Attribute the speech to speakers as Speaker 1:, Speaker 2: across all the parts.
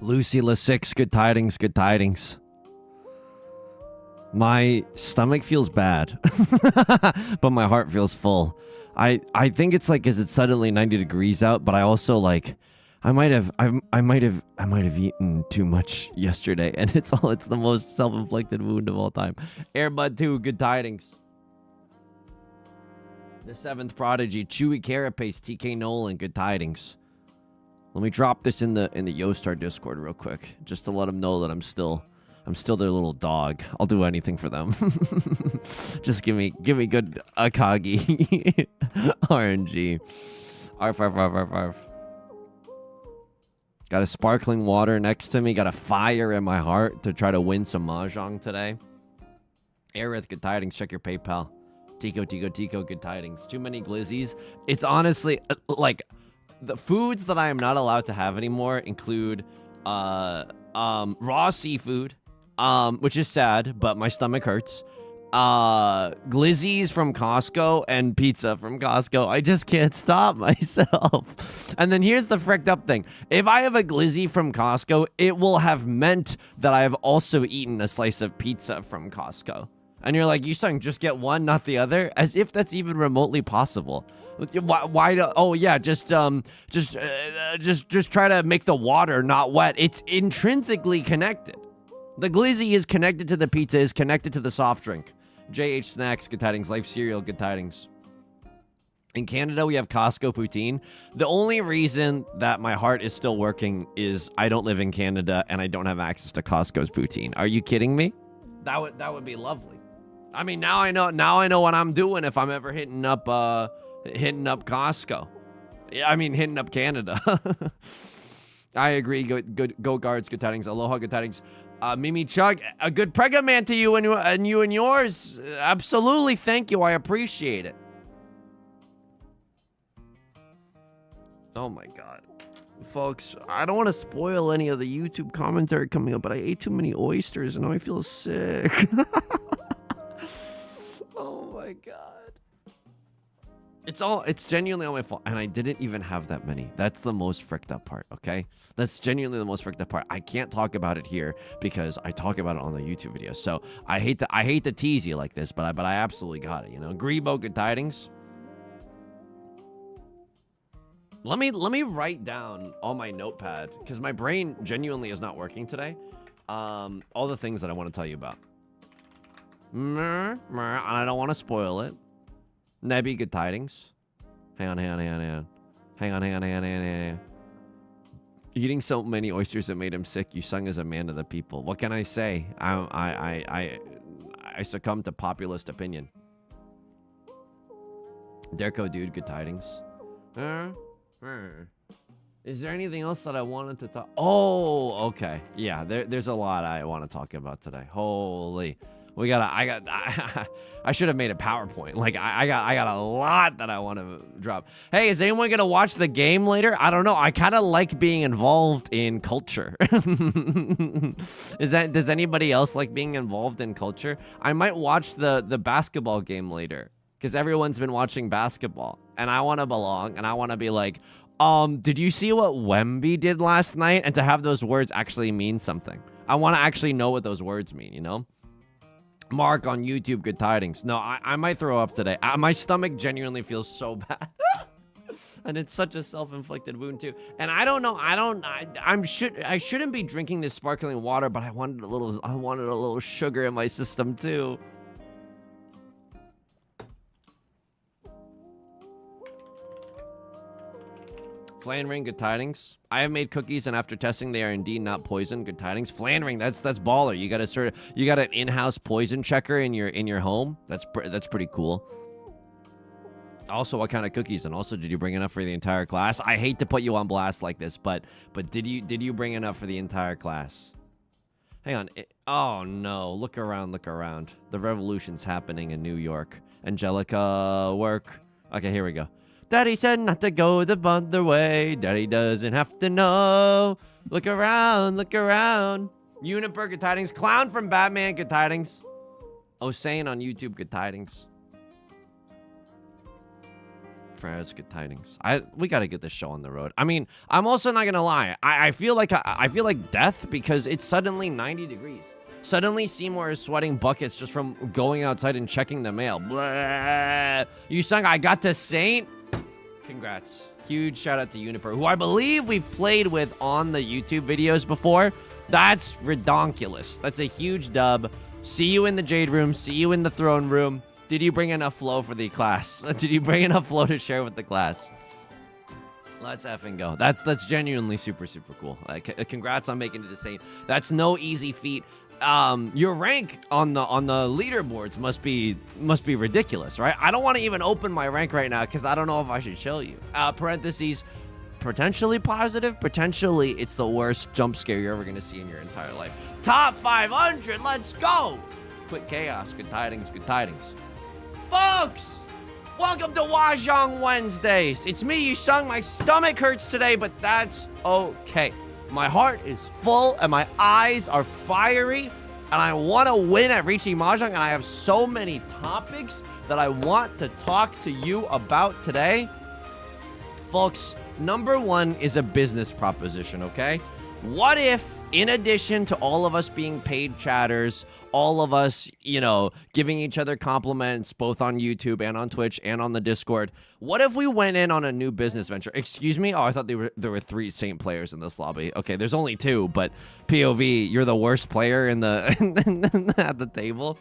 Speaker 1: Lucila 6, good tidings, good tidings. My stomach feels bad, but my heart feels full. I think it's like, 'cause it's suddenly 90 degrees out, but I also like, I might have eaten too much yesterday, and it's the most self-inflicted wound of all time. Airbud 2, good tidings. The 7th Prodigy, Chewy Carapace, TK Nolan, good tidings. Let me drop this in the Yostar Discord real quick, just to let them know that I'm still their little dog. I'll do anything for them. Just give me good Akagi. RNG. Arf, arf, arf, arf, arf. Got a sparkling water next to me. Got a fire in my heart to try to win some Mahjong today. Aerith, good tidings. Check your PayPal. Tico, good tidings. Too many glizzies. It's honestly, like, the foods that I am not allowed to have anymore include raw seafood, which is sad, but my stomach hurts. Glizzies from Costco and pizza from Costco. I just can't stop myself. And then here's the fricked up thing. If I have a glizzy from Costco, it will have meant that I have also eaten a slice of pizza from Costco. And you're like, Yusong, just get one, not the other? As if that's even remotely possible. Why do, oh yeah, just try to make the water not wet. It's intrinsically connected. The glizzy is connected to the pizza, is connected to the soft drink. JH Snacks, good tidings. Life Cereal, good tidings. In Canada, we have Costco poutine. The only reason that my heart is still working is I don't live in Canada and I don't have access to Costco's poutine. Are you kidding me? That would be lovely. I mean, now I know what I'm doing if I'm ever hitting up Costco. Yeah, I mean, hitting up Canada. I agree. Go Guards, good tidings. Aloha, good tidings. Mimi Chug, a good prega man to you and you and yours. Absolutely, thank you. I appreciate it. Oh my god. Folks, I don't want to spoil any of the YouTube commentary coming up, but I ate too many oysters and now I feel sick. Oh my god. It's genuinely all my fault. And I didn't even have that many. That's the most fricked up part, okay? That's genuinely the most fricked up part. I can't talk about it here because I talk about it on the YouTube video. So I hate to tease you like this, but I absolutely got it, you know? Grebo, good tidings. Let me write down on my notepad because my brain genuinely is not working today. All the things that I want to tell you about. And I don't want to spoil it. Nebby, good tidings. Hang on. Eating so many oysters that made him sick. Yusong is a man of the people. What can I say? I succumb to populist opinion. Derko, dude, good tidings. Is there anything else that I wanted to talk? Oh, okay. Yeah, there's a lot I want to talk about today. Holy. I should have made a PowerPoint. Like I got a lot that I want to drop. Hey, is anyone gonna watch the game later? I don't know. I kind of like being involved in culture. Does anybody else like being involved in culture? I might watch the basketball game later because everyone's been watching basketball, and I want to belong, and I want to be like, did you see what Wemby did last night? And to have those words actually mean something. I want to actually know what those words mean. You know. Mark on YouTube, good tidings. No, I might throw up today. My stomach genuinely feels so bad. And it's such a self-inflicted wound too. And I don't know, I shouldn't be drinking this sparkling water, but I wanted a little sugar in my system too. Flanring, good tidings. I have made cookies, and after testing, they are indeed not poison. Good tidings. Flanring, that's baller. You got an in-house poison checker in your home. That's pretty cool. Also, what kind of cookies? And also, did you bring enough for the entire class? I hate to put you on blast like this, but did you bring enough for the entire class? Hang on. Oh no! Look around. The revolution's happening in New York. Angelica, work. Okay, here we go. Daddy said not to go the other way. Daddy doesn't have to know. Look around. Uniper, good tidings. Clown from Batman, good tidings. Osane on YouTube, good tidings. friends, good tidings. We gotta get this show on the road. I mean, I'm also not gonna lie. I feel like I feel like death because it's suddenly 90 degrees. Suddenly, Seymour is sweating buckets just from going outside and checking the mail. Blah. Yusong, I got to Saint. Congrats. Huge shout out to Uniper, who I believe we've played with on the YouTube videos before. That's redonkulous. That's a huge dub. See you in the Jade Room. See you in the Throne Room. Did you bring enough flow for the class? Did you bring enough flow to share with the class? Let's effing go. That's genuinely super, super cool. Congrats on making it to Saint. That's no easy feat. Your rank on the leaderboards must be ridiculous, right? I don't want to even open my rank right now because I don't know if I should show you. Parentheses, potentially positive, potentially it's the worst jump scare you're ever going to see in your entire life. Top 500, let's go! Quick chaos, good tidings, good tidings. Folks, welcome to Mahjong Wednesdays. It's me, Yusong. My stomach hurts today, but that's okay. My heart is full and my eyes are fiery, and I want to win at Riichi Mahjong, and I have so many topics that I want to talk to you about today. Folks, number one is a business proposition, okay? What if, in addition to all of us being paid chatters, all of us, you know, giving each other compliments both on YouTube and on Twitch and on the Discord, what if we went in on a new business venture? Excuse me? Oh, I thought there were 3 Saint players in this lobby. Okay, there's only 2, but POV, you're the worst player in the at the table.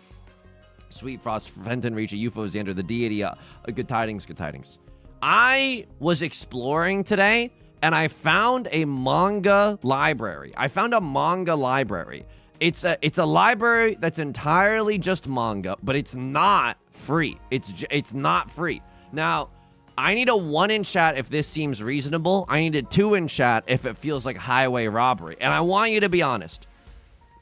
Speaker 1: Sweet Frost, Fenton, Riichi, UFO, Xander, the deity. Good tidings, good tidings. I was exploring today, and I found a manga library. It's a library that's entirely just manga, but it's not free. It's not free. Now, I need a 1 in chat if this seems reasonable. I need a 2 in chat if it feels like highway robbery. And I want you to be honest.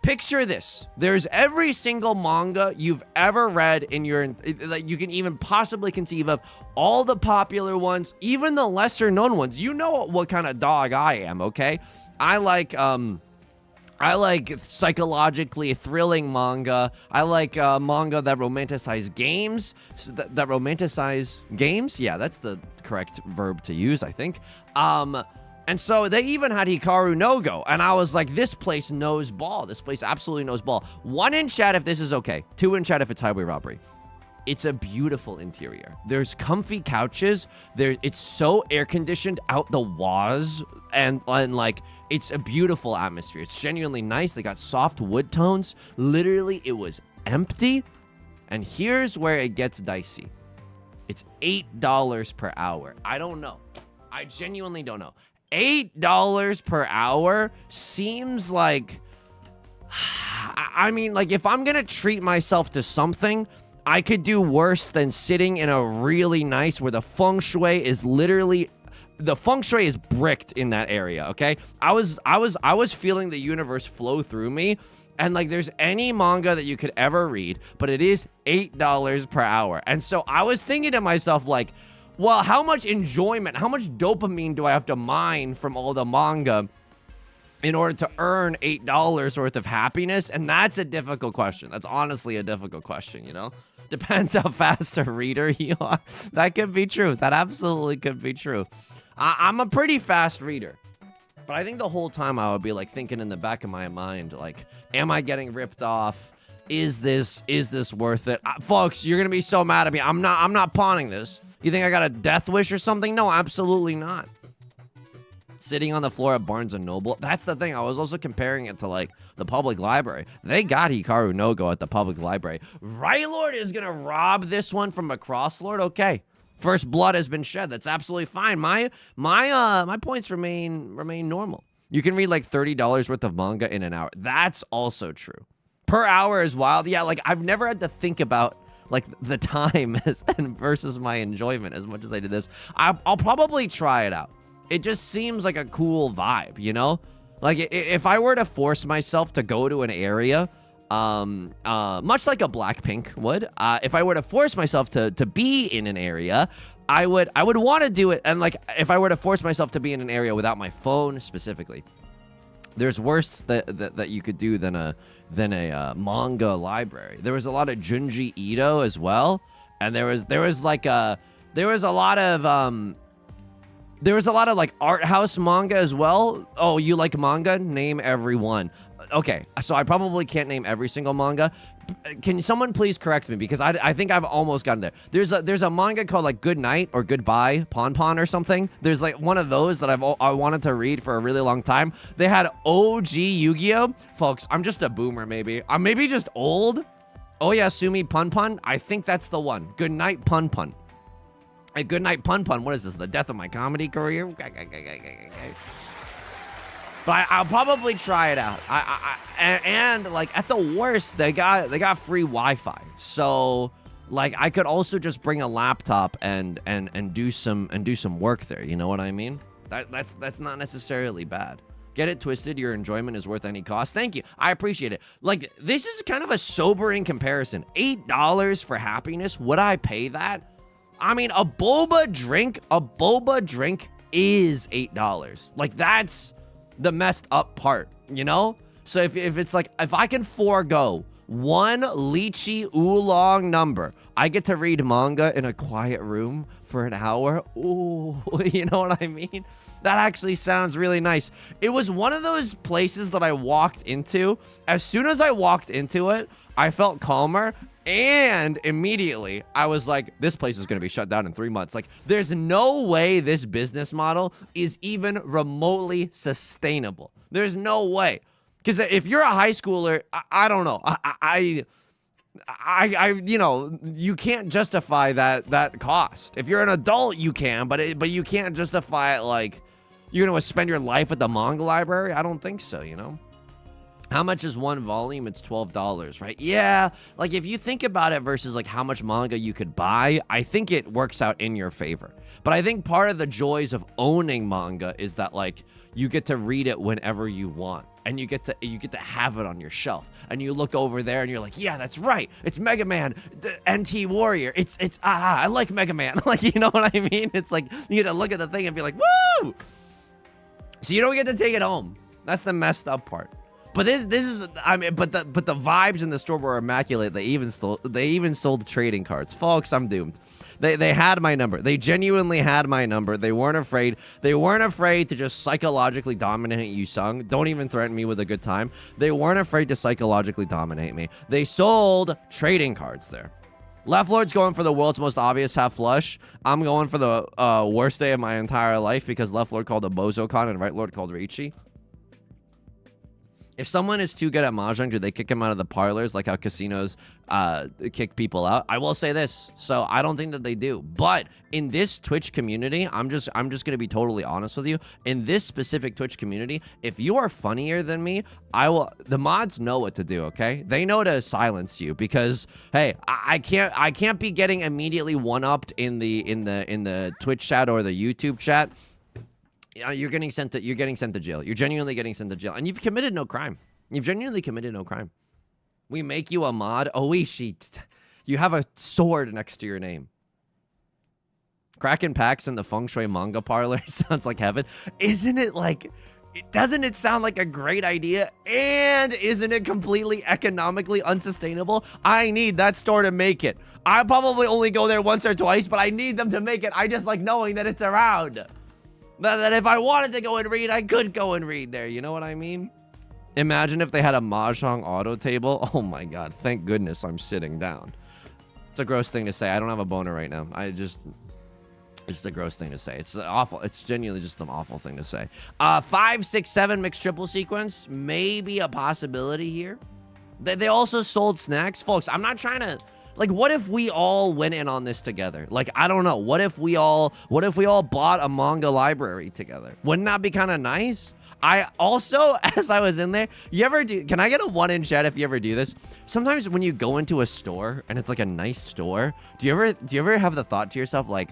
Speaker 1: Picture this. There's every single manga you've ever read in your, like, you can even possibly conceive of, all the popular ones, even the lesser known ones. You know what kind of dog I am, okay? I like psychologically thrilling manga. I like manga that romanticize games. That romanticize games? Yeah, that's the correct verb to use, I think. And so they even had Hikaru no Go. And I was like, this place knows ball. This place absolutely knows ball. 1 in chat if this is okay. 2 in chat if it's highway robbery. It's a beautiful interior. There's comfy couches. It's so air conditioned out the waz, and like, it's a beautiful atmosphere. It's genuinely nice. They got soft wood tones. Literally, it was empty. And here's where it gets dicey. It's $8 per hour. I don't know. I genuinely don't know. $8 per hour seems like, I mean, like, if I'm gonna treat myself to something, I could do worse than sitting in a really nice, where the feng shui is literally, the feng shui is bricked in that area, okay? I was feeling the universe flow through me, and like, there's any manga that you could ever read, but it is $8 per hour. And so I was thinking to myself, like, well, how much enjoyment, how much dopamine do I have to mine from all the manga in order to earn $8 worth of happiness? And that's a difficult question. That's honestly a difficult question, you know? Depends how fast a reader you are. That could be true. That absolutely could be true. I'm a pretty fast reader. But I think the whole time I would be like thinking in the back of my mind, like, am I getting ripped off? Is this worth it? Folks, you're gonna be so mad at me. I'm not pawning this. You think I got a death wish or something? No, absolutely not. Sitting on the floor at Barnes & Noble. That's the thing. I was also comparing it to, like, the public library. They got Hikaru no Go at the public library. Right Lord is going to rob this one from a Crosslord? Okay. First blood has been shed. That's absolutely fine. My points remain normal. You can read, like, $30 worth of manga in an hour. That's also true. Per hour is wild. Yeah, like, I've never had to think about, like, the time versus my enjoyment as much as I did this. I'll probably try it out. It just seems like a cool vibe, you know? Like, if I were to force myself to go to an area, much like a Blackpink would, if I were to force myself to be in an area, I would want to do it. And, like, if I were to force myself to be in an area without my phone specifically, there's worse that you could do than a manga library. There was a lot of Junji Ito as well, and there was like a There was a lot of like art house manga as well. Oh, you like manga? Name every one. Okay, so I probably can't name every single manga. Can someone please correct me, because I think I've almost gotten there. There's a manga called like Good Night or Goodbye Pon Pon or something. There's like one of those that I wanted to read for a really long time. They had OG Yu-Gi-Oh! Folks, I'm just a boomer maybe. I'm maybe just old. Oyasumi Pun Pun. I think that's the one. Good Night Pun Pun. Hey, Good Night Pun Pun. What is this? The death of my comedy career? But I'll probably try it out. And like at the worst, they got free Wi-Fi. So like I could also just bring a laptop and do some work there. You know what I mean? That's not necessarily bad. Get it twisted. Your enjoyment is worth any cost. Thank you. I appreciate it. Like this is kind of a sobering comparison. $8 for happiness. Would I pay that? I mean, a boba drink is $8. Like that's the messed up part, you know? So if it's like, if I can forego one lychee oolong number, I get to read manga in a quiet room for an hour. Ooh, you know what I mean? That actually sounds really nice. It was one of those places that I walked into. As soon as I walked into it, I felt calmer. And immediately, I was like, this place is going to be shut down in 3 months. Like, there's no way this business model is even remotely sustainable. There's no way. Because if you're a high schooler, I don't know. You know, you can't justify that cost. If you're an adult, you can, but you can't justify it like you're going to spend your life at the manga library. I don't think so, you know? How much is one volume? It's $12, right? Yeah, like if you think about it versus like how much manga you could buy, I think it works out in your favor. But I think part of the joys of owning manga is that like you get to read it whenever you want, and you get to have it on your shelf, and you look over there and you're like, yeah, that's right, it's Mega Man, NT Warrior, it's I like Mega Man. Like, you know what I mean? It's like you get to look at the thing and be like, woo! So you don't get to take it home. That's the messed up part. But this is, I mean, but the vibes in the store were immaculate. They even sold trading cards. Folks, I'm doomed. They had my number. They genuinely had my number. They weren't afraid. They weren't afraid to just psychologically dominate Yusong. Don't even threaten me with a good time. They weren't afraid to psychologically dominate me. They sold trading cards there. Left Lord's going for the world's most obvious half flush. I'm going for the worst day of my entire life because Left Lord called a BozoCon and Right Lord called Riichi. If someone is too good at Mahjong, do they kick him out of the parlors like how casinos kick people out? I will say this. So I don't think that they do. But in this Twitch community, I'm just going to be totally honest with you. In this specific Twitch community, if you are funnier than me, the mods know what to do, okay? They know to silence you because, hey, I can't be getting immediately one-upped in the Twitch chat or the YouTube chat. You're getting sent to jail. You're genuinely getting sent to jail. And you've committed no crime. You've genuinely committed no crime. We make you a mod. Oishi. You have a sword next to your name. Cracking packs in the feng shui manga parlor sounds like heaven. Isn't it like... Doesn't it sound like a great idea? And isn't it completely economically unsustainable? I need that store to make it. I probably only go there once or twice, but I need them to make it. I just like knowing that it's around. That if I wanted to go and read, I could go and read there. You know what I mean? Imagine if they had a Mahjong auto table. Oh my god. Thank goodness I'm sitting down. It's a gross thing to say. I don't have a boner right now. It's a gross thing to say. It's awful. It's genuinely just an awful thing to say. 5, 6, 7 mixed triple sequence. Maybe a possibility here. They also sold snacks. Folks, I'm not trying to... Like, what if we all went in on this together? Like, I don't know. What if we all bought a manga library together? Wouldn't that be kind of nice? I also, as I was in there, can I get a 1 in chat if you ever do this? Sometimes when you go into a store and it's like a nice store, do you ever have the thought to yourself, like,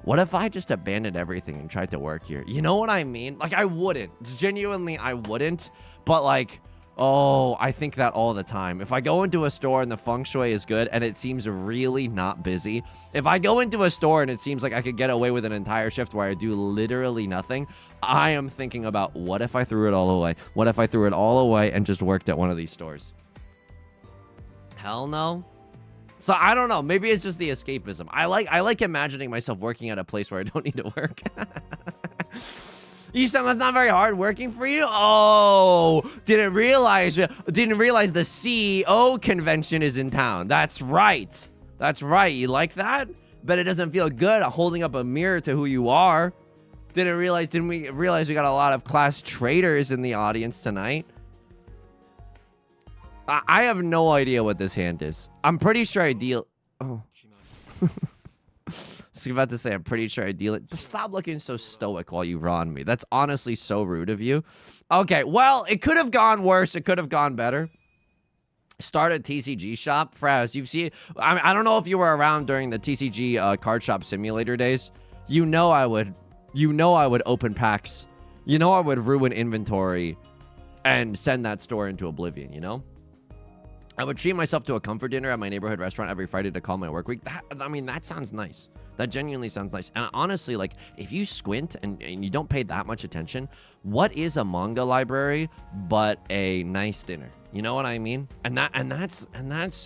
Speaker 1: what if I just abandoned everything and tried to work here? You know what I mean? Like, I wouldn't. Genuinely, I wouldn't. But, like... Oh, I think that all the time. If I go into a store and the feng shui is good and it seems really not busy, if I go into a store and it seems like I could get away with an entire shift where I do literally nothing, I am thinking about what if I threw it all away? What if I threw it all away and just worked at one of these stores? Hell no. So I don't know. Maybe it's just the escapism. I like imagining myself working at a place where I don't need to work. You said that's not very hard working for you? Oh, didn't realize the CEO convention is in town. That's right. That's right. You like that? Bet it doesn't feel good holding up a mirror to who you are. Didn't we realize we got a lot of class traders in the audience tonight? I have no idea what this hand is. I'm pretty sure I deal... Oh. I was about to say, I'm pretty sure I deal it. Stop looking so stoic while you ron me. That's honestly so rude of you. Okay, well, it could have gone worse. It could have gone better. Start a TCG shop. Fraz, you've seen... I don't know if you were around during the TCG card shop simulator days. You know I would open packs. You know I would ruin inventory and send that store into oblivion, you know? I would treat myself to a comfort dinner at my neighborhood restaurant every Friday to call my work week. That sounds nice. That genuinely sounds nice. And honestly, like, if you squint and you don't pay that much attention, what is a manga library but a nice dinner? You know what I mean? And that's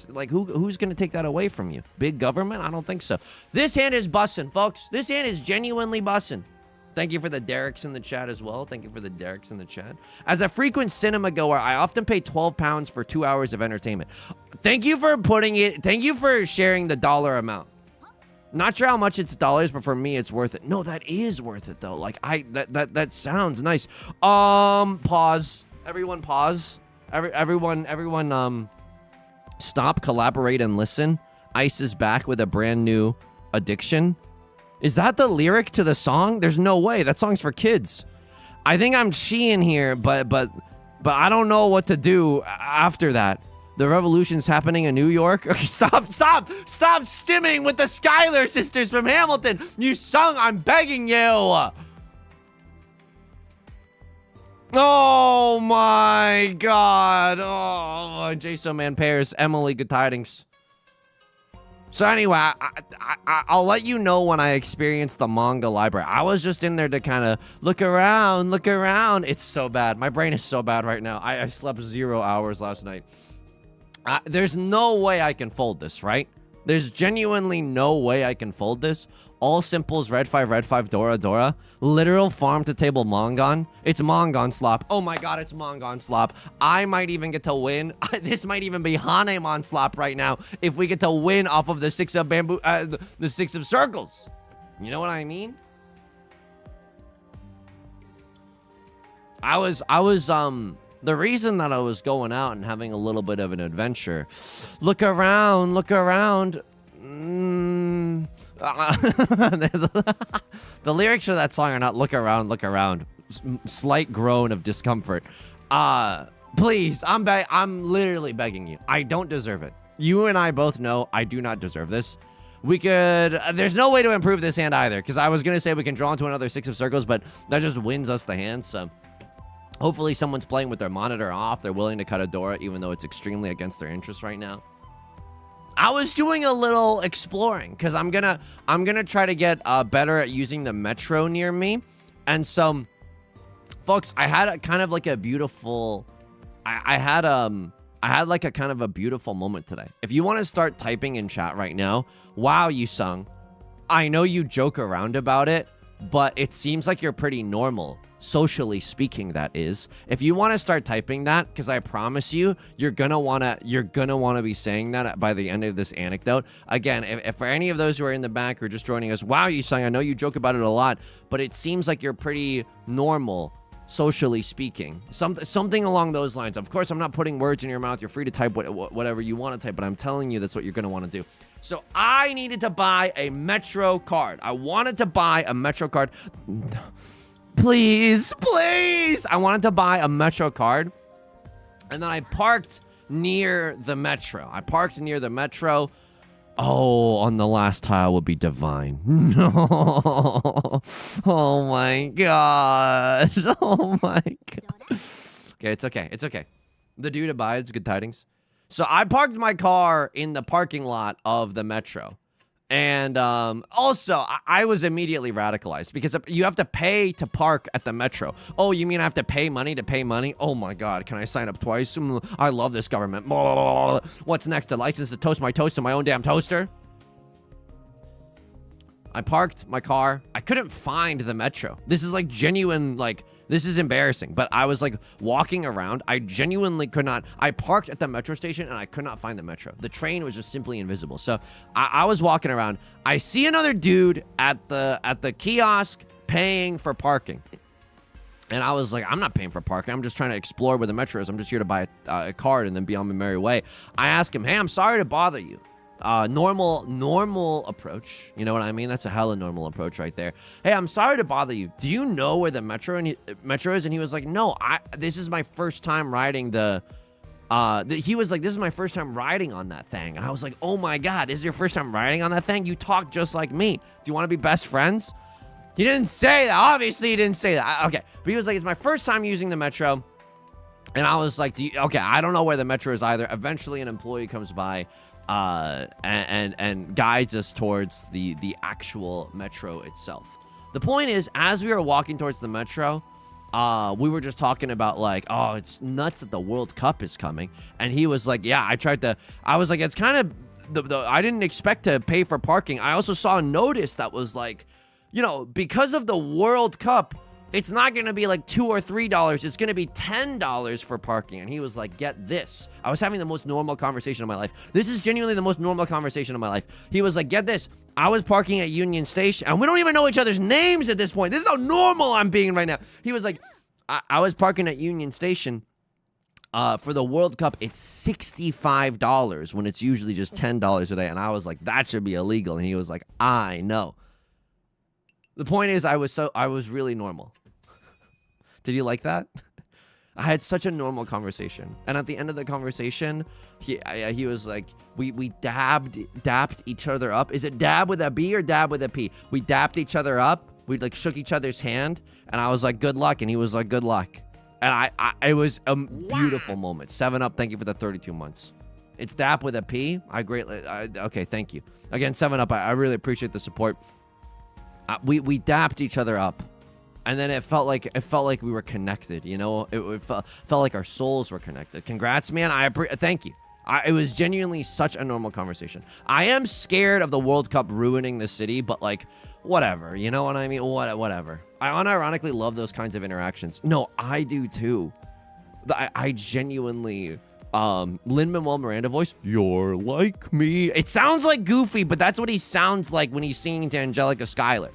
Speaker 1: like, who's gonna take that away from you? Big government? I don't think so. This hand is bussin', folks. This hand is genuinely bussin'. Thank you for the Derek's in the chat as well. Thank you for the Derek's in the chat. As a frequent cinema goer, I often pay £12 for 2 hours of entertainment. Thank you for putting it. Thank you for sharing the dollar amount. Not sure how much it's dollars, but for me, it's worth it. No, that is worth it though. Like that sounds nice. Pause. Everyone, pause. Everyone, stop, collaborate, and listen. Ice is back with a brand new addiction. Is that the lyric to the song? There's no way. That song's for kids. I think I'm cheating here, but I don't know what to do after that. The revolution's happening in New York. Okay, stop stimming with the Schuyler sisters from Hamilton. You sung, I'm begging you. Oh my God. Oh, Jason Man Pairs, Emily, good tidings. So anyway, I'll let you know when I experience the manga library. I was just in there to kind of look around. It's so bad. My brain is so bad right now. I slept 0 hours last night. There's no way I can fold this, right? There's genuinely no way I can fold this. All simples, red 5, Dora. Literal farm to table Mongon. It's Mongon slop. Oh my God, it's Mongon slop. I might even get to win. This might even be Hanemon slop right now if we get to win off of the 6 of bamboo, the 6 of circles. You know what I mean? The reason that I was going out and having a little bit of an adventure. Look around. The lyrics for that song are not look around. Slight groan of discomfort. Please, I'm literally begging you. I don't deserve it. You and I both know I do not deserve this. There's no way to improve this hand either, because I was going to say we can draw into another 6 of circles, but that just wins us the hand, so... Hopefully someone's playing with their monitor off. They're willing to cut a Dora, even though it's extremely against their interest right now. I was doing a little exploring because I'm gonna try to get better at using the metro near me. And so, folks, I had a kind of like a beautiful. I had like a kind of a beautiful moment today. If you want to start typing in chat right now, wow, Yusong, I know you joke around about it, but it seems like you're pretty normal. Socially speaking, that is. If you want to start typing that, because I promise you, you're gonna wanna be saying that by the end of this anecdote. Again, if for any of those who are in the back who are just joining us, wow, Yusong, I know you joke about it a lot, but it seems like you're pretty normal, socially speaking. Something along those lines. Of course, I'm not putting words in your mouth. You're free to type whatever you want to type, but I'm telling you that's what you're gonna want to do. So I needed to buy a Metro card. I wanted to buy a Metro card. Please. I wanted to buy a Metro card. And then I parked near the Metro. Oh, on the last tile would be divine. No. Oh my God. Okay, it's okay. The dude abides. Good tidings. So I parked my car in the parking lot of the Metro. And also, I was immediately radicalized because you have to pay to park at the metro. Oh, you mean I have to pay money to pay money? Oh my God, can I sign up twice? I love this government. What's next? A license to toast my toast in my own damn toaster? I parked my car. I couldn't find the metro. This is like genuine, like, this is embarrassing. But I was like walking around. I genuinely could not. I parked at the metro station and I could not find the metro. The train was just simply invisible. So I was walking around. I see another dude at the kiosk paying for parking. And I was like, I'm not paying for parking. I'm just trying to explore where the metro is. I'm just here to buy a card and then be on my merry way. I ask him, hey, I'm sorry to bother you. Normal approach. You know what I mean? That's a hella normal approach right there. Hey, I'm sorry to bother you. Do you know where the metro is? And he was like, no, this is my first time riding he was like, this is my first time riding on that thing. And I was like, oh my God, this is your first time riding on that thing? You talk just like me. Do you want to be best friends? He didn't say that. Obviously, he didn't say that. Okay. But he was like, it's my first time using the metro. And I was like, okay, I don't know where the metro is either. Eventually, an employee comes by and guides us towards the actual metro itself. The point is, as we were walking towards the metro, we were just talking about like, oh, it's nuts that the World Cup is coming. And he was like, yeah, I was like, it's kind of, I didn't expect to pay for parking. I also saw a notice that was like, you know, because of the World Cup, it's not going to be like $2 or $3. It's going to be $10 for parking. And he was like, get this. I was having the most normal conversation of my life. This is genuinely the most normal conversation of my life. He was like, get this. I was parking at Union Station. And we don't even know each other's names at this point. This is how normal I'm being right now. He was like, I was parking at Union Station. For the World Cup, it's $65 when it's usually just $10 a day. And I was like, that should be illegal. And he was like, I know. The point is, I was really normal. Did you like that? I had such a normal conversation. And at the end of the conversation, he was like, we dapped each other up. Is it dab with a B or dab with a P? We dapped each other up. We like shook each other's hand. And I was like, good luck. And he was like, good luck. And it was a beautiful moment. 7-Up, thank you for the 32 months. It's dap with a P. Okay, thank you. Again, 7-Up, I really appreciate the support. We dapped each other up. And then it felt like we were connected, you know? It felt like our souls were connected. Congrats, man. Thank you. It was genuinely such a normal conversation. I am scared of the World Cup ruining the city, but like, whatever. You know what I mean? Whatever. I unironically love those kinds of interactions. No, I do too. I genuinely... Lin-Manuel Miranda voice, you're like me. It sounds like Goofy, but that's what he sounds like when he's singing to Angelica Schuyler.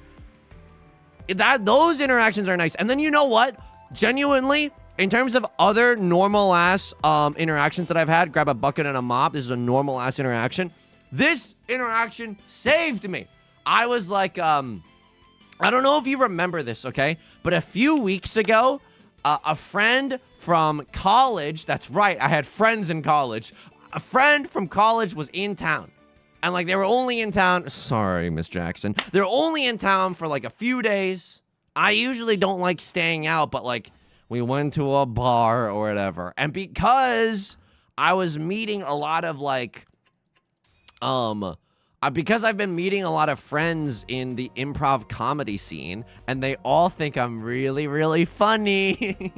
Speaker 1: Those interactions are nice. And then you know what? Genuinely, in terms of other normal-ass interactions that I've had, grab a bucket and a mop. This is a normal-ass interaction. This interaction saved me. I was like, I don't know if you remember this, okay? But a few weeks ago, a friend from college, that's right, I had friends in college. A friend from college was in town. And like they were only in town, sorry, Miss Jackson. They're only in town for like a few days. I usually don't like staying out, but like we went to a bar or whatever. And because I was meeting a lot of like, because I've been meeting a lot of friends in the improv comedy scene, and they all think I'm really, really funny.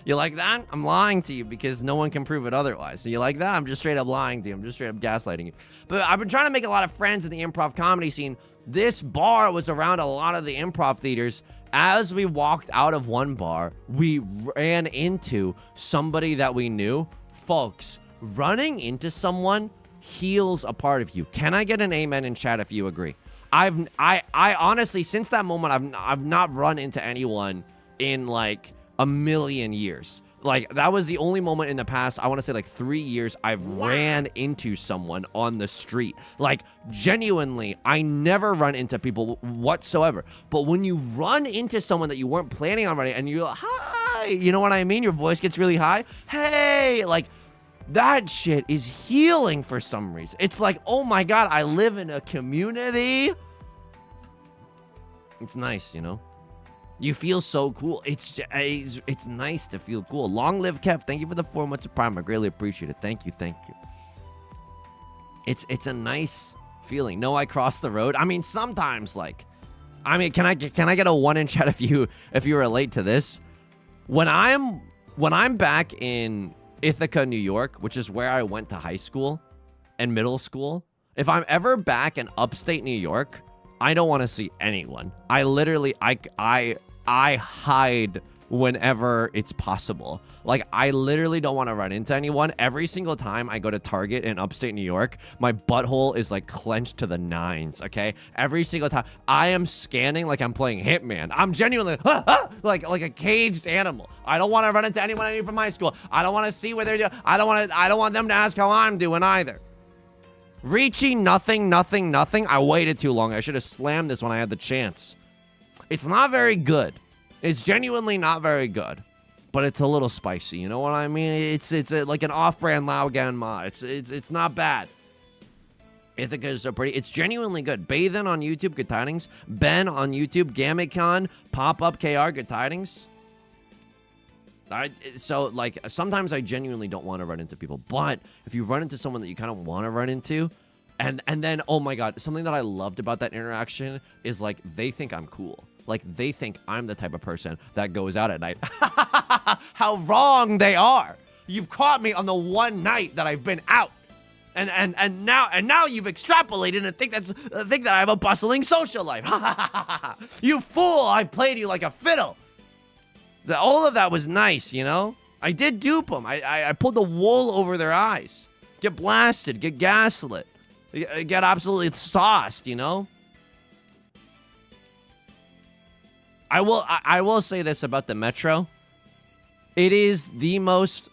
Speaker 1: You like that? I'm lying to you because no one can prove it otherwise. So you like that? I'm just straight up lying to you. I'm just straight up gaslighting you. But I've been trying to make a lot of friends in the improv comedy scene. This bar was around a lot of the improv theaters. As we walked out of one bar, we ran into somebody that we knew. Folks, running into someone heals a part of you. Can I get an amen in chat if you agree? I honestly, since that moment, I've not run into anyone in like a million years. Like that was the only moment in the past, I want to say like 3 years, I've ran into someone on the street. Like genuinely, I never run into people whatsoever. But when you run into someone that you weren't planning on running and you're like, hi, you know what I mean? Your voice gets really high. Hey, like that shit is healing for some reason. It's like, oh my God, I live in a community. It's nice, you know? You feel so cool. It's nice to feel cool. Long live Kev. Thank you for the 4 months of Prime. I greatly appreciate it. Thank you. It's a nice feeling. No, I crossed the road. I mean, sometimes, like, I mean, can I get a 1 in chat if you relate to this? When I'm back in Ithaca, New York, which is where I went to high school and middle school, if I'm ever back in upstate New York, I don't want to see anyone. I literally, I hide whenever it's possible. Like, I literally don't want to run into anyone. Every single time I go to Target in upstate New York, my butthole is like clenched to the nines, okay? Every single time. I am scanning like I'm playing Hitman. I'm genuinely like a caged animal. I don't want to run into anyone I knew from high school. I don't want to see what they're doing. I don't want them to ask how I'm doing either. Riichi, nothing. I waited too long. I should have slammed this when I had the chance. It's not very good. It's genuinely not very good, but it's a little spicy. You know what I mean? It's like an off-brand Lao Ganma. It's not bad. Ithaca is so pretty. It's genuinely good. Bathin on YouTube, good tidings. Ben on YouTube, Gamicon, Pop-Up KR, good tidings. So, like, sometimes I genuinely don't want to run into people, but if you run into someone that you kind of want to run into, and then, oh my god, something that I loved about that interaction is, like, they think I'm cool. Like, they think I'm the type of person that goes out at night. How wrong they are. You've caught me on the one night that I've been out. And now you've extrapolated and think that I have a bustling social life. You fool, I played you like a fiddle. All of that was nice, you know? I did dupe them. I pulled the wool over their eyes. Get blasted, get gaslit. Get absolutely sauced, you know? I will say this about the Metro. It is the most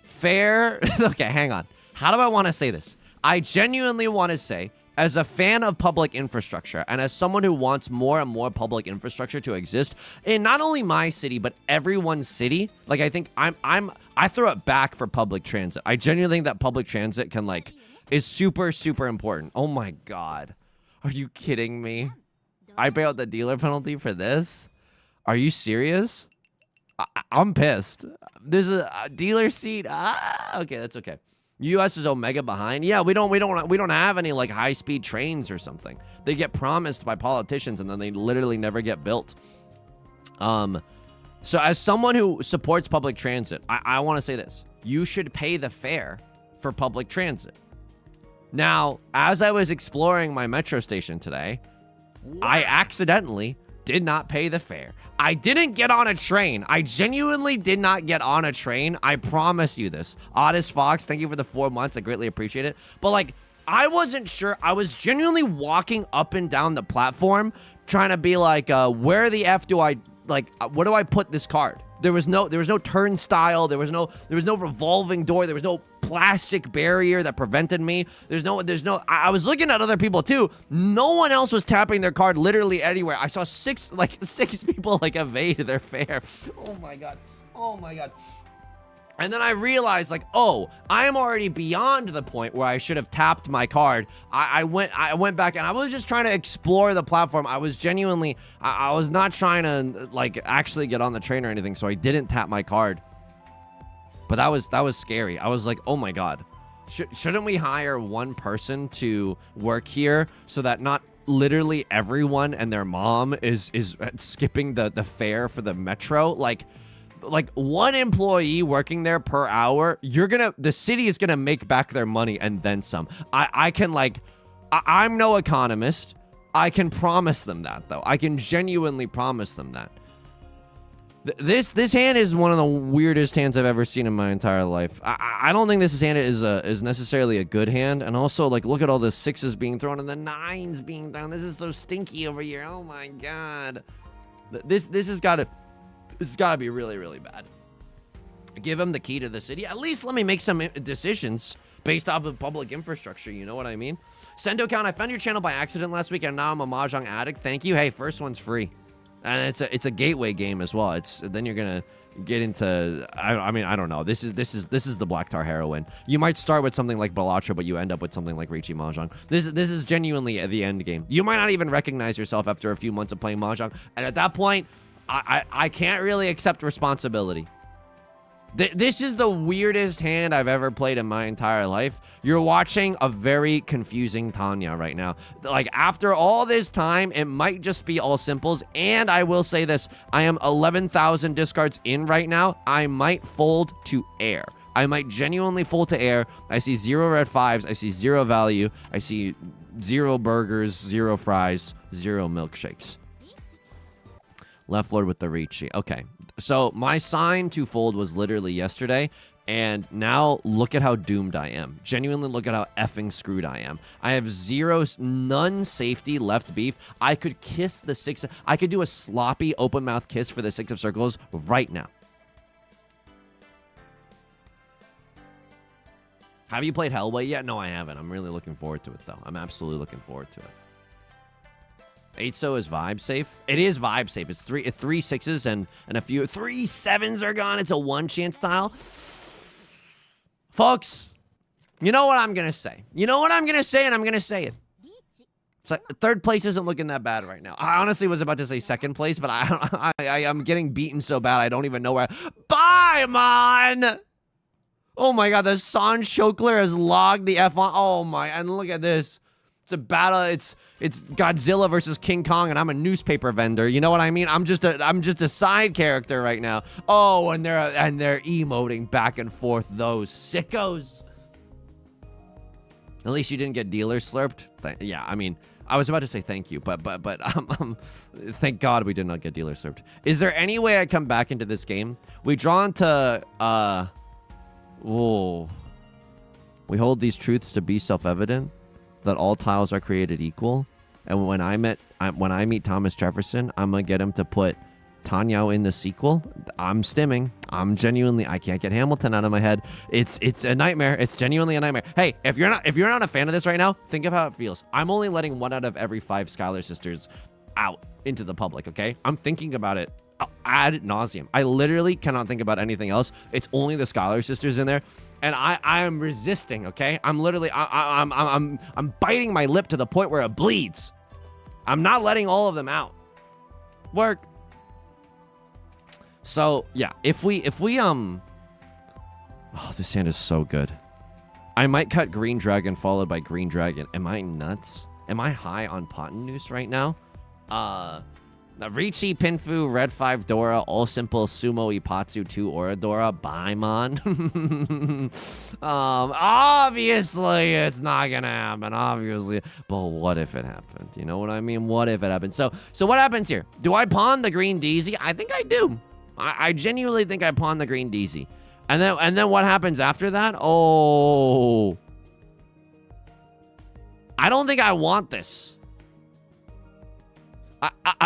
Speaker 1: fair. Okay, hang on. How do I want to say this? I genuinely want to say, as a fan of public infrastructure and as someone who wants more and more public infrastructure to exist in not only my city but everyone's city, like, I think I throw it back for public transit. I genuinely think that public transit is super, super important. Oh my god. Are you kidding me? I pay out the dealer penalty for this? Are you serious? I'm pissed. There's a dealer seat. Okay, that's okay. US is Omega behind. Yeah, we don't have any like high-speed trains or something. They get promised by politicians and then they literally never get built. So as someone who supports public transit, I want to say this. You should pay the fare for public transit. Now, as I was exploring my metro station today, I accidentally did not pay the fare. I didn't get on a train. I genuinely did not get on a train. I promise you this. Oddest Fox, thank you for the 4 months. I greatly appreciate it. But, like, I wasn't sure. I was genuinely walking up and down the platform trying to be like, where the F do I, like, where do I put this card? There was no turnstile. There was no revolving door. There was no plastic barrier that prevented me. I was looking at other people too. No one else was tapping their card literally anywhere. I saw six people like evade their fare. Oh my god. And then I realized, like, oh, I am already beyond the point where I should have tapped my card. I went back and I was just trying to explore the platform. I was genuinely, I was not trying to, like, actually get on the train or anything, so I didn't tap my card. But that was scary. I was like, oh my god. Shouldn't we hire one person to work here so that not literally everyone and their mom is skipping the fare for the metro? Like one employee working there per hour, the city is gonna make back their money and then some. I'm no economist. I can promise them that, though. I can genuinely promise them that. This hand is one of the weirdest hands I've ever seen in my entire life. I don't think this hand is necessarily a good hand. And also, like, look at all the sixes being thrown and the nines being thrown. This is so stinky over here. Oh my god. This has got to be really, really bad. Give him the key to the city. At least let me make some decisions based off of public infrastructure. You know what I mean? Sendo Count, I found your channel by accident last week, and now I'm a Mahjong addict. Thank you. Hey, first one's free. And it's a gateway game as well. Then you're gonna get into I mean, I don't know. This is the Black Tar heroine. You might start with something like Balatro, but you end up with something like Riichi Mahjong. This is genuinely the end game. You might not even recognize yourself after a few months of playing Mahjong, and at that point, I can't really accept responsibility. This is the weirdest hand I've ever played in my entire life. You're watching a very confusing Tanya right now. Like, after all this time, it might just be all simples. And I will say this, I am 11,000 discards in right now. I might fold to air. I might genuinely fold to air. I see 0 red 5s. I see 0 value. I see 0 burgers, 0 fries, 0 milkshakes. Left Lord with the Riichi. Okay. So my sign to fold was literally yesterday, and now look at how doomed I am. Genuinely look at how effing screwed I am. I have none safety left beef. I could kiss the 6. I could do a sloppy open mouth kiss for the 6 of circles right now. Have you played Hellway yet? No, I haven't. I'm really looking forward to it, though. I'm absolutely looking forward to it. 8-so is vibe safe. It is vibe safe. It's three 6s and a few 3 7s are gone. It's a 1 chance style. Folks, you know what I'm gonna say. You know what I'm gonna say, and I'm gonna say it. It's like, third place isn't looking that bad right now. I honestly was about to say second place, but I'm getting beaten so bad I don't even know where. Bye, man. Oh my God, the San Chokler has logged the F on. Oh my, and look at this. It's a battle. It's Godzilla versus King Kong, and I'm a newspaper vendor. You know what I mean? I'm just a side character right now. Oh, and they're emoting back and forth. Those sickos. At least you didn't get dealer slurped. Yeah, I mean, I was about to say thank you, but thank God we did not get dealer slurped. Is there any way I come back into this game? We draw into whoa. We hold these truths to be self-evident, that all tiles are created equal. And when I meet Thomas Jefferson, I'm gonna get him to put Tanya in the sequel. I'm stimming. I'm genuinely, I can't get Hamilton out of my head. It's a nightmare. It's genuinely a nightmare. Hey, if you're not a fan of this right now, think of how it feels. I'm only letting 1 out of every 5 Skylar sisters out into the public, okay? I'm thinking about it ad nauseum. I literally cannot think about anything else. It's only the Scholar sisters in there, and I am resisting. Okay, I'm literally I'm biting my lip to the point where it bleeds. I'm not letting all of them out. Work. So yeah, if we oh, this hand is so good. I might cut Green Dragon followed by Green Dragon. Am I nuts? Am I high on Potennoose right now? Riichi, Pinfu, Red 5 Dora, All Simple, Sumo, Ipatsu, 2 Oradora, Baimon. Obviously it's not gonna happen, obviously. But what if it happened? You know what I mean? What if it happened? So what happens here? Do I pawn the green DZ? I think I do. I genuinely think I pawn the green DZ. And then what happens after that? Oh. I don't think I want this.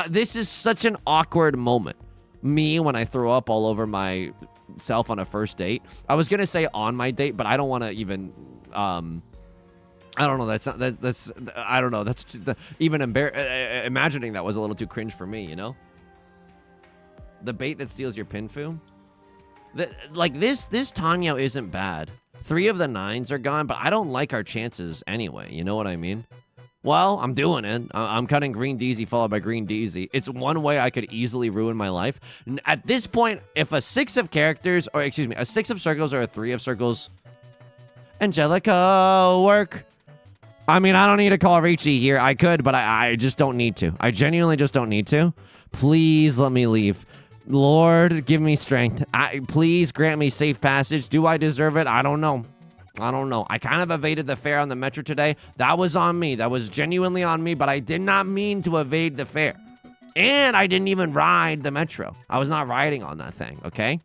Speaker 1: This is such an awkward moment. Me, when I throw up all over myself on a first date. I was going to say on my date, but I don't want to even, I don't know. I don't know. Even imagining that was a little too cringe for me, you know? The bait that steals your Pinfu. Like this Tanya isn't bad. 3 of the 9s are gone, but I don't like our chances anyway. You know what I mean? Well, I'm doing it. I'm cutting Green DZ followed by Green DZ. It's one way I could easily ruin my life. At this point, if a 6 of characters, or excuse me, a 6 of circles or a 3 of circles, Angelica, work. I mean, I don't need to call Riichi here. I could, but I just don't need to. I genuinely just don't need to. Please let me leave. Lord, give me strength. Please grant me safe passage. Do I deserve it? I don't know. I don't know. I kind of evaded the fare on the metro today. That was on me. That was genuinely on me, but I did not mean to evade the fare. And I didn't even ride the metro. I was not riding on that thing, okay?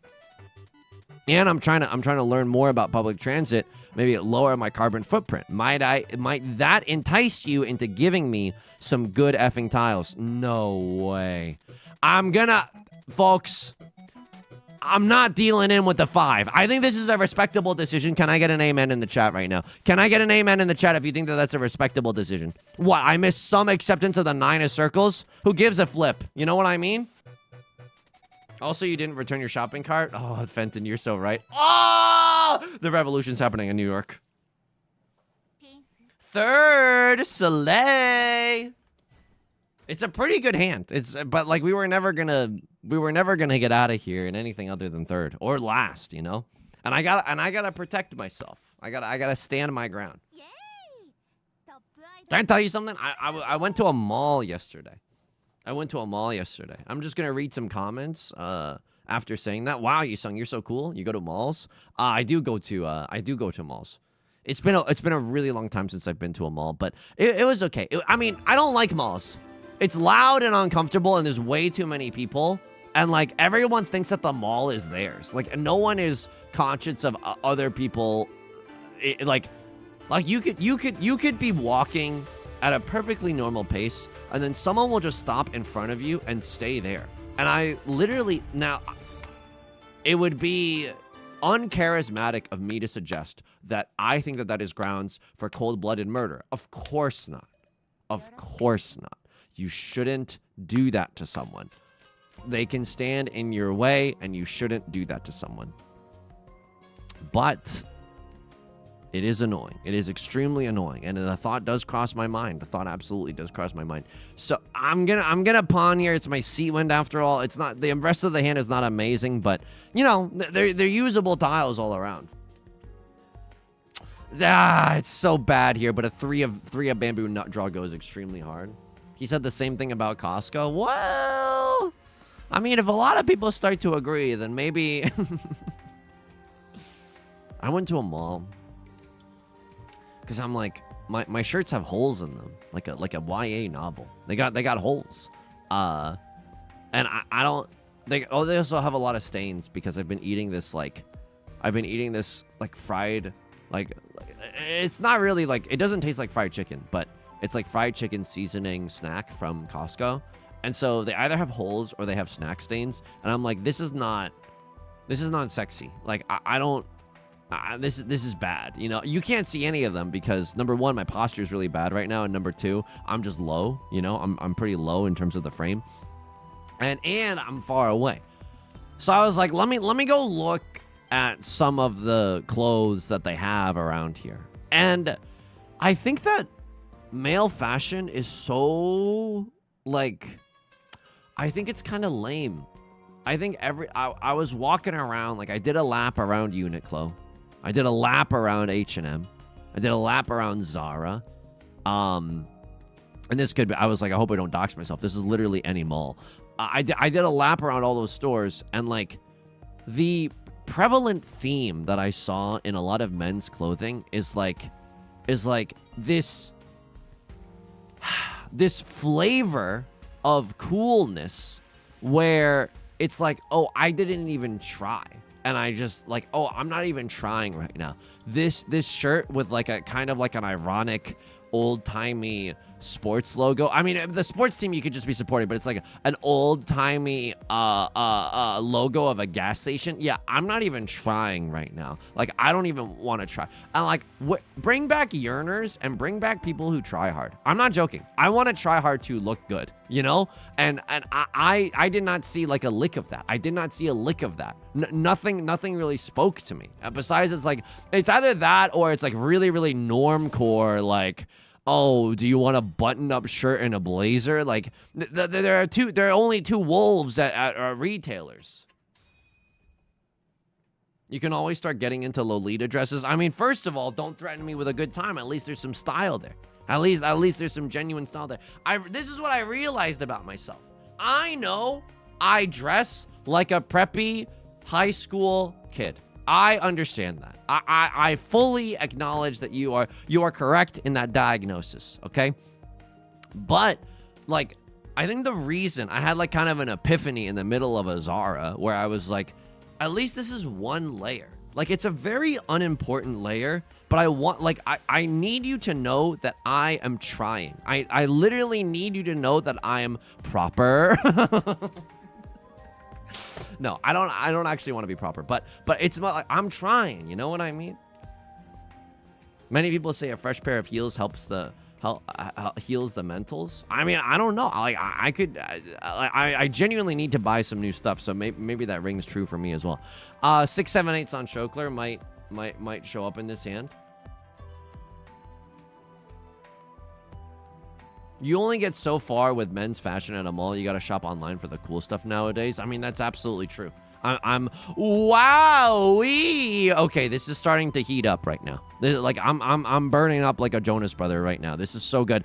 Speaker 1: And I'm trying to learn more about public transit, maybe lower my carbon footprint. Might that entice you into giving me some good effing tiles? No way. Folks, I'm not dealing in with the 5. I think this is a respectable decision. Can I get an amen in the chat right now? Can I get an amen in the chat if you think that that's a respectable decision? What, I missed some acceptance of the 9 of circles? Who gives a flip? You know what I mean? Also, you didn't return your shopping cart? Oh, Fenton, you're so right. Oh! The revolution's happening in New York. 3rd, Soleil. It's a pretty good hand. But like we were never gonna get out of here in anything other than third or last, you know. And I gotta protect myself. I gotta stand my ground. Can I tell you something? I went to a mall yesterday. I'm just gonna read some comments after saying that. Wow, Yusong, you're so cool. You go to malls? I do go to malls. It's been a really long time since I've been to a mall, but it was okay. I mean, I don't like malls. It's loud and uncomfortable, and there's way too many people. And like everyone thinks that the mall is theirs. Like no one is conscious of other people. Like you could be walking at a perfectly normal pace, and then someone will just stop in front of you and stay there. And I literally now, it would be uncharismatic of me to suggest that I think that is grounds for cold-blooded murder. Of course not. Of course not. You shouldn't do that to someone. They can stand in your way, and you shouldn't do that to someone. But it is annoying. It is extremely annoying, and the thought does cross my mind. The thought absolutely does cross my mind. So I'm gonna pawn here. It's my seat wind after all. It's not the rest of the hand is not amazing, but you know they're usable tiles all around. It's so bad here, but a three of bamboo nut draw goes extremely hard. He said the same thing about Costco. Well, I mean, if a lot of people start to agree, then maybe. I went to a mall because I'm like, my shirts have holes in them, like a YA novel. They got holes, and I don't. They also have a lot of stains because I've been eating this fried, like it's not really like, it doesn't taste like fried chicken, but it's like fried chicken seasoning snack from Costco. And so they either have holes or they have snack stains. And I'm like, this is not sexy. Like, I don't, this is bad. You know, you can't see any of them because number one, my posture is really bad right now. And number two, I'm just low, you know, I'm pretty low in terms of the frame. And I'm far away. So I was like, let me go look at some of the clothes that they have around here. And I think that male fashion is so, like, I think it's kind of lame. I think I was walking around, like I did a lap around Uniqlo. I did a lap around H&M. I did a lap around Zara. And this could be, I was like, I hope I don't dox myself. This is literally any mall. I did a lap around all those stores, and like the prevalent theme that I saw in a lot of men's clothing is like this flavor of coolness where it's like, oh, I didn't even try. And I just like, oh, I'm not even trying right now. This shirt with like a kind of like an ironic old-timey sports logo. I mean, the sports team you could just be supporting, but it's like an old-timey logo of a gas station. Yeah, I'm not even trying right now. Like, I don't even want to try. I'm like, bring back yearners and bring back people who try hard. I'm not joking. I want to try hard to look good, you know? And I did not see like a lick of that. I did not see a lick of that. Nothing really spoke to me. Besides, it's like, it's either that or it's like really, really normcore, like, oh, do you want a button-up shirt and a blazer? Like, there are only two wolves at retailers. You can always start getting into Lolita dresses. I mean, first of all, don't threaten me with a good time. At least there's some style there. At least there's some genuine style there. This is what I realized about myself. I know I dress like a preppy high school kid. I understand that. I fully acknowledge that you are correct in that diagnosis, okay? But, like, I think the reason I had, like, kind of an epiphany in the middle of a Zara where I was like, at least this is one layer. Like, it's a very unimportant layer, but I need you to know that I am trying. I literally need you to know that I am proper. No, I don't actually want to be proper, but it's about like I'm trying, you know what I mean? Many people say a fresh pair of heels heals the mentals. I mean, I don't know. Like I genuinely need to buy some new stuff, so maybe that rings true for me as well. 6, 7, 8s on Chokler might show up in this hand. You only get so far with men's fashion at a mall. You gotta shop online for the cool stuff nowadays. I mean, that's absolutely true. I'm wowee. Okay, this is starting to heat up right now. Like I'm burning up like a Jonas brother right now. This is so good.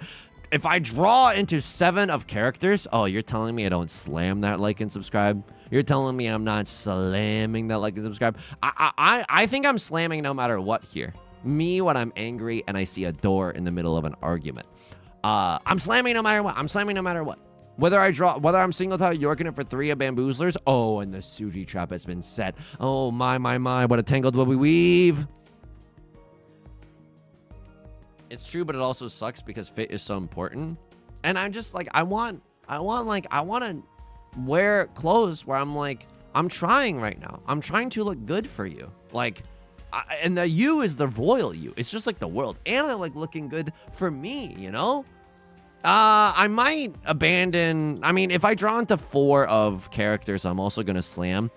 Speaker 1: If I draw into 7 of characters, oh, you're telling me I don't slam that like and subscribe? You're telling me I'm not slamming that like and subscribe? I think I'm slamming no matter what here. Me when I'm angry and I see a door in the middle of an argument. I'm slamming no matter what. I'm slamming no matter what. Whether I'm single tile yorking it for 3 of bamboozlers. Oh, and the Suji trap has been set. Oh, my. What a tangled web we weave. It's true, but it also sucks because fit is so important. And I'm just like, I want to wear clothes where I'm like, I'm trying right now. I'm trying to look good for you. Like, and the you is the royal you. It's just like the world. And I like looking good for me, you know? I might abandon. I mean, if I draw into 4 of characters, I'm also going to slam.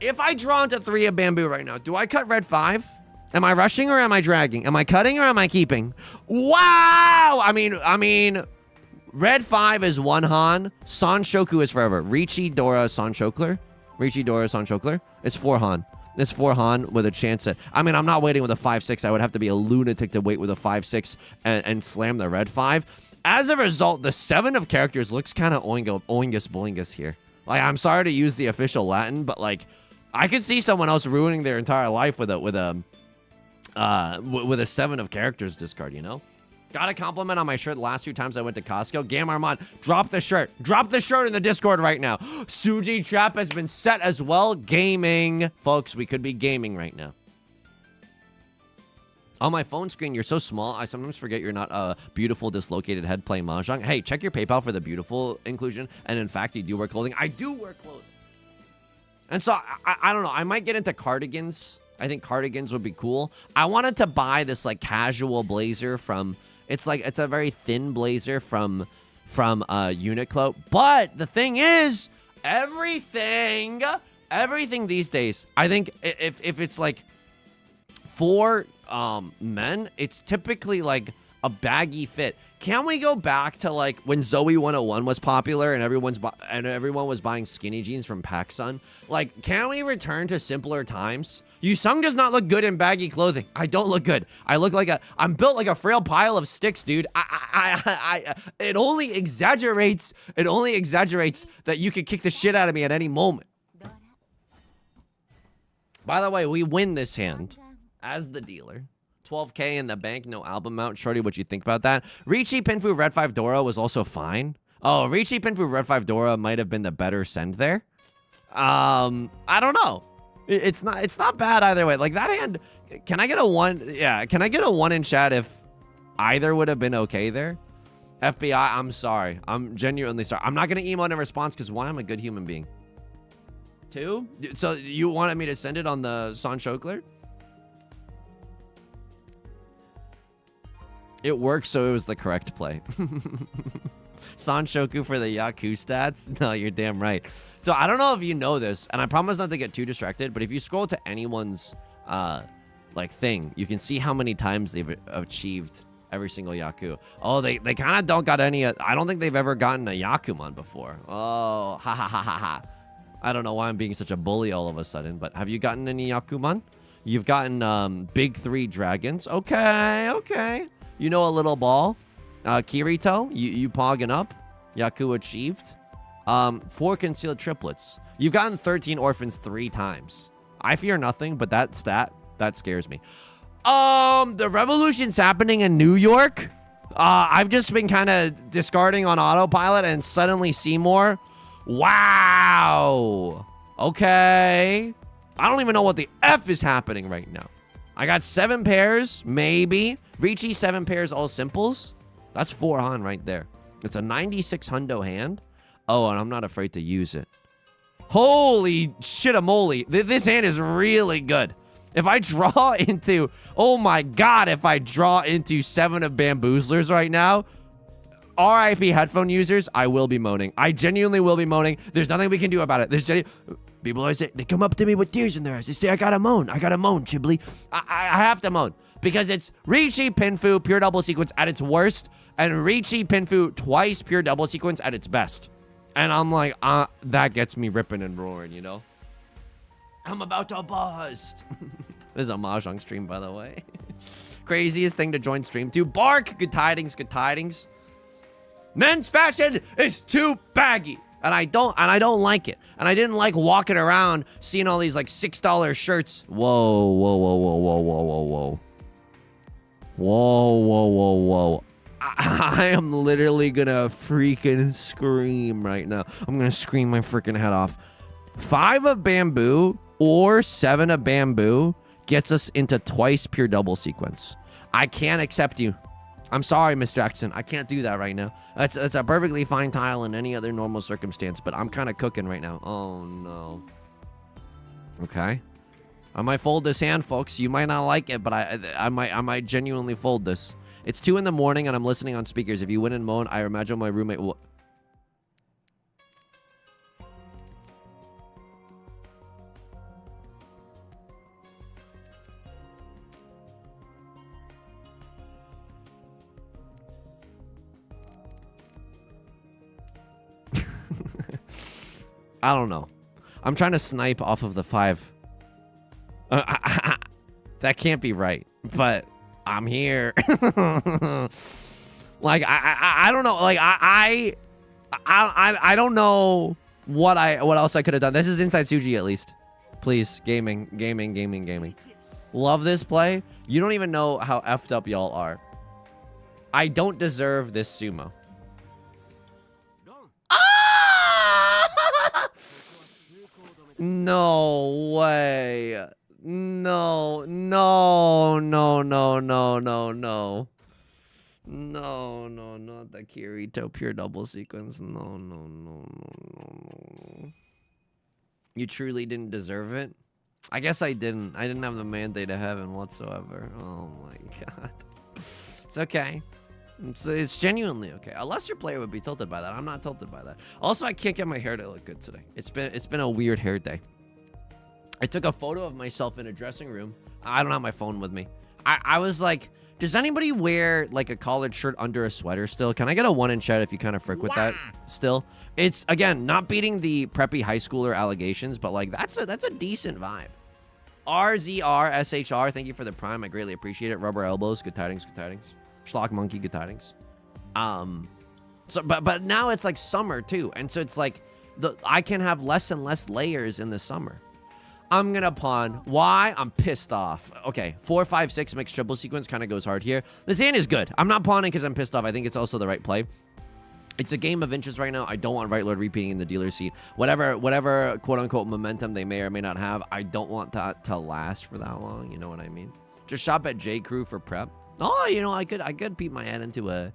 Speaker 1: If I draw into 3 of bamboo right now, do I cut red 5? Am I rushing or am I dragging? Am I cutting or am I keeping? Wow! I mean, red 5 is 1 Han. Sanshoku is forever. Riichi Dora Sanshokler. Riichi Dora Sanshokler. It's 4 Han. It's 4 Han with a chance at... I mean, I'm not waiting with a 5-6. I would have to be a lunatic to wait with a 5-6 and slam the red 5. As a result, the 7 of characters looks kind of oingus boingus here. Like, I'm sorry to use the official Latin, but like, I could see someone else ruining their entire life with a 7 of characters discard, you know? Got a compliment on my shirt the last 2 times I went to Costco. Gam Armand, drop the shirt. Drop the shirt in the Discord right now. Suji trap has been set as well. Gaming. Folks, we could be gaming right now. On my phone screen, you're so small, I sometimes forget you're not a beautiful, dislocated head playing Mahjong. Hey, check your PayPal for the beautiful inclusion. And in fact, you do wear clothing. I do wear clothing. And so, I don't know. I might get into cardigans. I think cardigans would be cool. I wanted to buy this, like, casual blazer from... It's a very thin blazer from Uniqlo. But the thing is, everything these days, I think if it's, like, for... men, it's typically like a baggy fit. Can we go back to like when Zoe 101 was popular and everyone was buying skinny jeans from PacSun? Like, can we return to simpler times? Yusong does not look good in baggy clothing. I don't look good. I'm built like a frail pile of sticks, dude. It only exaggerates that you could kick the shit out of me at any moment. By the way, we win this hand. As the dealer. 12K in the bank, no album out. Shorty, what you think about that? Riichi Pinfu Red 5 Dora was also fine. Oh, Riichi Pinfu Red 5 Dora might have been the better send there. I don't know. It's not bad either way. Like that hand, can I get a 1? Yeah, can I get a 1 in chat if either would have been okay there? FBI, I'm sorry. I'm genuinely sorry. I'm not going to emote in response because 1, I'm a good human being. 2? So you wanted me to send it on the Sanshokler? It worked, so it was the correct play. Sanshoku for the Yaku stats? No, you're damn right. So I don't know if you know this, and I promise not to get too distracted, but if you scroll to anyone's like thing, you can see how many times they've achieved every single Yaku. Oh, they kind of don't got any. I don't think they've ever gotten a Yakuman before. Oh, ha ha ha ha ha. I don't know why I'm being such a bully all of a sudden, but have you gotten any Yakuman? You've gotten big 3 dragons. Okay. You know a little ball. Kirito, you pogging up. Yaku achieved. 4 concealed triplets. You've gotten 13 orphans 3 times. I fear nothing, but that stat, that scares me. The revolution's happening in New York. I've just been kind of discarding on autopilot and suddenly Seymour. Wow. Okay. I don't even know what the F is happening right now. I got 7 pairs, maybe. Riichi 7 pairs, all simples. That's 4 Han right there. It's a 96 hundo hand. Oh, and I'm not afraid to use it. Holy shit-a-moly. This hand is really good. If I draw into... Oh my god, if I draw into 7 of bamboozlers right now... RIP headphone users, I will be moaning. I genuinely will be moaning. There's nothing we can do about it. People always say, they come up to me with tears in their eyes. They say, I gotta moan, Chibli. I have to moan. Because it's Riichi Pinfu, pure double sequence at its worst. and Riichi Pinfu twice pure double sequence at its best. And I'm like, that gets me ripping and roaring, you know? I'm about to bust. This is a Mahjong stream, by the way. Craziest thing to join stream to. Bark! Good tidings, good tidings. Men's fashion is too baggy. And I don't like it. And I didn't like walking around seeing all these like $6 shirts. Whoa, whoa, whoa, whoa, whoa, whoa, whoa, whoa. Whoa, whoa, whoa, whoa. I am literally gonna freaking scream right now. I'm gonna scream my freaking head off. 5 of bamboo or 7 of bamboo gets us into twice pure double sequence. I can't accept you. I'm sorry, Miss Jackson. I can't do that right now. It's a perfectly fine tile in any other normal circumstance, but I'm kind of cooking right now. Oh, no. Okay. I might fold this hand, folks. You might not like it, but I might genuinely fold this. It's 2 in the morning, and I'm listening on speakers. If you win in Moan, I imagine my roommate will... I don't know. I'm trying to snipe off of the 5. That can't be right, but I'm here. Like I don't know. Like I don't know what else I could have done. This is Inside Suji at least. Please, gaming. Love this play. You don't even know how effed up y'all are. I don't deserve this sumo. No way. No, not the Kirito pure double sequence. No. You truly didn't deserve it? I guess I didn't. I didn't have the mandate of heaven whatsoever. Oh my god. It's okay. It's genuinely okay. A lesser player would be tilted by that. I'm not tilted by that. Also, I can't get my hair to look good today. It's been a weird hair day. I took a photo of myself in a dressing room. I don't have my phone with me. I was like, does anybody wear like a collared shirt under a sweater still? Can I get a 1 in chat if you kind of frick with that still? It's, again, not beating the preppy high schooler allegations, but like that's a decent vibe. RZRSHR, thank you for the prime. I greatly appreciate it. Rubber elbows, good tidings. Schlock monkey, good tidings. So but now it's like summer too, and so it's like I can have less and less layers in the summer. I'm gonna pawn. Why? I'm pissed off. Okay, 4, 5, 6 mixed triple sequence kind of goes hard here. This hand is good. I'm not pawning because I'm pissed off. I think it's also the right play. It's a game of interest right now. I don't want Right Lord repeating in the dealer's seat. Whatever quote-unquote momentum they may or may not have, I don't want that to last for that long. You know what I mean? Just shop at J Crew for prep. Oh, you know, I could peep my head into a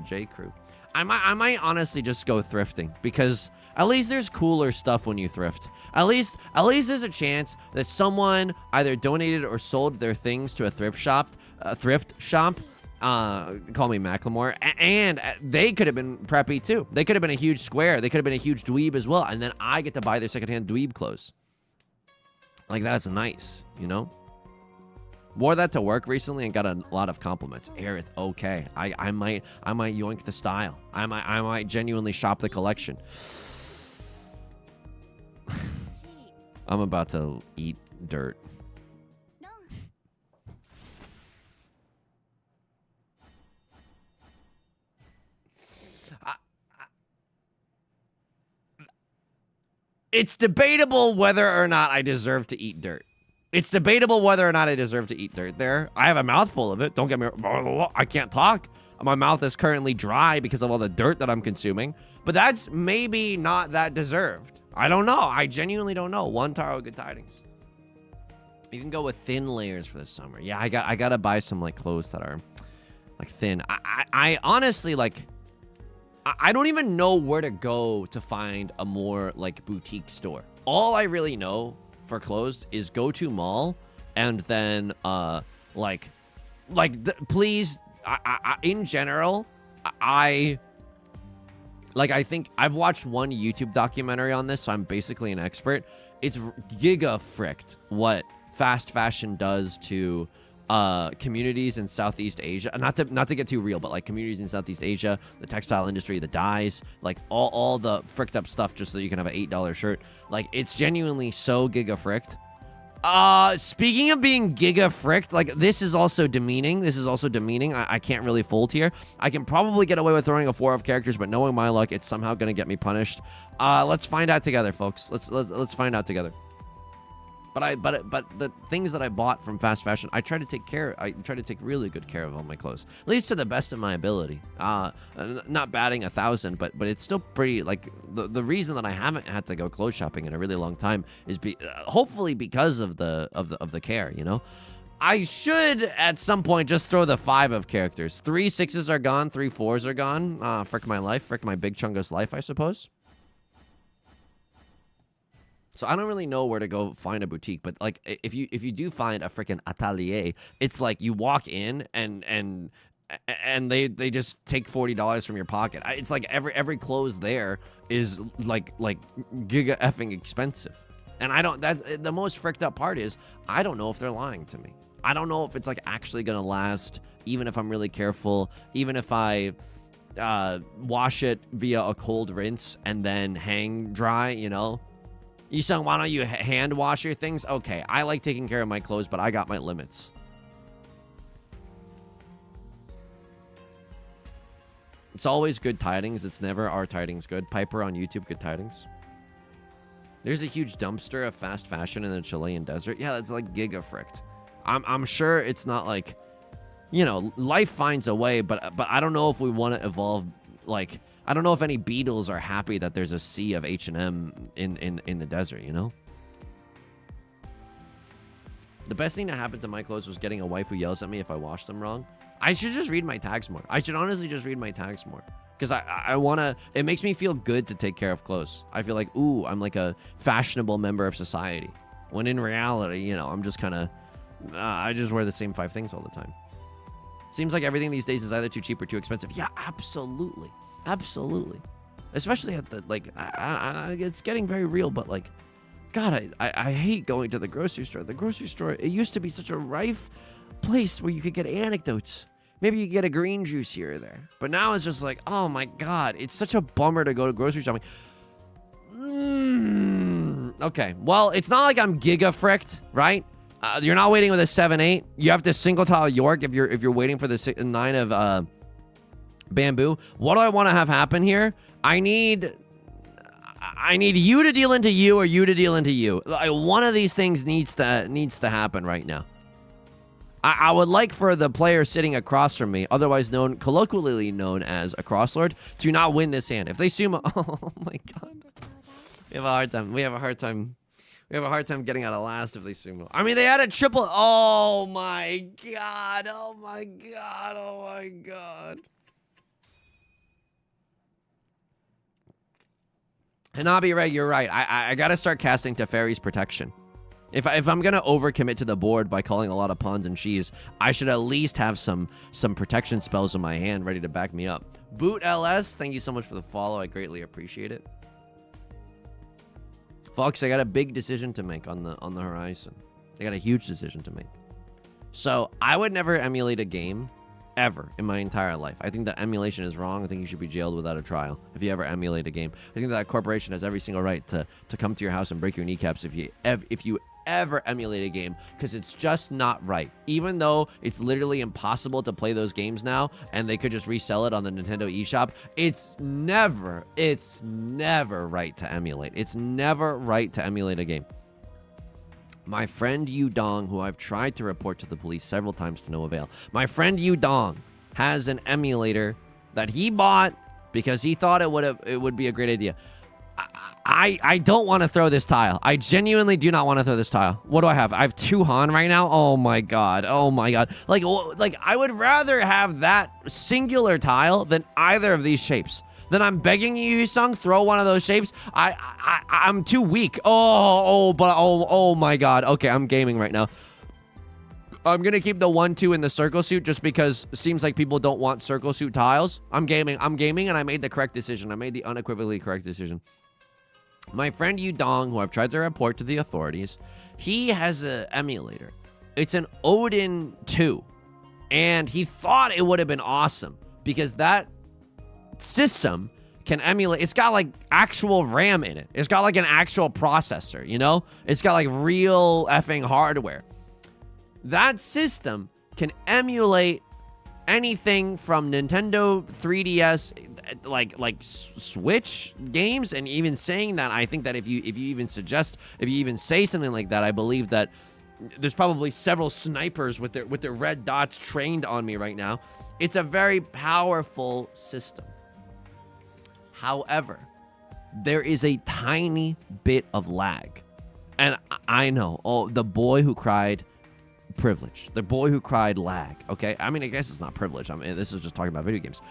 Speaker 1: J Crew. I might honestly just go thrifting because at least there's cooler stuff when you thrift. At least there's a chance that someone either donated or sold their things to a thrift shop. Call me Macklemore, and they could have been preppy too. They could have been a huge square. They could have been a huge dweeb as well, and then I get to buy their secondhand dweeb clothes. Like, that's nice, you know? Wore that to work recently and got a lot of compliments. Aerith, okay. I might yoink the style. I might genuinely shop the collection. I'm about to eat dirt. It's debatable whether or not I deserve to eat dirt. It's debatable whether or not I deserve to eat dirt there. I have a mouthful of it. Don't get me wrong. I can't talk. My mouth is currently dry because of all the dirt that I'm consuming. But that's maybe not that deserved. I don't know. I genuinely don't know. One Taro, good tidings. You can go with thin layers for the summer. Yeah, I gotta buy some like clothes that are like thin. I honestly like... I don't even know where to go to find a more like boutique store. All I really know for clothes is go to mall and then please in general I think I've watched one YouTube documentary on this, so I'm basically an expert. It's giga fricked what fast fashion does to communities in Southeast Asia. Not to get too real, but like communities in Southeast Asia, the textile industry, the dyes, like all the fricked up stuff just so you can have an $8 shirt. Like, it's genuinely so giga fricked. Speaking of being giga fricked, like, this is also demeaning. I can't really fold here. I can probably get away with throwing a 4 of characters, but knowing my luck, it's somehow gonna get me punished. Let's find out together, folks. Let's find out together. But the things that I bought from fast fashion, I try to take really good care of all my clothes, at least to the best of my ability. Not batting 1,000, but it's still pretty, like, the reason that I haven't had to go clothes shopping in a really long time is hopefully because of the care, you know. I should at some point just throw the 5 of characters. 3 6s are gone, 3 4s are gone. Frick my life, frick my big chungus life, I suppose. So I don't really know where to go find a boutique, but like if you do find a freaking atelier, it's like you walk in and they just take $40 from your pocket. It's like every clothes there is like giga effing expensive. And that's the most fricked up part is I don't know if they're lying to me. I don't know if it's like actually gonna last, even if I'm really careful, even if I wash it via a cold rinse and then hang dry, you know. Yusong, why don't you hand wash your things? Okay, I like taking care of my clothes, but I got my limits. It's always good tidings. It's never our tidings good. Piper on YouTube, good tidings. There's a huge dumpster of fast fashion in the Chilean desert. Yeah, that's like giga fricked. I'm sure it's not like, you know, life finds a way, but I don't know if we want to evolve, like, I don't know if any beetles are happy that there's a sea of H&M in the desert, you know? The best thing that happened to my clothes was getting a wife who yells at me if I wash them wrong. I should just read my tags more. I should honestly just read my tags more. Because I want to... It makes me feel good to take care of clothes. I feel like, ooh, I'm like a fashionable member of society. When in reality, you know, I'm just kind of... I just wear the same 5 things all the time. Seems like everything these days is either too cheap or too expensive. Yeah, absolutely. Absolutely. Especially at the, like, it's getting very real, but, like, God, I hate going to the grocery store. The grocery store, it used to be such a rife place where you could get anecdotes. Maybe you could get a green juice here or there. But now it's just like, oh, my God, it's such a bummer to go to grocery shopping. Okay, well, it's not like I'm giga fricked, right? You're not waiting with a 7-8. You have to single tile York if you're waiting for the 9 of, bamboo. What do I want to have happen here? I need you to deal into you or you to deal into you. One of these things needs to happen right now. I would like for the player sitting across from me, otherwise colloquially known as a crosslord, to not win this hand. If they sumo, oh my God, we have a hard time. We have a hard time getting out of last if they sumo. I mean, they had a triple. Oh my God. Oh my God. Oh my God. Hanabi Ray, you're right. I gotta start casting Teferi's protection. If I'm gonna overcommit to the board by calling a lot of pawns and cheese, I should at least have some protection spells in my hand ready to back me up. Boot LS, thank you so much for the follow. I greatly appreciate it. Folks, I got a big decision to make on the horizon. I got a huge decision to make. So I would never emulate a game ever in my entire life. I think that emulation is wrong. I think you should be jailed without a trial if you ever emulate a game. I think that a corporation has every single right to come to your house and break your kneecaps if you ever emulate a game, because it's just not right. Even though it's literally impossible to play those games now and they could just resell it on the Nintendo eShop, it's never right to emulate. It's never right to emulate a game. My friend Yu Dong, who I've tried to report to the police several times to no avail. My friend Yu Dong has an emulator that he bought because he thought it would be a great idea. I don't want to throw this tile. I genuinely do not want to throw this tile. What do I have? I have 2 Han right now. Oh my God. Oh my God. Like I would rather have that singular tile than either of these shapes. Then I'm begging you, Yusong, throw one of those shapes. I'm too weak. Oh my God. Okay, I'm gaming right now. I'm gonna keep the 1-2 in the circle suit just because it seems like people don't want circle suit tiles. I'm gaming, and I made the correct decision. I made the unequivocally correct decision. My friend Yu Dong, who I've tried to report to the authorities, he has an emulator It's an Odin 2. And he thought it would have been awesome because that system can emulate. It's got like actual RAM in it. It's got like an actual processor, you know? It's got like real effing hardware. That system can emulate anything from Nintendo 3DS, like Switch games. And even saying that, I think that if you even say something like that, I believe that there's probably several snipers with their red dots trained on me right now. It's a very powerful system. However, there is a tiny bit of lag. And I know, oh, the boy who cried privilege. The boy who cried lag, okay? I mean, I guess it's not privilege. I mean, this is just talking about video games.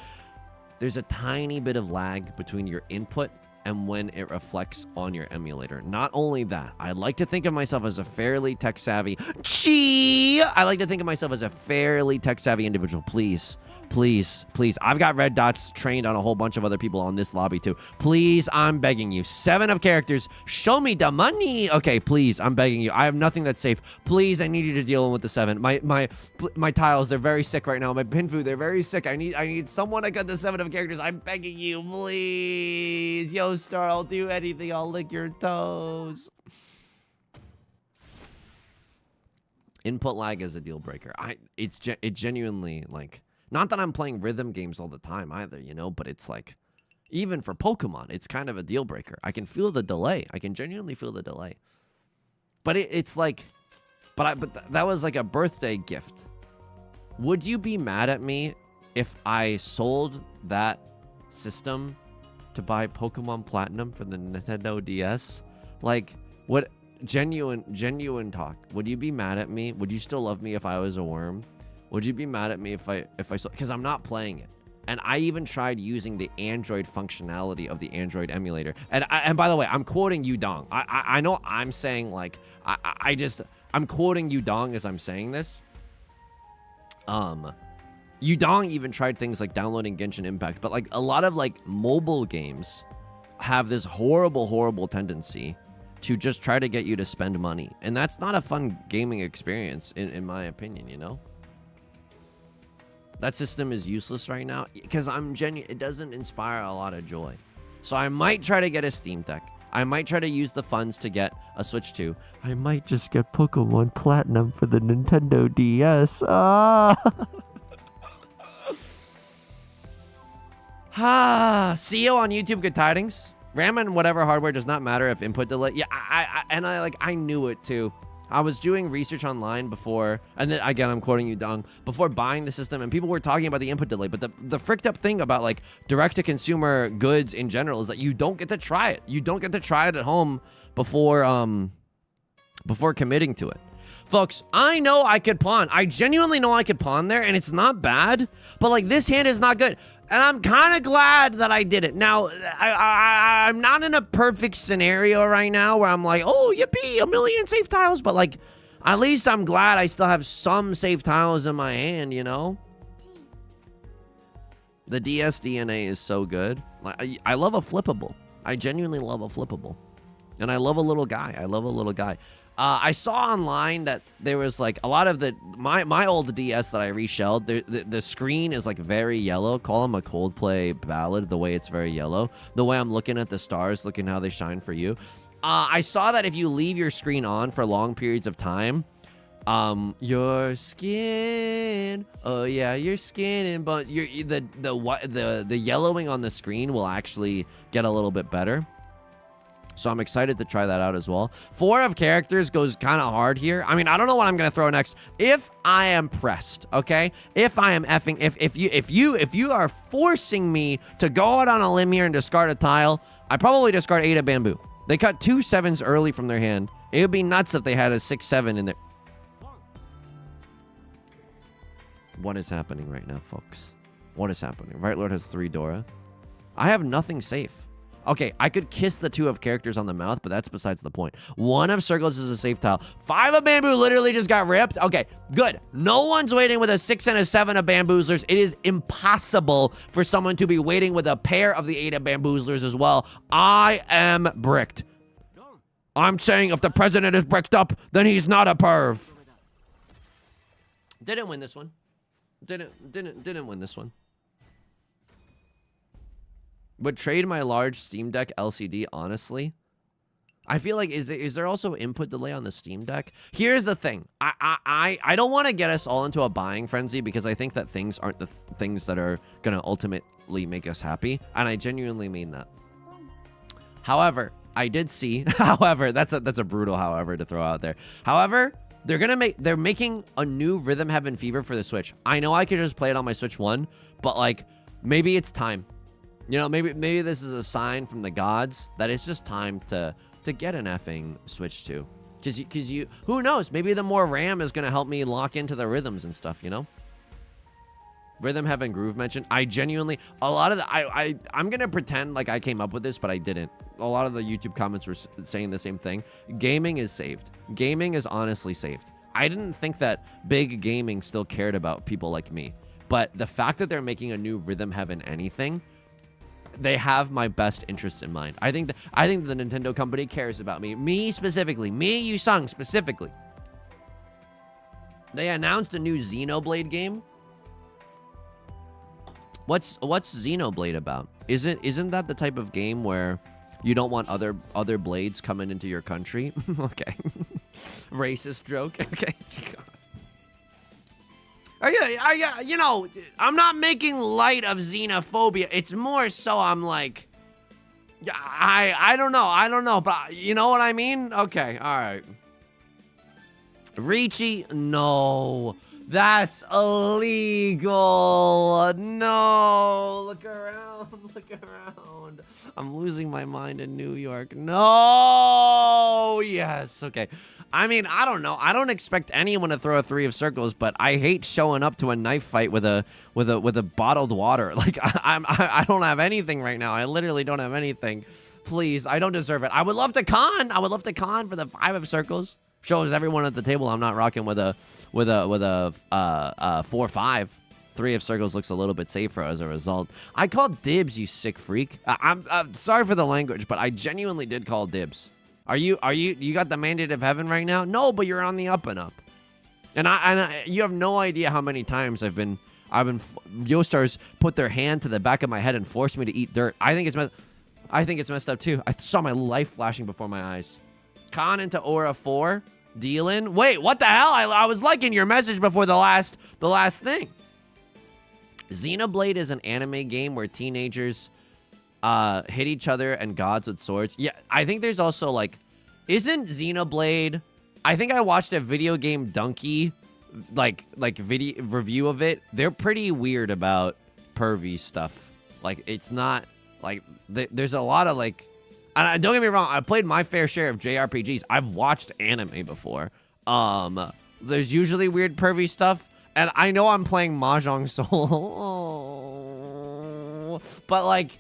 Speaker 1: There's a tiny bit of lag between your input and when it reflects on your emulator. Not only that, I like to think of myself as a fairly tech-savvy... I like to think of myself as a fairly tech-savvy individual. Please, please, please. I've got red dots trained on a whole bunch of other people on this lobby, too. Please, I'm begging you. 7 of characters. Show me the money. Okay, please, I'm begging you. I have nothing that's safe. Please, I need you to deal with the 7. My tiles, they're very sick right now. My pinfu, they're very sick. I need someone to cut the 7 of characters. I'm begging you, please. Yo, Star, I'll do anything. I'll lick your toes. Input lag is a deal breaker. It genuinely, like, not that I'm playing rhythm games all the time either, you know, but it's like, even for Pokemon, it's kind of a deal breaker. I can feel the delay. I can genuinely feel the delay. But it's like, but that was like a birthday gift. Would you be mad at me if I sold that system to buy Pokemon Platinum for the Nintendo DS? Like, what, genuine talk. Would you be mad at me? Would you still love me if I was a worm? Would you be mad at me if I sold, because I'm not playing it. And I even tried using the Android functionality of the Android emulator. And by the way, I'm quoting Yudong. I know I'm saying, like, I'm quoting Yudong as I'm saying this. Yudong even tried things like downloading Genshin Impact, but like a lot of like mobile games have this horrible tendency to just try to get you to spend money. And that's not a fun gaming experience, in my opinion, you know? That system is useless right now because it doesn't inspire a lot of joy. So I might try to get a Steam Deck. I might try to use the funds to get a Switch 2. I might just get Pokemon Platinum for the Nintendo DS. See you on YouTube. Good tidings. RAM and whatever hardware does not matter if input delay. Yeah, I knew it too. I was doing research online before, and then again, I'm quoting you, Dong, before buying the system, and people were talking about the input delay. But the fricked up thing about like direct-to-consumer goods in general is that you don't get to try it. You don't get to try it at home before committing to it. Folks, I know I could pawn. I genuinely know I could pawn there, and it's not bad. But like this hand is not good. And I'm kind of glad that I did it. Now, I'm not in a perfect scenario right now where I'm like, oh, yippee, 1,000,000 safe tiles. But, like, at least I'm glad I still have some safe tiles in my hand, you know? The DS DNA is so good. Like, I love a flippable. I genuinely love a flippable. And I love a little guy. I saw online that there was like a lot of my old DS that I reshelled. The screen is like very yellow. Call him a Coldplay ballad. The way it's very yellow. The way I'm looking at the stars, looking how they shine for you. I saw that if you leave your screen on for long periods of time, your skin. Oh yeah, your skin but the yellowing on the screen will actually get a little bit better. So I'm excited to try that out as well. 4 of characters goes kind of hard here. I mean, I don't know what I'm gonna throw next. If I am pressed, okay? If I am effing, if you are forcing me to go out on a limb here and discard a tile, I probably discard 8 of bamboo. They cut 2 7s early from their hand. It would be nuts if they had a 6-7 in there. What is happening right now, folks? What is happening? Right Lord has 3 Dora. I have nothing safe. Okay, I could kiss the 2 of characters on the mouth, but that's besides the point. 1 of circles is a safe tile. 5 of bamboo literally just got ripped. Okay, good. No one's waiting with a 6 and a 7 of bamboozlers. It is impossible for someone to be waiting with a pair of the 8 of bamboozlers as well. I am bricked. I'm saying if the president is bricked up, then he's not a perv. Didn't win this one. Didn't win this one. Would trade my large Steam Deck LCD, honestly. I feel like, is there also input delay on the Steam Deck? Here's the thing. I don't want to get us all into a buying frenzy because I think that things aren't the things that are going to ultimately make us happy. And I genuinely mean that. However, I did see, however, that's a brutal however to throw out there. However, they're making a new Rhythm Heaven Fever for the Switch. I know I could just play it on my Switch 1, but like, maybe it's time. You know, maybe this is a sign from the gods that it's just time to get an effing Switch 2. Cause you, who knows? Maybe the more RAM is gonna help me lock into the rhythms and stuff, you know? Rhythm Heaven Groove mentioned. I genuinely, a lot of the, I'm gonna pretend like I came up with this, but I didn't. A lot of the YouTube comments were saying the same thing. Gaming is saved. Gaming is honestly saved. I didn't think that big gaming still cared about people like me. But the fact that they're making a new Rhythm Heaven anything, they have my best interests in mind. I think the Nintendo company cares about me. Me specifically. Me, Yusong specifically. They announced a new Xenoblade game. What's Xenoblade about? Isn't that the type of game where you don't want other blades coming into your country? Okay. Racist joke. Okay. You know, I'm not making light of xenophobia. It's more so I'm like, I don't know, but you know what I mean? Okay, all right. Riichi, no, that's illegal. No, look around. I'm losing my mind in New York. No, yes, okay. I mean, I don't know. I don't expect anyone to throw a 3 of circles, but I hate showing up to a knife fight with a bottled water. Like I don't have anything right now. I literally don't have anything. Please, I don't deserve it. I would love to con. For the 5 of circles. Shows everyone at the table I'm not rocking with a 4-5. 3 of circles looks a little bit safer as a result. I called dibs, you sick freak. I'm sorry for the language, but I genuinely did call dibs. You got the Mandate of Heaven right now? No, but you're on the up and up. And you have no idea how many times I've been Yostars put their hand to the back of my head and forced me to eat dirt. I think it's messed up too. I saw my life flashing before my eyes. Con into Aura 4, dealing. Wait, what the hell? I was liking your message before the last thing. Xenoblade is an anime game where teenagers hit each other and gods with swords. Yeah, I think there's also like, isn't Xenoblade? I think I watched a video game donkey, like video review of it. They're pretty weird about pervy stuff. Like it's not like there's a lot of like, and don't get me wrong, I played my fair share of JRPGs. I've watched anime before. There's usually weird pervy stuff, and I know I'm playing Mahjong Soul, but like.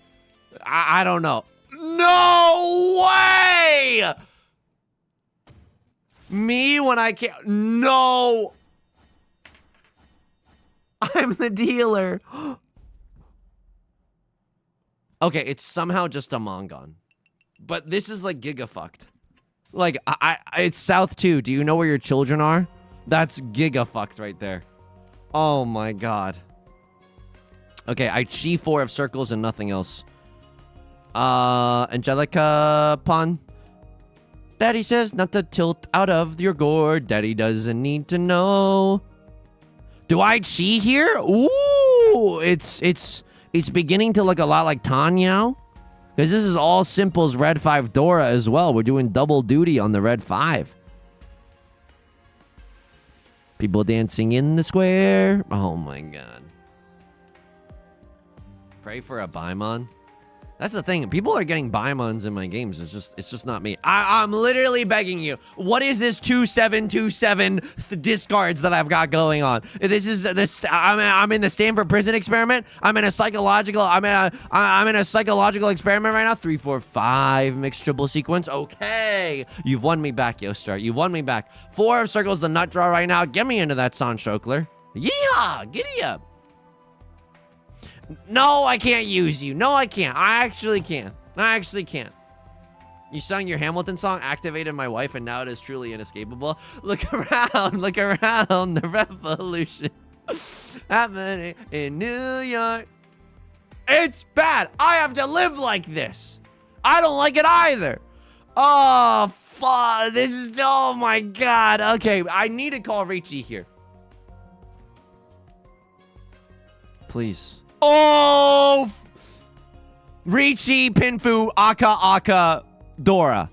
Speaker 1: I don't know. No way! Me when I can't. No! I'm the dealer. Okay, it's somehow just a Mongon. But this is like giga-fucked. Like, it's South 2. Do you know where your children are? That's giga-fucked right there. Oh my god. Okay, I chi 4 of circles and nothing else. Angelica Pon. Daddy says not to tilt out of your gourd. Daddy doesn't need to know. Do I chi here? Ooh, it's beginning to look a lot like Tanyao. Because this is all Simple's Red 5 Dora as well. We're doing double duty on the Red 5. People dancing in the square. Oh my god. Pray for a Baimon. That's the thing. People are getting Baimons in my games. It's just not me. I'm literally begging you. What is this 2727 discards that I've got going on? This is this. I'm in the Stanford prison experiment. I'm in a psychological experiment right now. 3, 4, 5 mixed triple sequence. Okay, you've won me back, Yostar. You've won me back. 4 of circles, the nut draw right now. Get me into that Son Shokler. Yeehaw! Giddy up. No, I can't use you. No, I can't. I actually can't. You sung your Hamilton song, activated my wife, and now it is truly inescapable. Look around, the revolution happening in New York. It's bad. I have to live like this. I don't like it either. Oh, fuck. This is, oh my God. Okay, I need to call Riichi here. Please. Oh, Riichi, Pinfu, Aka, Dora.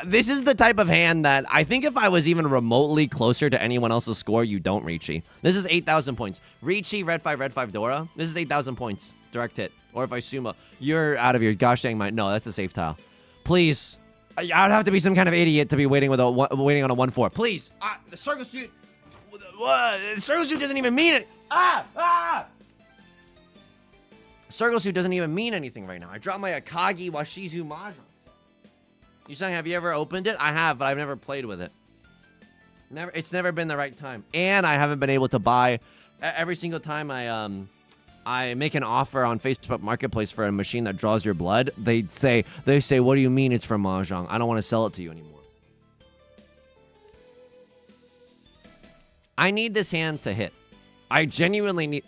Speaker 1: This is the type of hand that I think if I was even remotely closer to anyone else's score, you don't Riichi. This is 8,000 points. Riichi, red 5, Dora. This is 8,000 points. Direct hit. Or if I sumo, you're out of your gosh dang mind. No, that's a safe tile. Please. I would have to be some kind of idiot to be waiting on a 1-4. Please. The circle shoot. The circle shoot doesn't even mean it. Circle suit doesn't even mean anything right now. I dropped my Akagi Washizu Mahjong. You saying, have you ever opened it? I have, but I've never played with it. It's never been the right time. And I haven't been able to buy. Every single time I make an offer on Facebook Marketplace for a machine that draws your blood, they say, what do you mean it's from Mahjong? I don't want to sell it to you anymore. I need this hand to hit. I genuinely need...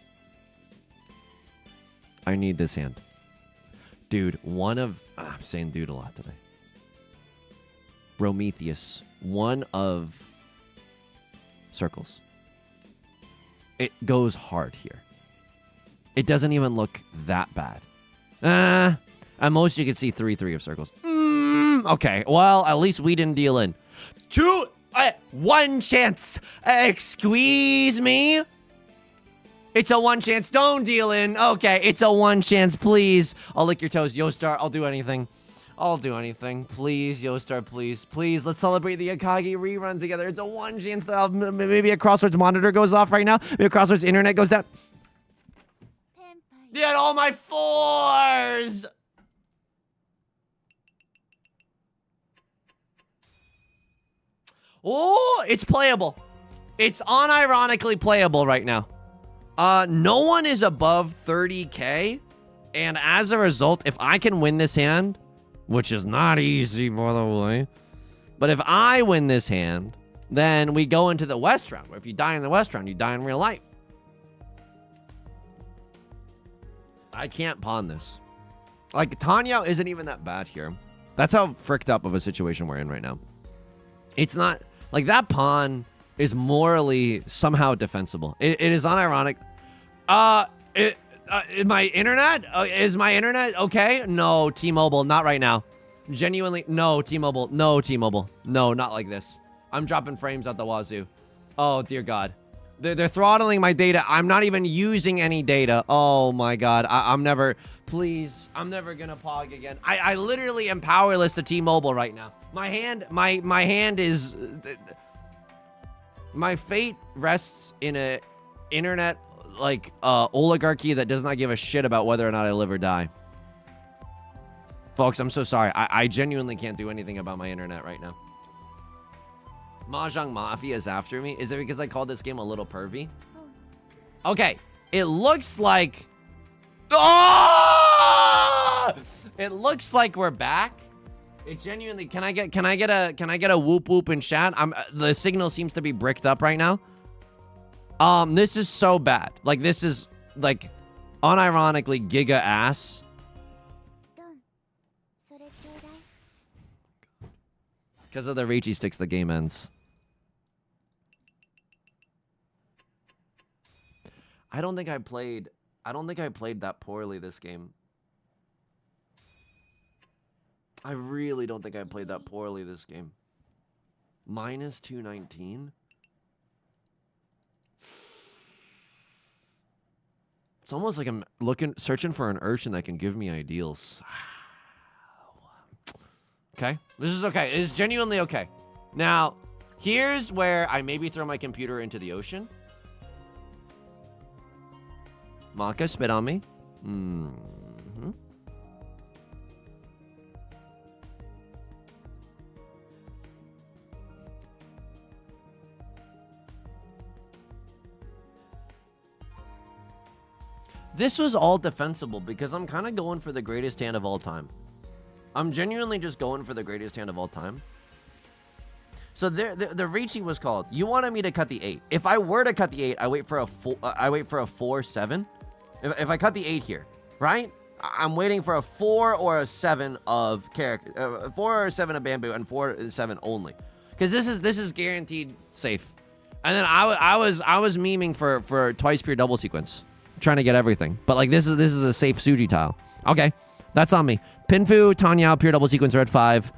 Speaker 1: I need this hand. Dude, I'm saying dude a lot today. Prometheus. One of circles. It goes hard here. It doesn't even look that bad. At most you can see 3 of circles. Okay, well, at least we didn't deal in. 1 chance. Squeeze me. It's a 1 chance. Don't deal in. Okay, it's a 1 chance, please. I'll lick your toes. Yostar, I'll do anything. I'll do anything. Please, Yostar, please. Please, let's celebrate the Akagi rerun together. It's a 1 chance that maybe a Crossroads monitor goes off right now. Maybe a Crossroads internet goes down. Get all my 4s! Oh, it's playable. It's unironically playable right now. No one is above 30K. And as a result, if I can win this hand, which is not easy, by the way, but if I win this hand, then we go into the West round, where if you die in the West round, you die in real life. I can't pawn this. Like, Tanya isn't even that bad here. That's how fricked up of a situation we're in right now. It's not... Like, that pawn is morally somehow defensible. It is unironic. My internet? Is my internet okay? No, T-Mobile, not right now. Genuinely, no, T-Mobile. No, T-Mobile. No, not like this. I'm dropping frames out the wazoo. Oh, dear God. They're throttling my data. I'm not even using any data. Oh, my God. I'm never... Please, I'm never gonna pog again. I literally am powerless to T-Mobile right now. My hand is... My fate rests in a internet, like, oligarchy that does not give a shit about whether or not I live or die. Folks, I'm so sorry. I genuinely can't do anything about my internet right now. Mahjong Mafia is after me. Is it because I called this game a little pervy? Okay, it looks like... Oh! It looks like we're back. It genuinely... Can I get a whoop whoop in chat? The signal seems to be bricked up right now. This is so bad. Like, this is, like, unironically giga ass. Because of the Riichi sticks, the game ends. I don't think I played that poorly this game. I really don't think I played that poorly this game. Minus 219? It's almost like I'm searching for an urchin that can give me ideals. Okay, this is okay. It's genuinely okay. Now, here's where I maybe throw my computer into the ocean. Maka, spit on me. This was all defensible because I'm kind of going for the greatest hand of all time. I'm genuinely just going for the greatest hand of all time. So the Riichi was called. You wanted me to cut the 8. If I were to cut the 8, I wait for a 4-7. If I cut the 8 here, right? I'm waiting for a 4 or a 7 of character, 4 or 7 of bamboo, and 4 or 7 only, because this is guaranteed safe. And then I was memeing for twice pure double sequence, trying to get everything. But like this is a safe Suji tile. Okay, that's on me. Pinfu, Tanyao, pure double sequence, red 5.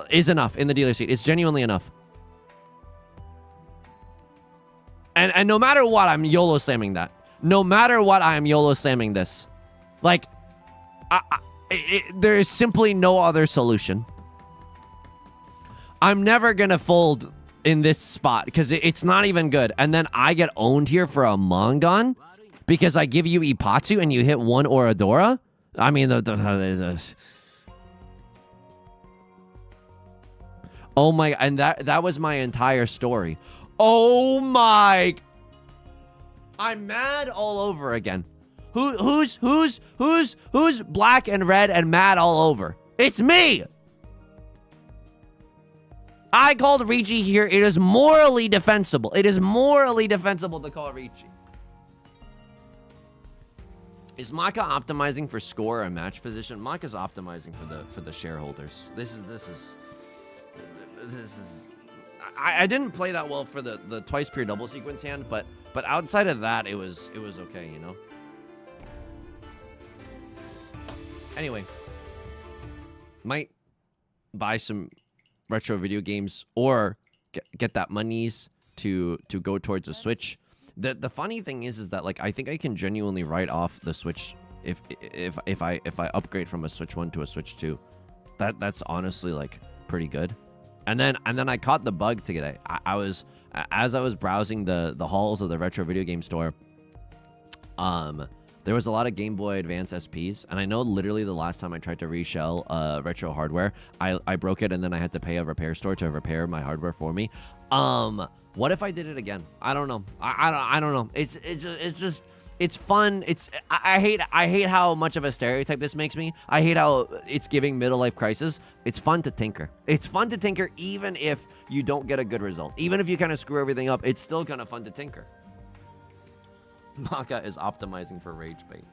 Speaker 1: Is enough in the dealer seat. It's genuinely enough. And no matter what, I'm YOLO slamming that. No matter what, I am YOLO slamming this. Like, there is simply no other solution. I'm never gonna fold in this spot because it's not even good. And then I get owned here for a Mongon because I give you Ipatsu and you hit 1 Oradora. I mean, oh my, and that was my entire story. Oh my, I'm mad all over again. Who's black and red and mad all over? It's me. I called Riichi here. It is morally defensible. It is morally defensible to call Riichi. Is Maka optimizing for score or match position? Maka's optimizing for the shareholders. This is. I didn't play that well for the twice pure double sequence hand, but outside of that, it was okay, you know. Anyway, might buy some retro video games or get that monies to go towards a Switch. The funny thing is that like I think I can genuinely write off the Switch if I upgrade from a Switch 1 to a Switch 2. That's honestly like pretty good. And then I caught the bug today. As I was browsing the halls of the retro video game store, there was a lot of Game Boy Advance SPs, and I know literally the last time I tried to reshell retro hardware, I broke it, and then I had to pay a repair store to repair my hardware for me. What if I did it again? I don't know. I don't know. It's fun. I hate how much of a stereotype this makes me. I hate how it's giving middle life crisis. It's fun to tinker. It's fun to tinker even if you don't get a good result. Even if you kind of screw everything up, it's still kind of fun to tinker. Maka is optimizing for rage bait.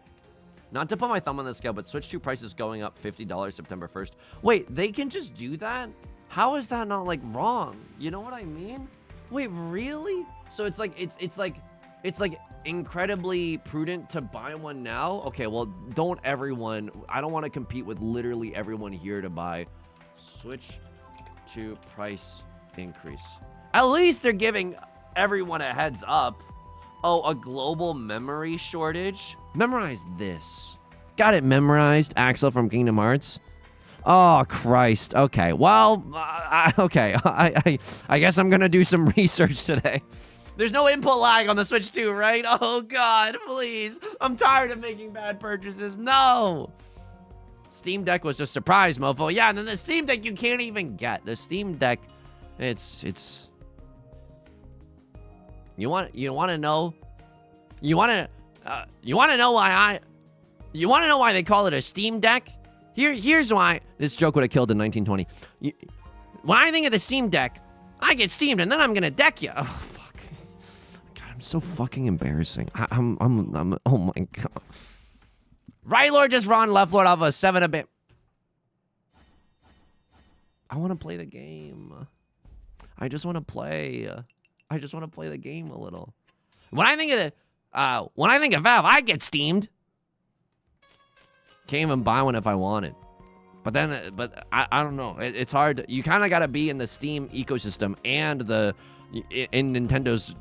Speaker 1: Not to put my thumb on the scale, but Switch 2 prices going up $50 September 1st. Wait, they can just do that? How is that not like wrong? You know what I mean? Wait, really? So it's like incredibly prudent to buy one now? Okay, well, don't everyone. I don't want to compete with literally everyone here to buy Switch 2 price increase. At least they're giving everyone a heads up. Oh, a global memory shortage? Memorize this. Got it memorized, Axel from Kingdom Hearts. Oh, Christ. Okay, well, okay. I guess I'm going to do some research today. There's no input lag on the Switch 2, right? Oh, God, please. I'm tired of making bad purchases. No. Steam Deck was just surprise, mofo. Yeah, and then the Steam Deck you can't even get. The Steam Deck, it's... You want to know? You want to know why they call it a Steam Deck? Here's why. This joke would have killed in 1920. When I think of the Steam Deck, I get steamed and then I'm gonna deck you. Oh fuck! God, I'm so fucking embarrassing. I'm oh my God. Right Lord just run, left Lord off a 7 a bit. I want to play the game. I just want to play. I just want to play the game a little. When I think of Valve, I get steamed. Can't even buy one if I wanted. But I don't know. It's hard. You kind of got to be in the Steam ecosystem and in Nintendo's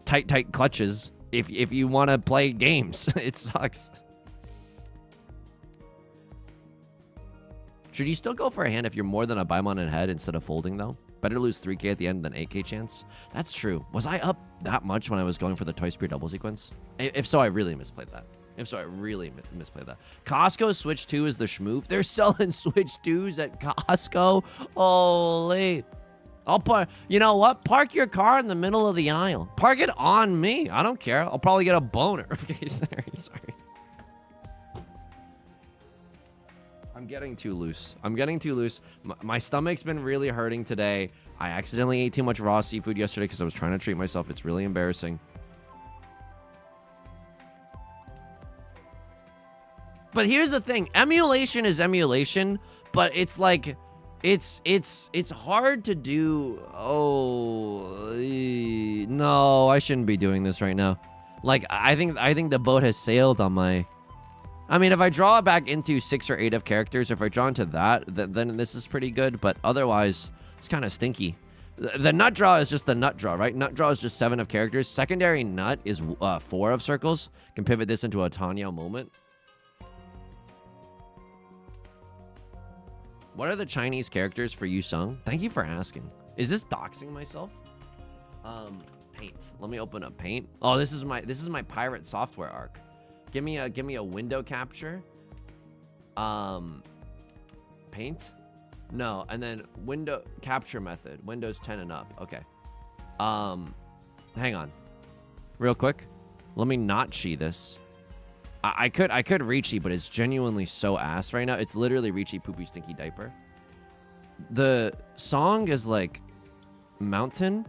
Speaker 1: tight clutches if you want to play games. It sucks. Should you still go for a hand if you're more than a Baimon in head instead of folding though? Better lose 3k at the end than 8k chance. That's true. Was I up that much when I was going for the twice pure double sequence? If so, I really misplayed that. Costco Switch 2 is the schmoof. They're selling Switch 2s at Costco. Holy. I'll park. You know what? Park your car in the middle of the aisle. Park it on me. I don't care. I'll probably get a boner. Okay, sorry. I'm getting too loose. I'm getting too loose. My stomach's been really hurting today. I accidentally ate too much raw seafood yesterday because I was trying to treat myself. It's really embarrassing. But here's the thing. Emulation is emulation, but it's like it's hard to do. Oh, no, I shouldn't be doing this right now. Like I think the boat has sailed on my. I mean, if I draw back into 6 or 8 of characters, if I draw into that, then this is pretty good. But otherwise, it's kind of stinky. The nut draw is just the nut draw, right? Nut draw is just 7 of characters. Secondary nut is 4 of circles. Can pivot this into a Tanyo moment. What are the Chinese characters for Yusong? Thank you for asking. Is this doxing myself? Paint. Let me open up Paint. Oh, this is my pirate software arc. Give me a window capture. Paint? No, and then window capture method. Windows 10 and up. Okay. Hang on. Real quick. Let me not chi this. I could Riichi, but it's genuinely so ass right now. It's literally Riichi poopy stinky diaper. The song is like mountain.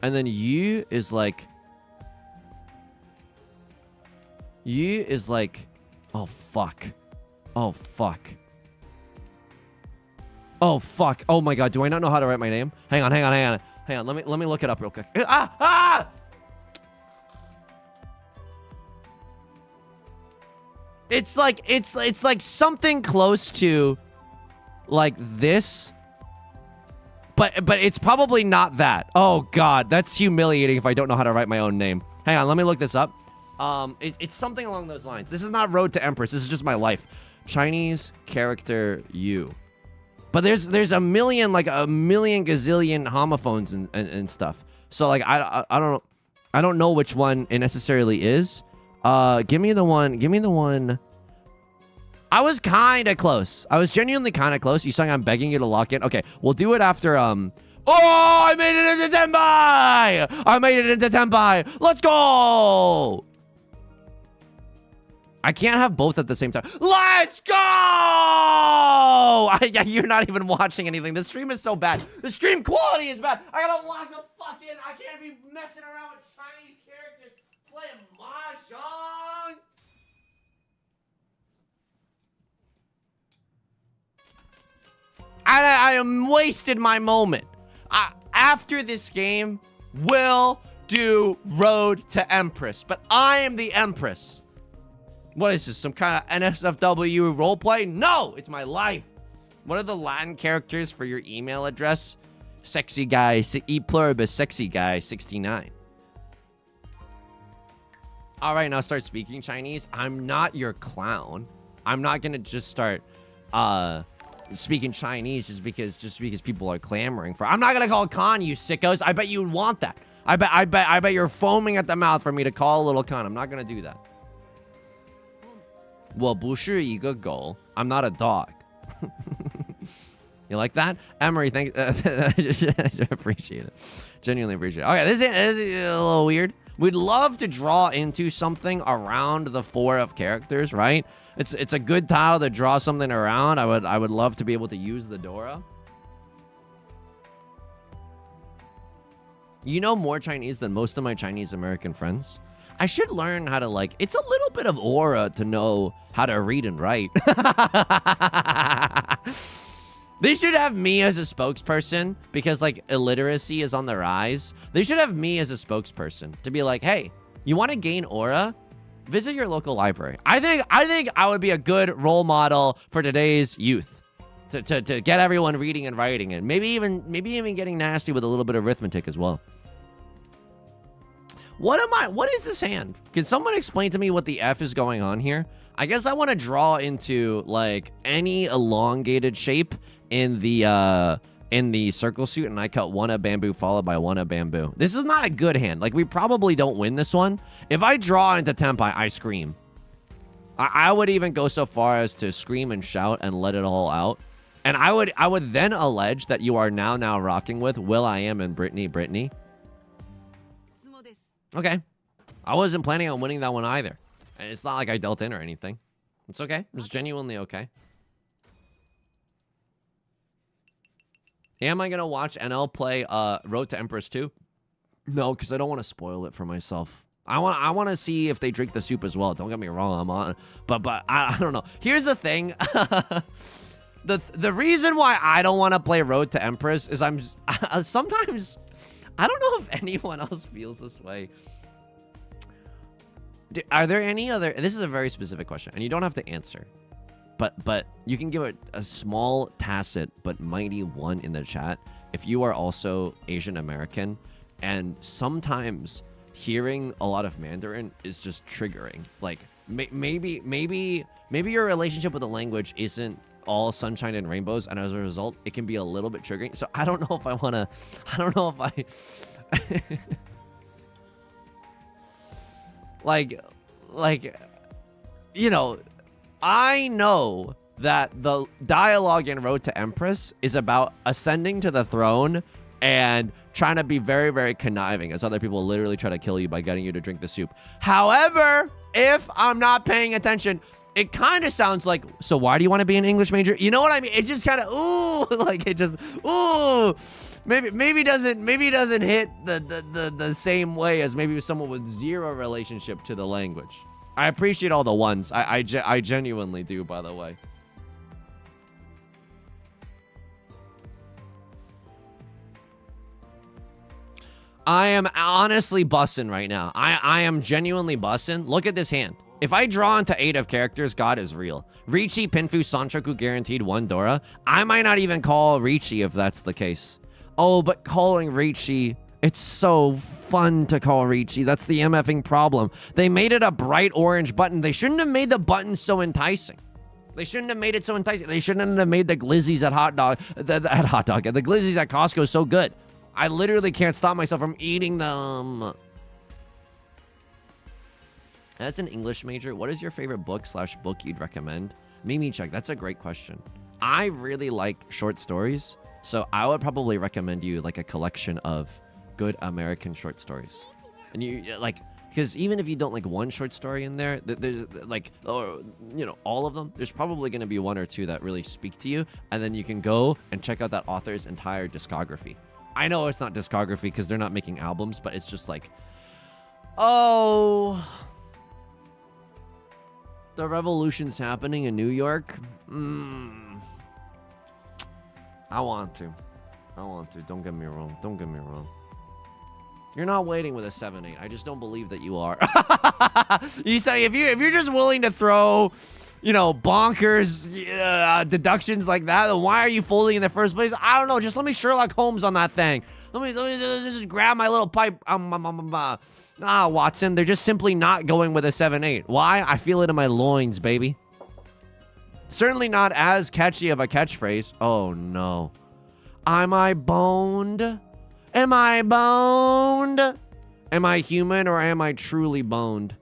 Speaker 1: And then Yu is like oh fuck. Oh fuck. Oh fuck. Oh my god, do I not know how to write my name? Hang on. Let me look it up real quick. It's like something close to like this. But it's probably not that. Oh god, that's humiliating if I don't know how to write my own name. Hang on, let me look this up. It's something along those lines. This is not Road to Empress. This is just my life. Chinese character Yu. But there's a million gazillion homophones and stuff. So like I don't know which one it necessarily is. Give me the one. I was kind of close. I was genuinely kind of close. Yusong, I'm begging you to lock in. Okay, we'll do it after Oh, I made it into Tenpai. Let's go. I can't have both at the same time. Let's go! You're not even watching anything. The stream is so bad. The stream quality is bad. I gotta lock the fuck in. I can't be messing around with Chinese characters playing Mahjong. I am wasted my moment. After this game, we'll do Road to Empress. But I am the Empress. What is this, some kind of NSFW roleplay? No, it's my life. What are the Latin characters for your email address? Sexy guy, e pluribus, sexy guy, 69. All right, now start speaking Chinese. I'm not your clown. I'm not gonna just start speaking Chinese just because people are clamoring for. I'm not gonna call Khan, you sickos. I bet you would want that. I bet you're foaming at the mouth for me to call a little Khan. I'm not gonna do that. 我不是一个狗. I'm not a dog. You like that? Emery, thank I appreciate it. Genuinely appreciate it. Okay, this is a little weird. We'd love to draw into something around the 4 of characters, right? It's a good tile to draw something around. I would love to be able to use the Dora. You know more Chinese than most of my Chinese American friends. I should learn how to, like, it's a little bit of aura to know how to read and write. They should have me as a spokesperson because, like, illiteracy is on the rise. They should have me as a spokesperson to be like, hey, you want to gain aura? Visit your local library. I think I would be a good role model for today's youth to get everyone reading and writing, and maybe even getting nasty with a little bit of arithmetic as well. What is this hand? Can someone explain to me what the F is going on here? I guess I want to draw into like any elongated shape in the circle suit, and I cut 1 of bamboo followed by 1 of bamboo. This is not a good hand. Like, we probably don't win this one. If I draw into Tenpai, I scream. I would even go so far as to scream and shout and let it all out. And I would then allege that you are now rocking with will.i.am and Brittany. Okay. I wasn't planning on winning that one either. And it's not like I dealt in or anything. It's okay. It's genuinely okay. Am I going to watch NL play Road to Empress 2? No, because I don't want to spoil it for myself. I want to see if they drink the soup as well. Don't get me wrong. I'm on, but I don't know. Here's the thing. the reason why I don't want to play Road to Empress is sometimes I don't know if anyone else feels this way. Are there any other? This is a very specific question, and you don't have to answer. But you can give it a small tacit but mighty one in the chat if you are also Asian American, and sometimes hearing a lot of Mandarin is just triggering. Like maybe your relationship with the language isn't all sunshine and rainbows, and as a result, it can be a little bit triggering. So I don't know if I want to. I don't know if I. like, you know. I know that the dialogue in Road to Empress is about ascending to the throne and trying to be very, very conniving as other people literally try to kill you by getting you to drink the soup. However, if I'm not paying attention, it kind of sounds like, so why do you want to be an English major? You know what I mean? It just kind of, ooh, like it just, ooh, maybe doesn't hit the same way as maybe someone with zero relationship to the language. I appreciate all the ones. I genuinely do, by the way. I am honestly bussing right now. I am genuinely bussing. Look at this hand. If I draw into 8 of characters, God is real. Riichi, Pinfu, Sanchoku guaranteed 1 Dora. I might not even call Riichi if that's the case. Oh, but calling Riichi... It's so fun to call Riichi. That's the MFing problem. They made it a bright orange button. They shouldn't have made the button so enticing. They shouldn't have made it so enticing. They shouldn't have made the glizzies at the glizzies at Costco so good. I literally can't stop myself from eating them. As an English major, what is your favorite book/book you'd recommend? Mimi check. That's a great question. I really like short stories, so I would probably recommend you like a collection of good American short stories. And you like, because even if you don't like one short story in there, there's like, or you know, all of them, there's probably going to be 1 or 2 that really speak to you, and then you can go and check out that author's entire discography. I know it's not discography because they're not making albums, but it's just like, oh, the revolution's happening in New York. I want to. Don't get me wrong. You're not waiting with a 7-8. I just don't believe that you are. You say if you're just willing to throw, you know, bonkers deductions like that, then why are you folding in the first place? I don't know. Just let me Sherlock Holmes on that thing. Let me just grab my little pipe. Watson, they're just simply not going with a 7-8. Why? I feel it in my loins, baby. Certainly not as catchy of a catchphrase. Oh no. Am I boned? Am I boned? Am I human or am I truly boned?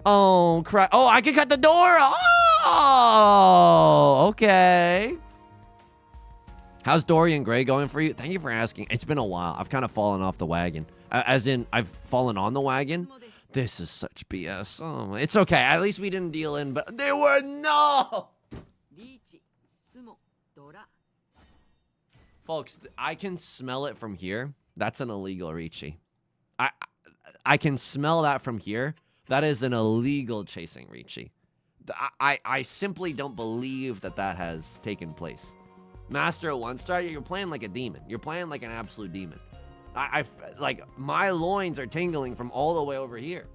Speaker 1: Oh, crap. Oh, I can cut the door. Oh, okay. How's Dorian Gray going for you? Thank you for asking. It's been a while. I've kind of fallen off the wagon. As in, I've fallen on the wagon. This is such BS. Oh, it's okay. At least we didn't deal in, but they were no. Folks, I can smell it from here. That's an illegal Riichi. I can smell that from here. That is an illegal chasing Riichi. I simply don't believe that has taken place. Master 1-star, you're playing like a demon. You're playing like an absolute demon. I like, my loins are tingling from all the way over here.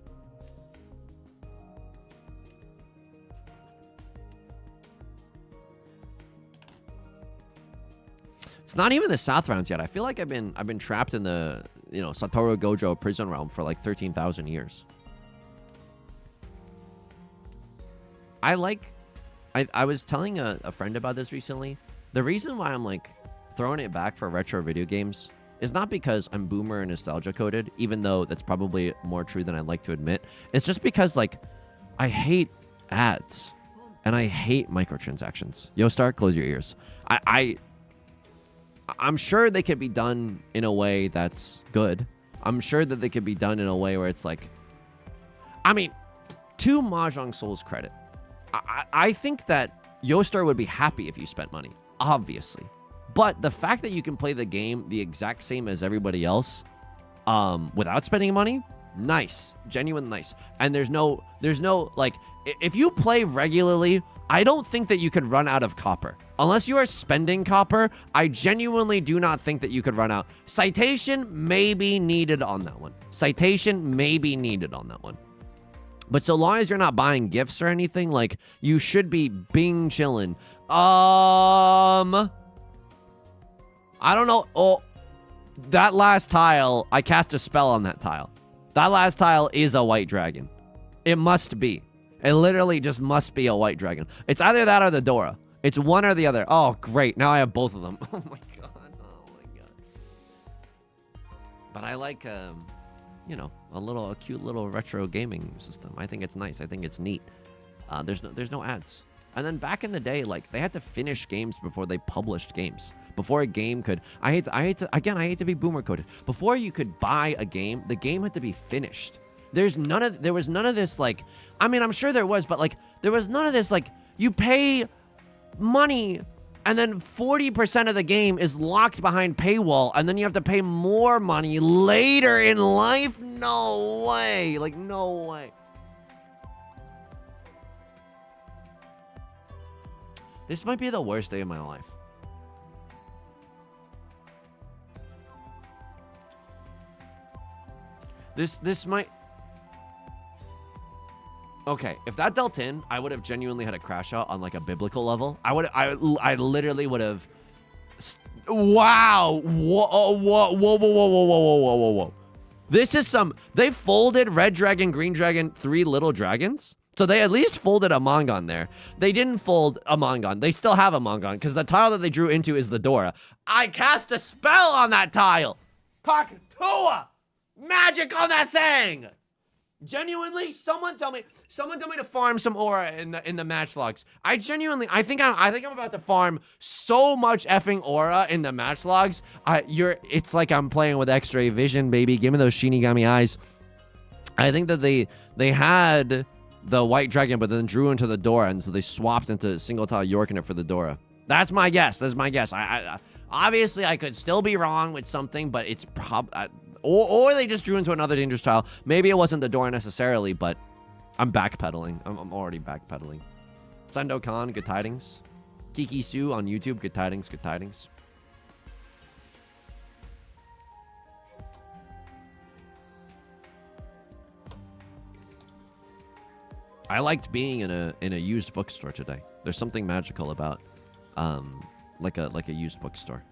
Speaker 1: It's not even the South rounds yet. I feel like I've been trapped in the, you know, Satoru Gojo prison realm for like 13,000 years. I was telling a friend about this recently. The reason why I'm like throwing it back for retro video games is not because I'm boomer and nostalgia coded, even though that's probably more true than I'd like to admit. It's just because like I hate ads and I hate microtransactions. Yostar, close your ears. I'm sure they could be done in a way that's good. I'm sure that they could be done in a way where it's like, I mean, to Mahjong Soul's credit, I think that Yostar would be happy if you spent money, obviously. But the fact that you can play the game the exact same as everybody else without spending money, nice. Genuine nice. And there's no, like, if you play regularly, I don't think that you could run out of copper. Unless you are spending copper, I genuinely do not think that you could run out. Citation may be needed on that one. Citation may be needed on that one. But so long as you're not buying gifts or anything, like, you should be bing chillin'. I don't know. Oh, that last tile, I cast a spell on that tile. That last tile is a white dragon. It must be. It literally just must be a white dragon. It's either that or the Dora. It's one or the other. Oh, great. Now I have both of them. Oh, my God. Oh, my God. But I like, you know, a cute little retro gaming system. I think it's nice. I think it's neat. There's no ads. And then back in the day, like, they had to finish games before they published games. Before a game could, I hate to be boomer coded. Before you could buy a game, the game had to be finished. There was none of this, like, I mean, I'm sure there was, but, like, there was none of this, like, you pay money and then 40% of the game is locked behind paywall and then you have to pay more money later in life. No way. Like, no way. This might be the worst day of my life. This might... Okay, if that dealt in, I would have genuinely had a crash out on, like, a biblical level. I literally would have... Wow! Whoa. This is some... They folded red dragon, green dragon, 3 little dragons. So they at least folded a Mongon there. They didn't fold a Mongon. They still have a Mongon, because the tile that they drew into is the Dora. I cast a spell on that tile! Kakatua! Magic on that thing! Genuinely, someone tell me to farm some aura in the match logs. I think I'm about to farm so much effing aura in the match logs. It's like I'm playing with X-ray vision, baby. Give me those Shinigami eyes. I think that they had the white dragon, but then drew into the Dora, and so they swapped into single tile Yorkin it for the Dora. That's my guess. I obviously I could still be wrong with something, but it's or they just drew into another dangerous tile. Maybe it wasn't the Dora necessarily, but I'm backpedaling. I'm already backpedaling. Sendo Khan, good tidings. Kiki Sue on YouTube, good tidings, good tidings. I liked being in a used bookstore today. There's something magical about like a used bookstore.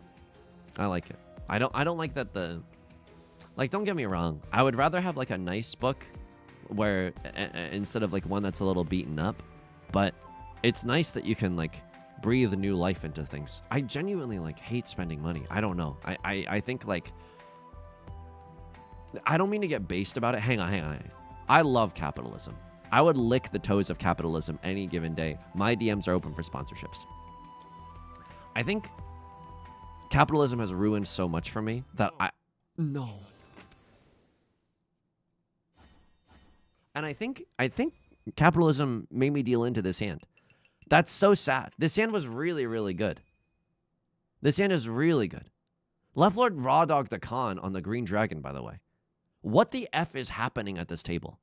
Speaker 1: I like it. I don't like that like, don't get me wrong. I would rather have, like, a nice book where instead of, like, one that's a little beaten up. But it's nice that you can, like, breathe new life into things. I genuinely, like, hate spending money. I don't know. I think, like, I don't mean to get based about it. Hang on. I love capitalism. I would lick the toes of capitalism any given day. My DMs are open for sponsorships. I think capitalism has ruined so much for me that no. And I think capitalism made me deal into this hand. That's so sad. This hand was really, really good. This hand is really good. Left Lord Raw Dog the Khan on the Green Dragon, by the way. What the F is happening at this table?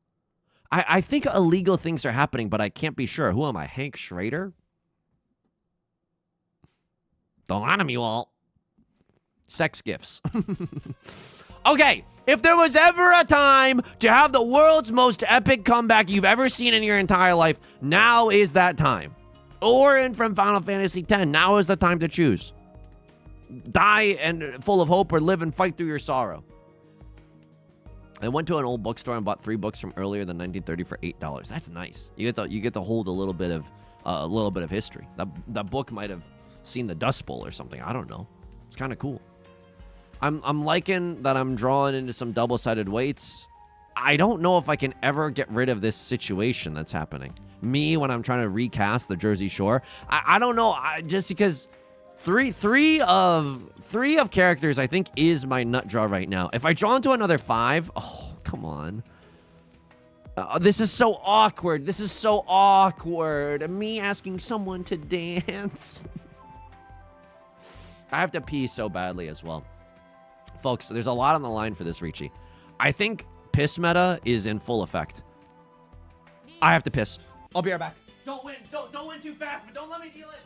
Speaker 1: I think illegal things are happening, but I can't be sure. Who am I? Hank Schrader? Don't lie to me, Walt. Sex gifts. Okay, if there was ever a time to have the world's most epic comeback you've ever seen in your entire life, now is that time. Orin from Final Fantasy X, now is the time to choose. Die and full of hope, or live and fight through your sorrow. I went to an old bookstore and bought 3 books from earlier than 1930 for $8. That's nice. You get to hold a little bit of history. That book might have seen the Dust Bowl or something. I don't know. It's kind of cool. I'm liking that I'm drawing into some double-sided weights. I don't know if I can ever get rid of this situation that's happening. Me, when I'm trying to recast the Jersey Shore, I don't know. Just because three of characters, I think, is my nut draw right now. If I draw into another 5, oh, come on. This is so awkward. This is so awkward. Me asking someone to dance. I have to pee so badly as well. Folks, there's a lot on the line for this Riichi. I think piss meta is in full effect. I have to piss. I'll be right back. Don't win. Don't win too fast, but don't let me deal it.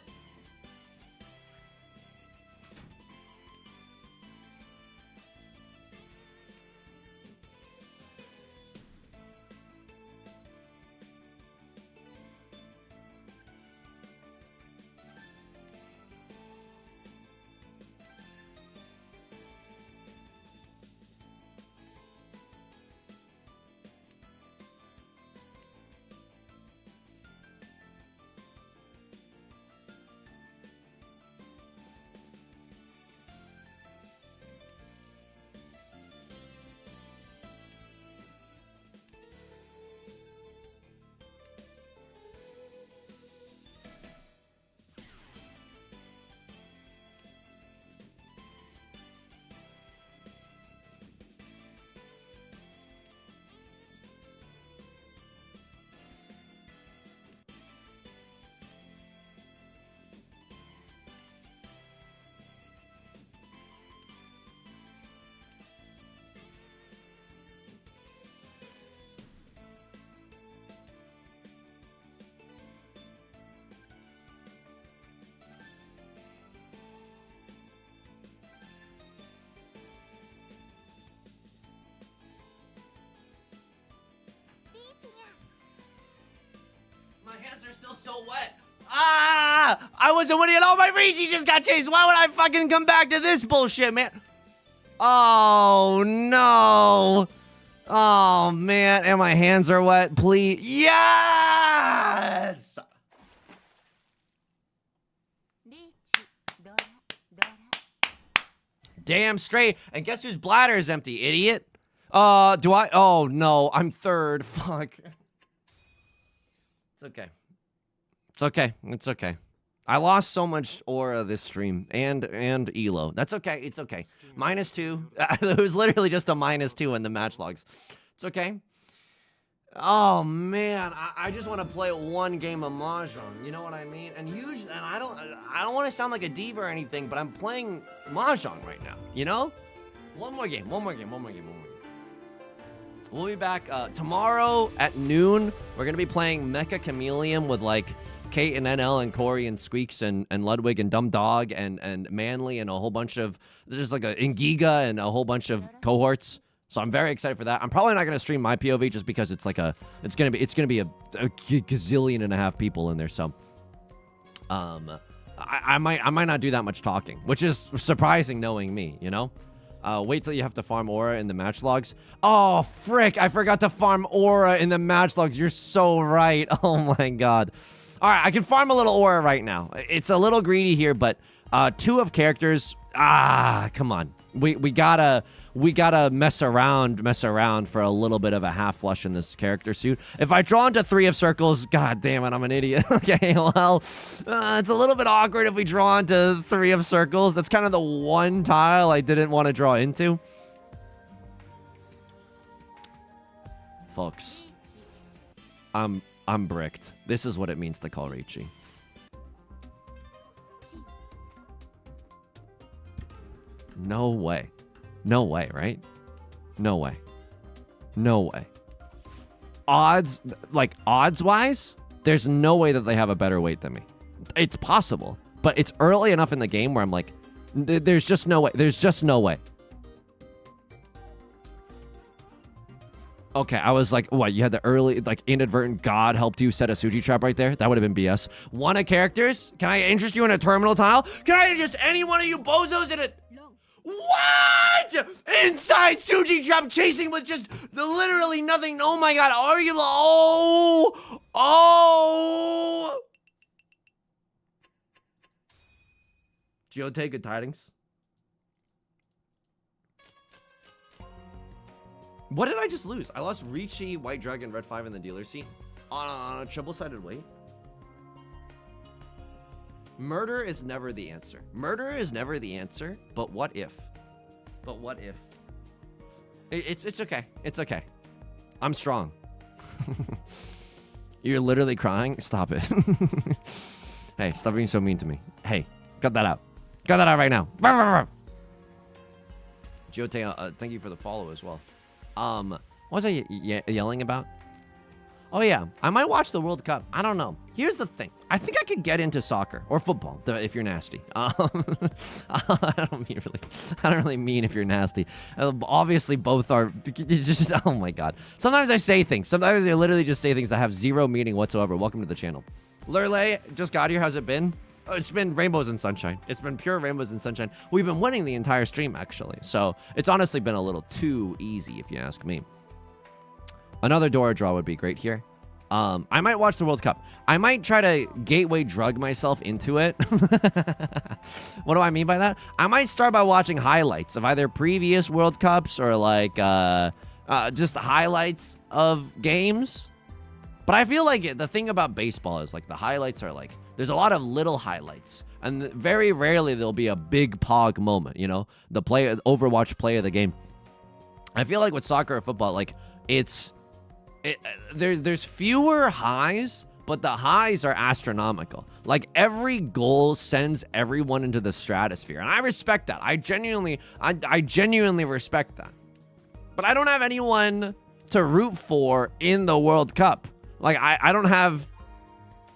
Speaker 1: My hands are still so wet. Ah! I wasn't winning at all. My Riichi just got chased. Why would I fucking come back to this bullshit, man? Oh, no. Oh, man. And my hands are wet. Please. Yes! Damn straight. And guess whose bladder is empty, idiot? Do I? Oh, no. I'm third. Fuck. It's okay. It's okay. It's okay. I lost so much aura this stream and elo. That's okay. It's okay. -2. It was literally just a -2 in the match logs. It's okay. Oh man, I just want to play one game of Mahjong. You know what I mean? And usually, and I don't want to sound like a diva or anything, but I'm playing Mahjong right now. You know? One more game. We'll be back tomorrow at noon. We're gonna be playing Mecha Chameleon with like Kate and NL and Corey and Squeaks and Ludwig and Dumb Dog and Manly and a whole bunch of there's like a Ingiga and a whole bunch of cohorts. So I'm very excited for that. I'm probably not gonna stream my POV just because it's like it's gonna be a gazillion and a half people in there. So I might not do that much talking, which is surprising knowing me, you know. Wait till you have to farm aura in the match logs. Oh, frick. I forgot to farm aura in the match logs. You're so right. Oh, my God. All right, I can farm a little aura right now. It's a little greedy here, but 2 of characters. Come on. We gotta mess around for a little bit of a half flush in this character suit. If I draw into 3 of circles, god damn it, I'm an idiot. Okay, well, it's a little bit awkward if we draw into 3 of circles. That's kind of the one tile I didn't want to draw into. Folks, I'm bricked. This is what it means to call Riichi. No way. No way, right? No way. No way. Odds-wise, there's no way that they have a better weight than me. It's possible, but it's early enough in the game where I'm like, there's just no way. There's just no way. Okay, I was like, what? You had the early, like, inadvertent God helped you set a Suji trap right there? That would have been BS. 1 of characters? Can I interest you in a terminal tile? Can I interest any one of you bozos in a... What? Inside Suji trap chasing with just literally nothing. Oh my god. Are you? Oh. Giote, good tidings. What did I just lose? I lost Riichi, White Dragon, Red 5 in the dealer seat on a triple-sided weight. Murder is never the answer. Murder is never the answer, but what if? But what if? It's okay. It's okay. I'm strong. You're literally crying? Stop it. Hey, stop being so mean to me. Hey, cut that out. Cut that out right now. Giote, thank you for the follow as well. What was I yelling about? Oh, yeah. I might watch the World Cup. I don't know. Here's the thing. I think I could get into soccer or football if you're nasty. I don't really mean if you're nasty. Obviously, both are just, oh my God. Sometimes I say things. Sometimes I literally just say things that have zero meaning whatsoever. Welcome to the channel. Lurley, just got here. How's it been? Oh, it's been rainbows and sunshine. It's been pure rainbows and sunshine. We've been winning the entire stream, actually. So it's honestly been a little too easy, if you ask me. Another Dora draw would be great here. I might watch the World Cup. I might try to gateway drug myself into it. What do I mean by that? I might start by watching highlights of either previous World Cups or like just highlights of games. But I feel like the thing about baseball is like the highlights are like, there's a lot of little highlights. And very rarely there'll be a big pog moment, you know? The Overwatch play of the game. I feel like with soccer or football, like there's fewer highs, but the highs are astronomical. Like every goal sends everyone into the stratosphere, and I respect that. I genuinely respect that. But I don't have anyone to root for in the World Cup. Like I don't have.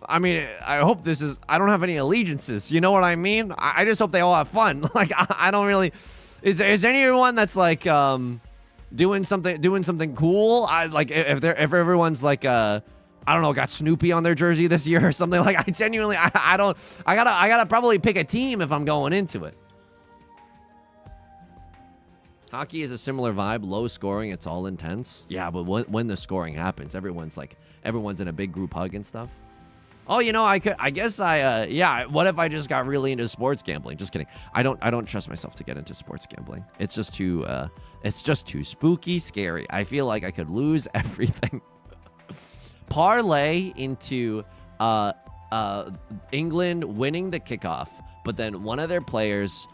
Speaker 1: I mean, I hope I don't have any allegiances. You know what I mean? I just hope they all have fun. Like I don't really. Is anyone that's like doing something cool? If everyone's like I don't know, got Snoopy on their jersey this year or something. Like I genuinely I gotta probably pick a team if I'm going into it. Hockey is a similar vibe, low scoring, it's all intense. Yeah, but when the scoring happens, everyone's in a big group hug and stuff. Oh, you know, yeah, what if I just got really into sports gambling? Just kidding. I don't trust myself to get into sports gambling. It's just too spooky, scary. I feel like I could lose everything. Parlay into England winning the kickoff, but then one of their players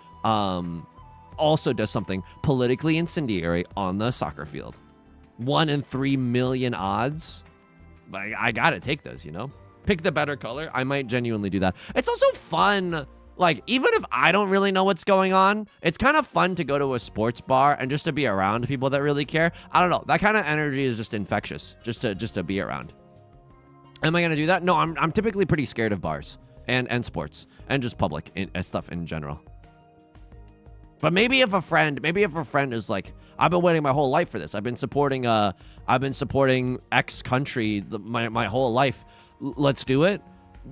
Speaker 1: also does something politically incendiary on the soccer field. 1 in 3 million odds. But I gotta take those, you know? Pick the better color. I might genuinely do that. It's also fun. Like, even if I don't really know what's going on, it's kind of fun to go to a sports bar and just to be around people that really care. I don't know. That kind of energy is just infectious, just to be around. Am I going to do that? No, I'm typically pretty scared of bars and sports and just public and stuff in general. But maybe if a friend is like, I've been waiting my whole life for this. I've been supporting X country my whole life. Let's do it.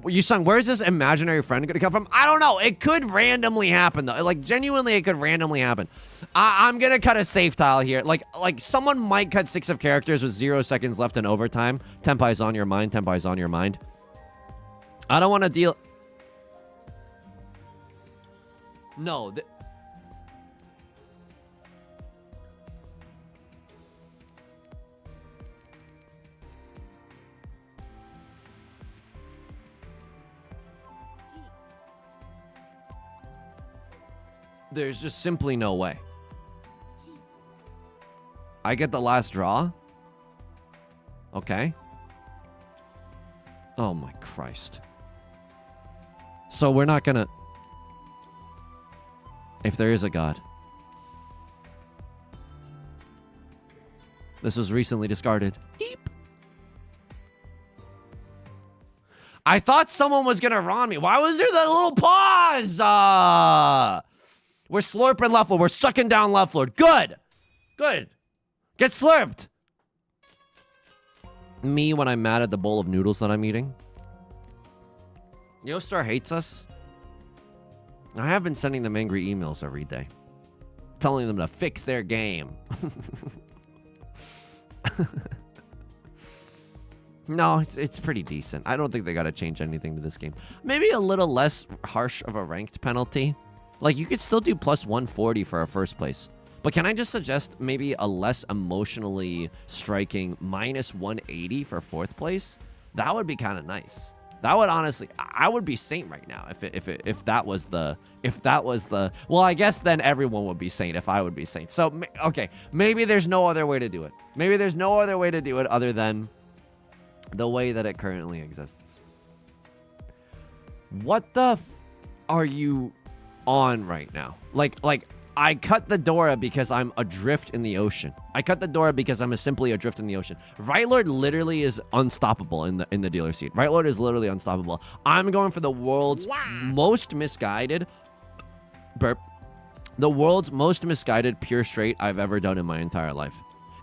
Speaker 1: Yusong, where is this imaginary friend going to come from? I don't know. It could randomly happen, though. Like, genuinely, it could randomly happen. I'm going to cut a safe tile here. Like someone might cut 6 of characters with 0 seconds left in overtime. Tenpai's on your mind. Tenpai's on your mind. I don't want to deal... No. There's just simply no way. I get the last draw? Okay. Oh my Christ. So we're not gonna... If there is a God. This was recently discarded. Eep. I thought someone was gonna Ron me. Why was there that little pause? We're slurping left lord. We're sucking down left lord. Good. Good. Get slurped. Me when I'm mad at the bowl of noodles that I'm eating. Yostar hates us. I have been sending them angry emails every day. Telling them to fix their game. No, it's pretty decent. I don't think they got to change anything to this game. Maybe a little less harsh of a ranked penalty. Like, you could still do plus 140 for a first place. But can I just suggest maybe a less emotionally striking minus 180 for fourth place? That would be kind of nice. That would honestly, I would be Saint right now if that was the, well, I guess then everyone would be Saint if I would be Saint. So, okay, maybe there's no other way to do it. Maybe there's no other way to do it other than the way that it currently exists. What the are you on right now? Like I cut the Dora because I'm adrift in the ocean. I cut the Dora because I'm simply adrift in the ocean. Right Lord literally is unstoppable in the dealer seat. Right Lord is literally unstoppable. I'm going for the world's most misguided burp. The world's most misguided pure straight I've ever done in my entire life.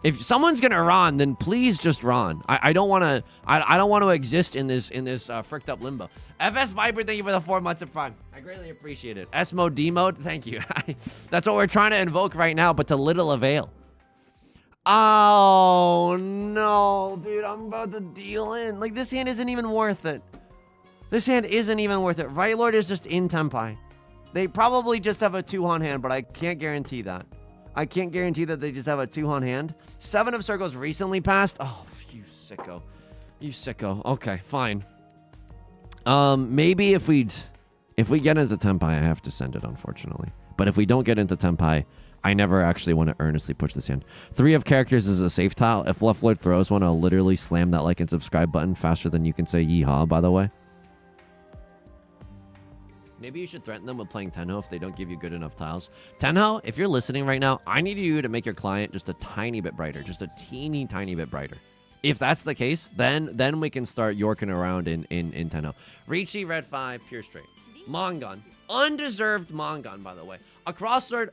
Speaker 1: If someone's gonna Ron, then please just Ron. I don't want to. I don't want to exist in this fricked up limbo. FS Viper, thank you for the 4 months of Prime. I greatly appreciate it. S mode, D mode, thank you. That's what we're trying to invoke right now, but to little avail. Oh no, dude! I'm about to deal in. Like this hand isn't even worth it. This hand isn't even worth it. Right Lord is just in Tenpai. They probably just have a 2-on hand, but I can't guarantee that. I can't guarantee that they just have a 2-on hand. 7 of circles recently passed. Oh, you sicko. You sicko. Okay, fine. Maybe if we get into Tenpai, I have to send it, unfortunately. But if we don't get into Tenpai, I never actually want to earnestly push this hand. 3 of characters is a safe tile. If Left Lord throws one, I'll literally slam that like and subscribe button faster than you can say yeehaw, by the way. Maybe you should threaten them with playing Tenhou if they don't give you good enough tiles. Tenhou, if you're listening right now, I need you to make your client just a tiny bit brighter. Just a teeny tiny bit brighter. If that's the case, then we can start yorking around in Tenhou. Riichi, red 5, pure straight. Mongon. Undeserved Mongon, by the way. A crossword.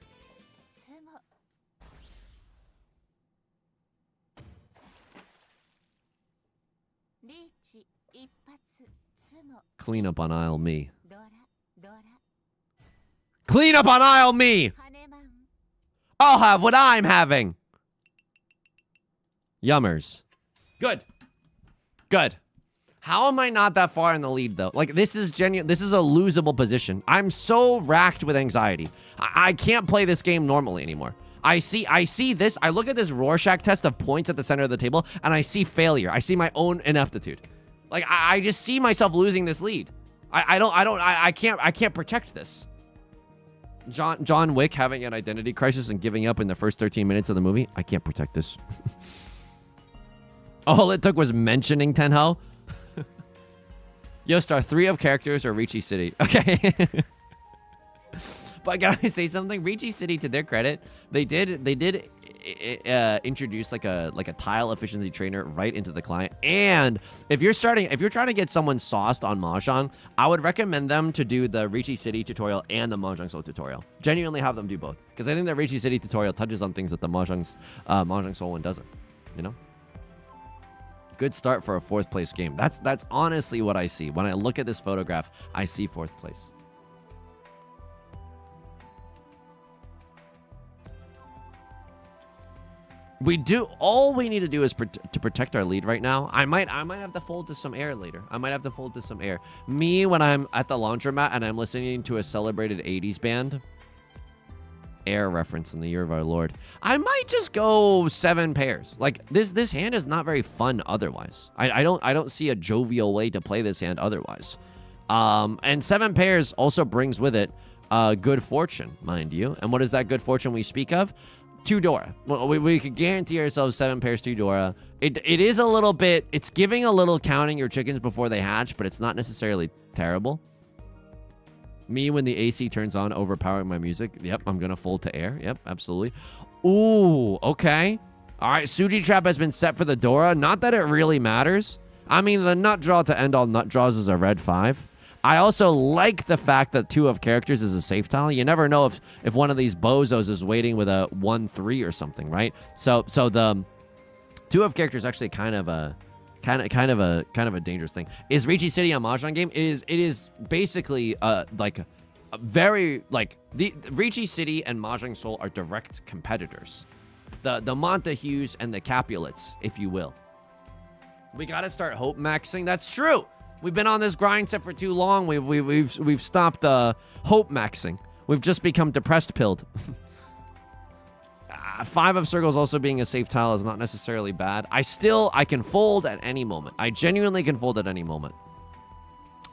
Speaker 1: Clean up on aisle me. Clean up on aisle me! I'll have what I'm having! Yummers. Good. Good. How am I not that far in the lead, though? Like, this is genuine. This is a losable position. I'm so racked with anxiety. I can't play this game normally anymore. I see this. I look at this Rorschach test of points at the center of the table, and I see failure. I see my own ineptitude. Like, I just see myself losing this lead. I can't protect this. John Wick having an identity crisis and giving up in the first 13 minutes of the movie. I can't protect this. All it took was mentioning Tenhou. Yo, star 3 of characters or Riichi City. Okay. But can I say something? Riichi City, to their credit, they did introduce like a tile efficiency trainer right into the client. And if you're trying to get someone sauced on Mahjong, I would recommend them to do the Riichi City tutorial and the Mahjong Soul tutorial. Genuinely have them do both, because I think the Riichi City tutorial touches on things that the Mahjong Soul one doesn't. You know. Good start for a 4th place game. That's honestly what I see when I look at this photograph. I see 4th place. All we need to do is to protect our lead right now. I might have to fold to some air later. Me, when I'm at the laundromat and I'm listening to a celebrated 80s band, air reference in the year of our Lord, I might just go 7 pairs. Like this hand is not very fun otherwise. I don't see a jovial way to play this hand otherwise. And 7 pairs also brings with it good fortune, mind you. And what is that good fortune we speak of? 2 Dora. Well, we could guarantee ourselves 7 pairs 2 Dora. It is a little bit, it's giving a little counting your chickens before they hatch, but it's not necessarily terrible. Me, when the AC turns on, overpowering my music. Yep, I'm gonna fold to air. Yep, absolutely. Ooh, okay. All right, Suji Trap has been set for the Dora. Not that it really matters. I mean, the nut draw to end all nut draws is a red 5. I also like the fact that 2 of characters is a safe tile. You never know if one of these bozos is waiting with a 1-3 or something, right? So the 2 of characters actually kind of a dangerous thing. Is Riichi City a Mahjong game? It is basically like a very like the Riichi City and Mahjong Soul are direct competitors. The Montagues and the Capulets, if you will. We gotta start hope maxing. That's true. We've been on this grind set for too long. We've stopped hope maxing. We've just become depressed pilled. 5 of circles also being a safe tile is not necessarily bad. I can fold at any moment. I genuinely can fold at any moment.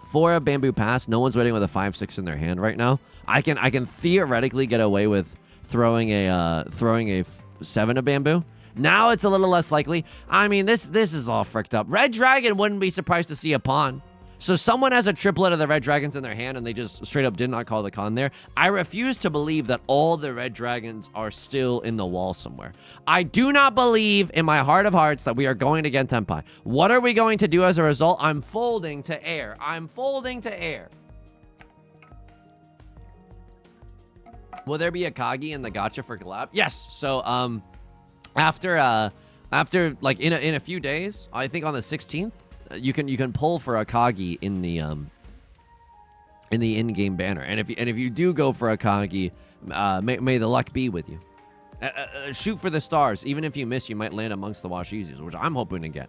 Speaker 1: 4 of bamboo pass. No one's waiting with a 5-6 in their hand right now. I can theoretically get away with throwing a 7 of bamboo. Now it's a little less likely. I mean, this is all fricked up. Red Dragon wouldn't be surprised to see a pawn. So someone has a triplet of the red dragons in their hand and they just straight up did not call the con there. I refuse to believe that all the red dragons are still in the wall somewhere. I do not believe in my heart of hearts that we are going to get Tenpai. What are we going to do as a result? I'm folding to air. I'm folding to air. Will there be Akagi in the gacha for collab? Yes. So after like in a few days, I think on the 16th, you can pull for Akagi in the in-game banner, and if you do go for Akagi, may the luck be with you. Shoot for the stars. Even if you miss, you might land amongst the Washizis, which I'm hoping to get.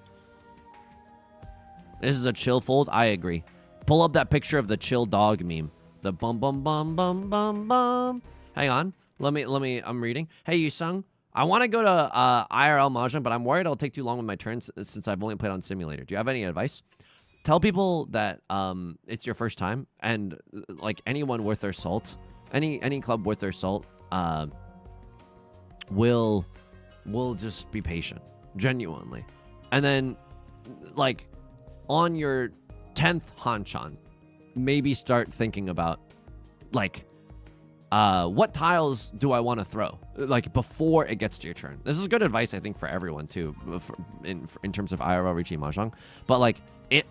Speaker 1: This is a chill fold. I agree. Pull up that picture of the chill dog meme. The bum bum bum bum bum bum. Hang on. Let me. I'm reading. Hey, Yusong. I want to go to IRL Mahjong, but I'm worried it'll take too long with my turns since I've only played on simulator. Do you have any advice? Tell people that it's your first time, and like anyone worth their salt, any club worth their salt, will just be patient, genuinely, and then like on your 10th Hanchan, maybe start thinking about like. What tiles do I want to throw? Like, before it gets to your turn. This is good advice, I think, for everyone, too, in terms of IRL Riichi Mahjong. But, like,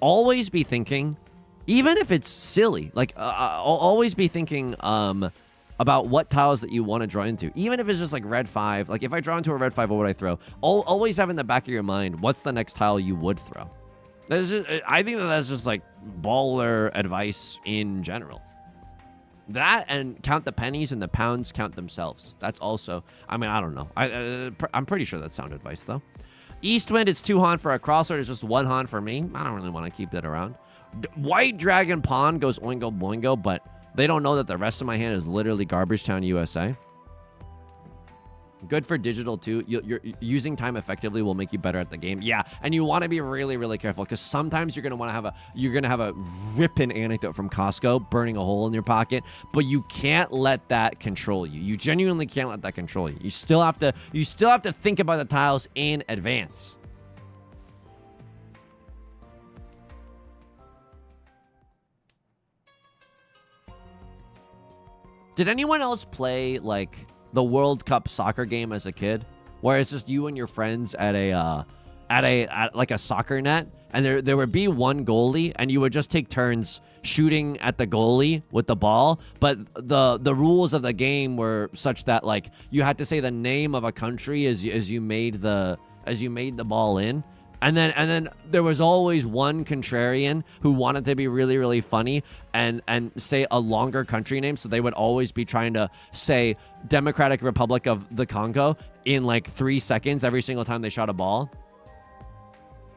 Speaker 1: always be thinking, even if it's silly, like, always be thinking about what tiles that you want to draw into. Even if it's just, like, red 5. Like, if I draw into a red 5, what would I throw? Always have in the back of your mind, what's the next tile you would throw? I think that's just, like, baller advice in general. That and count the pennies and the pounds count themselves. That's also, I mean, I don't know. I'm pretty sure that's sound advice, though. Eastwind, it's 2 Han for a crossword. It's just 1 Han for me. I don't really want to keep that around. White Dragon Pawn goes oingo boingo, but they don't know that the rest of my hand is literally Garbage Town, USA. Good for digital, too. You're using time effectively will make you better at the game. Yeah, and you want to be really, really careful because sometimes you're going to want to have a ripping anecdote from Costco, burning a hole in your pocket, but you can't let that control you. You genuinely can't let that control you. You still have to think about the tiles in advance. Did anyone else play like the World Cup soccer game as a kid, where it's just you and your friends at like a soccer net, and there would be one goalie, and you would just take turns shooting at the goalie with the ball, but the rules of the game were such that like you had to say the name of a country as you made the ball in. And then there was always one contrarian who wanted to be really, really funny and say a longer country name. So they would always be trying to say Democratic Republic of the Congo in like 3 seconds every single time they shot a ball.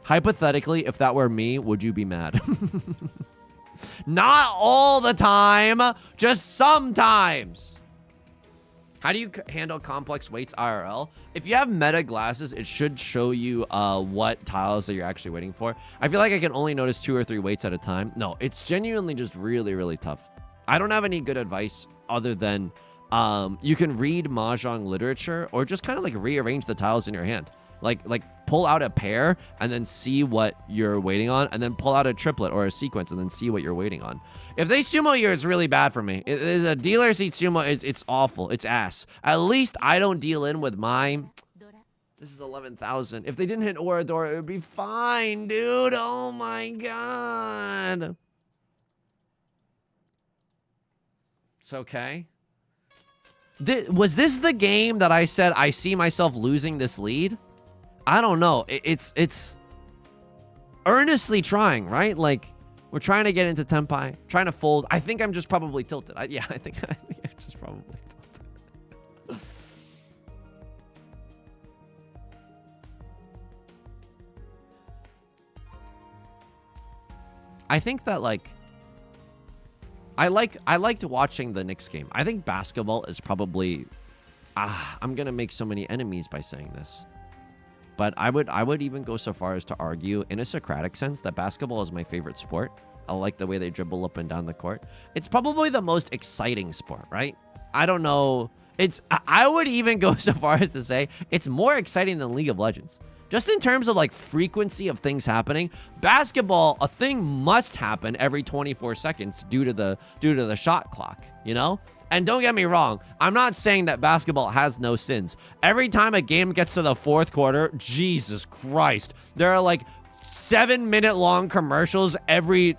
Speaker 1: Hypothetically, if that were me, would you be mad? Not all the time, just sometimes. How do you handle complex weights IRL? If you have meta glasses, it should show you what tiles that you're actually waiting for. I feel like I can only notice 2 or 3 weights at a time. No, it's genuinely just really, really tough. I don't have any good advice other than you can read Mahjong literature or just kind of like rearrange the tiles in your hand. Like pull out a pair and then see what you're waiting on, and then pull out a triplet or a sequence and then see what you're waiting on. If they sumo you, it's really bad for me. It is a dealer seat sumo. It's awful. It's ass. At least I don't deal in with my... This is 11,000. If they didn't hit Orador, it would be fine, dude. Oh my god. It's okay. Was this the game that I said I see myself losing this lead? I don't know. It's earnestly trying, right? Like, we're trying to get into Tenpai, trying to fold. I think I'm just probably tilted. I think I'm just probably tilted. I think that, like, I liked watching the Knicks game. I think basketball is probably... I'm going to make so many enemies by saying this. But I would even go so far as to argue, in a Socratic sense, that basketball is my favorite sport. I like the way they dribble up and down the court. It's probably the most exciting sport, right? I don't know I would even go so far as to say it's more exciting than League of Legends. Just in terms of like frequency of things happening, basketball, a thing must happen every 24 seconds due to the shot clock, you know? And don't get me wrong, I'm not saying that basketball has no sins. Every time a game gets to the fourth quarter, Jesus Christ, there are like 7-minute long commercials every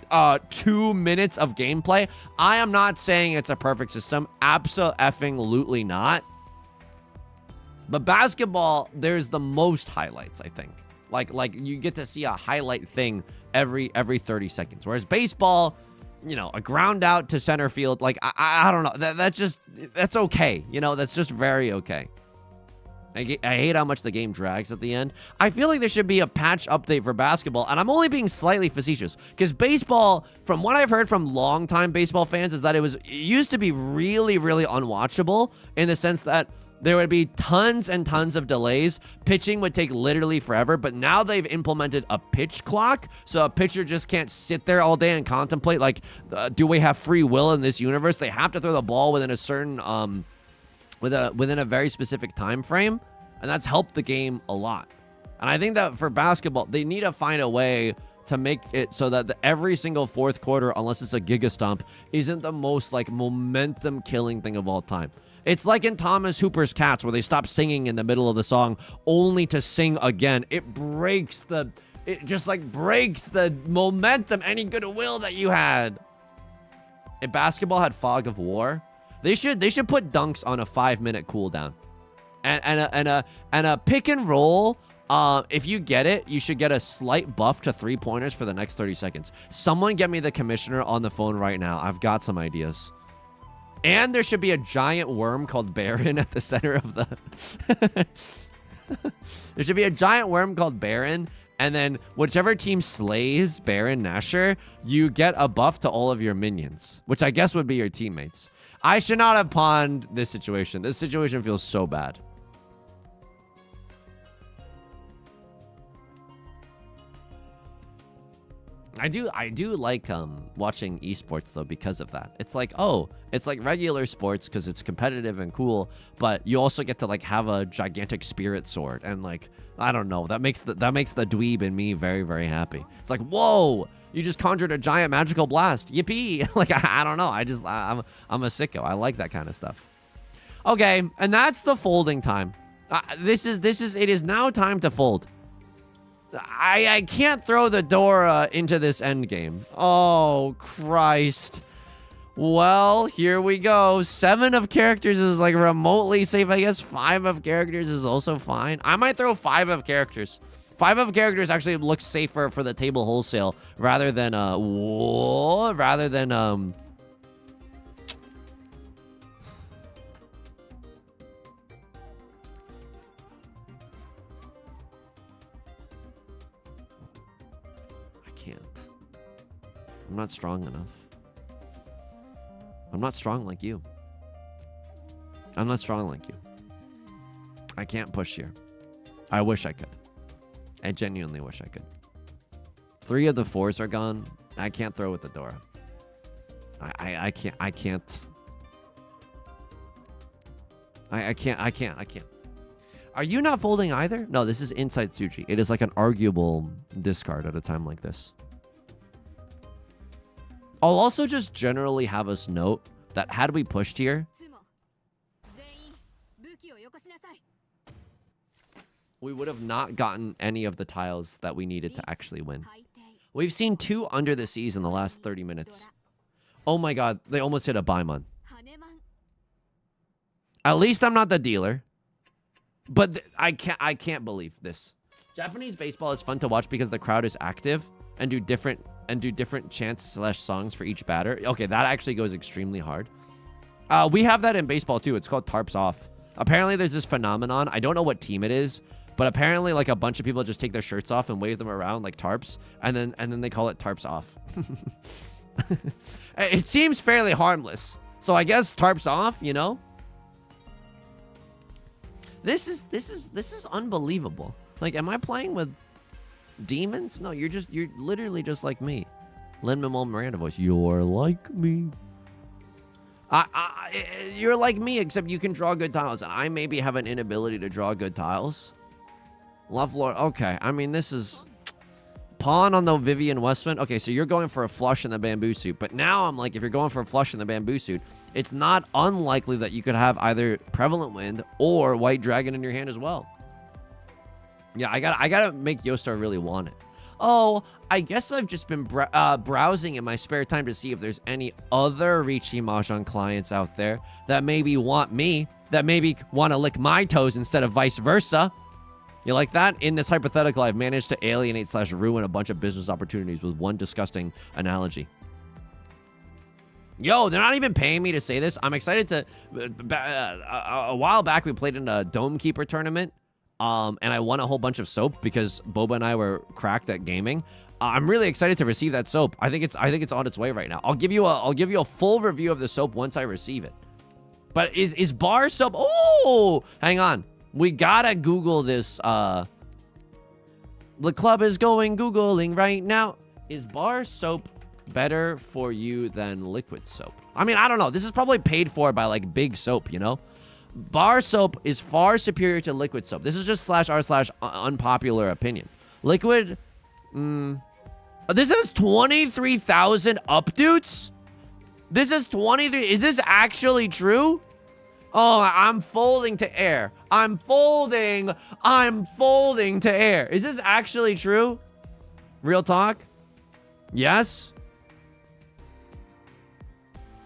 Speaker 1: 2 minutes of gameplay. I am not saying it's a perfect system. Abso-effing-lutely not. But basketball, there's the most highlights, I think. Like you get to see a highlight thing every 30 seconds. Whereas baseball, you know, a ground out to center field, like I don't know. That's okay. You know, that's just very okay. I hate how much the game drags at the end. I feel like there should be a patch update for basketball, and I'm only being slightly facetious because baseball, from what I've heard from longtime baseball fans, is that it used to be really, really unwatchable in the sense that there would be tons and tons of delays. Pitching would take literally forever, but now they've implemented a pitch clock, so a pitcher just can't sit there all day and contemplate, like, do we have free will in this universe? They have to throw the ball within a certain, within a very specific time frame, and that's helped the game a lot. And I think that for basketball, they need to find a way to make it so that every single fourth quarter, unless it's a Giga Stomp, isn't the most, like, momentum-killing thing of all time. It's like in Thomas Hooper's Cats, where they stop singing in the middle of the song only to sing again. It just like breaks the momentum, any goodwill that you had. If basketball had Fog of War, they should put dunks on a 5-minute cooldown, and a pick and roll. If you get it, you should get a slight buff to 3-pointers for the next 30 seconds. Someone get me the commissioner on the phone right now. I've got some ideas. And there should be a giant worm called Baron at the center of the... There should be a giant worm called Baron, and then whichever team slays Baron Nashor, you get a buff to all of your minions, which I guess would be your teammates. I should not have pawned this situation. This situation feels so bad. I do like watching esports though because of that. It's like, oh, it's like regular sports because it's competitive and cool, but you also get to like have a gigantic spirit sword, and like, I don't know, that makes the dweeb in me very, very happy. It's like, whoa, you just conjured a giant magical blast, yippee! Like, I don't know, I'm a sicko. I like that kind of stuff. Okay, and that's the folding time. It is now time to fold. I can't throw the Dora into this endgame. Oh, Christ. Well, here we go. 7 of characters is like remotely safe. I guess 5 of characters is also fine. I might throw 5 of characters. 5 of characters actually looks safer for the table wholesale rather than I'm not strong enough. I'm not strong like you. I'm not strong like you. I can't push here. I wish I could. I genuinely wish I could. 3 of the 4s are gone. I can't throw with the Dora. I can't. I can't. Are you not folding either? No, this is Inside Tsuji. It is like an arguable discard at a time like this. I'll also just generally have us note that had we pushed here, we would have not gotten any of the tiles that we needed to actually win. We've seen 2 Under the Seas in the last 30 minutes. Oh my god, they almost hit a Baimon. At least I'm not the dealer. But I can't believe this. Japanese baseball is fun to watch because the crowd is active and do different chants/songs for each batter. Okay, that actually goes extremely hard. We have that in baseball too. It's called tarps off. Apparently there's this phenomenon. I don't know what team it is, but apparently like a bunch of people just take their shirts off and wave them around like tarps, and then they call it tarps off. It seems fairly harmless. So I guess tarps off, you know? This is unbelievable. Like, am I playing with demons? No, you're literally just like me. Lin-Manuel Miranda voice. You're like me. you're like me, except you can draw good tiles, and I maybe have an inability to draw good tiles. Love Lord. Okay, I mean, this is... Pawn on the Vivian Westwind. Okay, so you're going for a flush in the bamboo suit. But now I'm like, if you're going for a flush in the bamboo suit, it's not unlikely that you could have either Prevalent Wind or White Dragon in your hand as well. Yeah, I gotta make Yostar really want it. Oh, I guess I've just been browsing in my spare time to see if there's any other Riichi Mahjong clients out there that maybe want me, that maybe want to lick my toes instead of vice versa. You like that? In this hypothetical, I've managed to alienate / ruin a bunch of business opportunities with one disgusting analogy. Yo, they're not even paying me to say this. I'm excited to... a while back, we played in a Dome Keeper tournament, and I won a whole bunch of soap because Boba and I were cracked at gaming. I'm really excited to receive that soap. I think it's on its way right now. I'll give you a full review of the soap once I receive it. But is bar soap... Oh, hang on. We gotta Google this. The club is going Googling right now. Is bar soap better for you than liquid soap? I mean, I don't know. This is probably paid for by, like, big soap, you know? Bar soap is far superior to liquid soap. This is just /r/unpopular opinion. Liquid, this is 23,000 updates? This is 23. Is this actually true? Oh, I'm folding to air. I'm folding to air. Is this actually true? Real talk? Yes?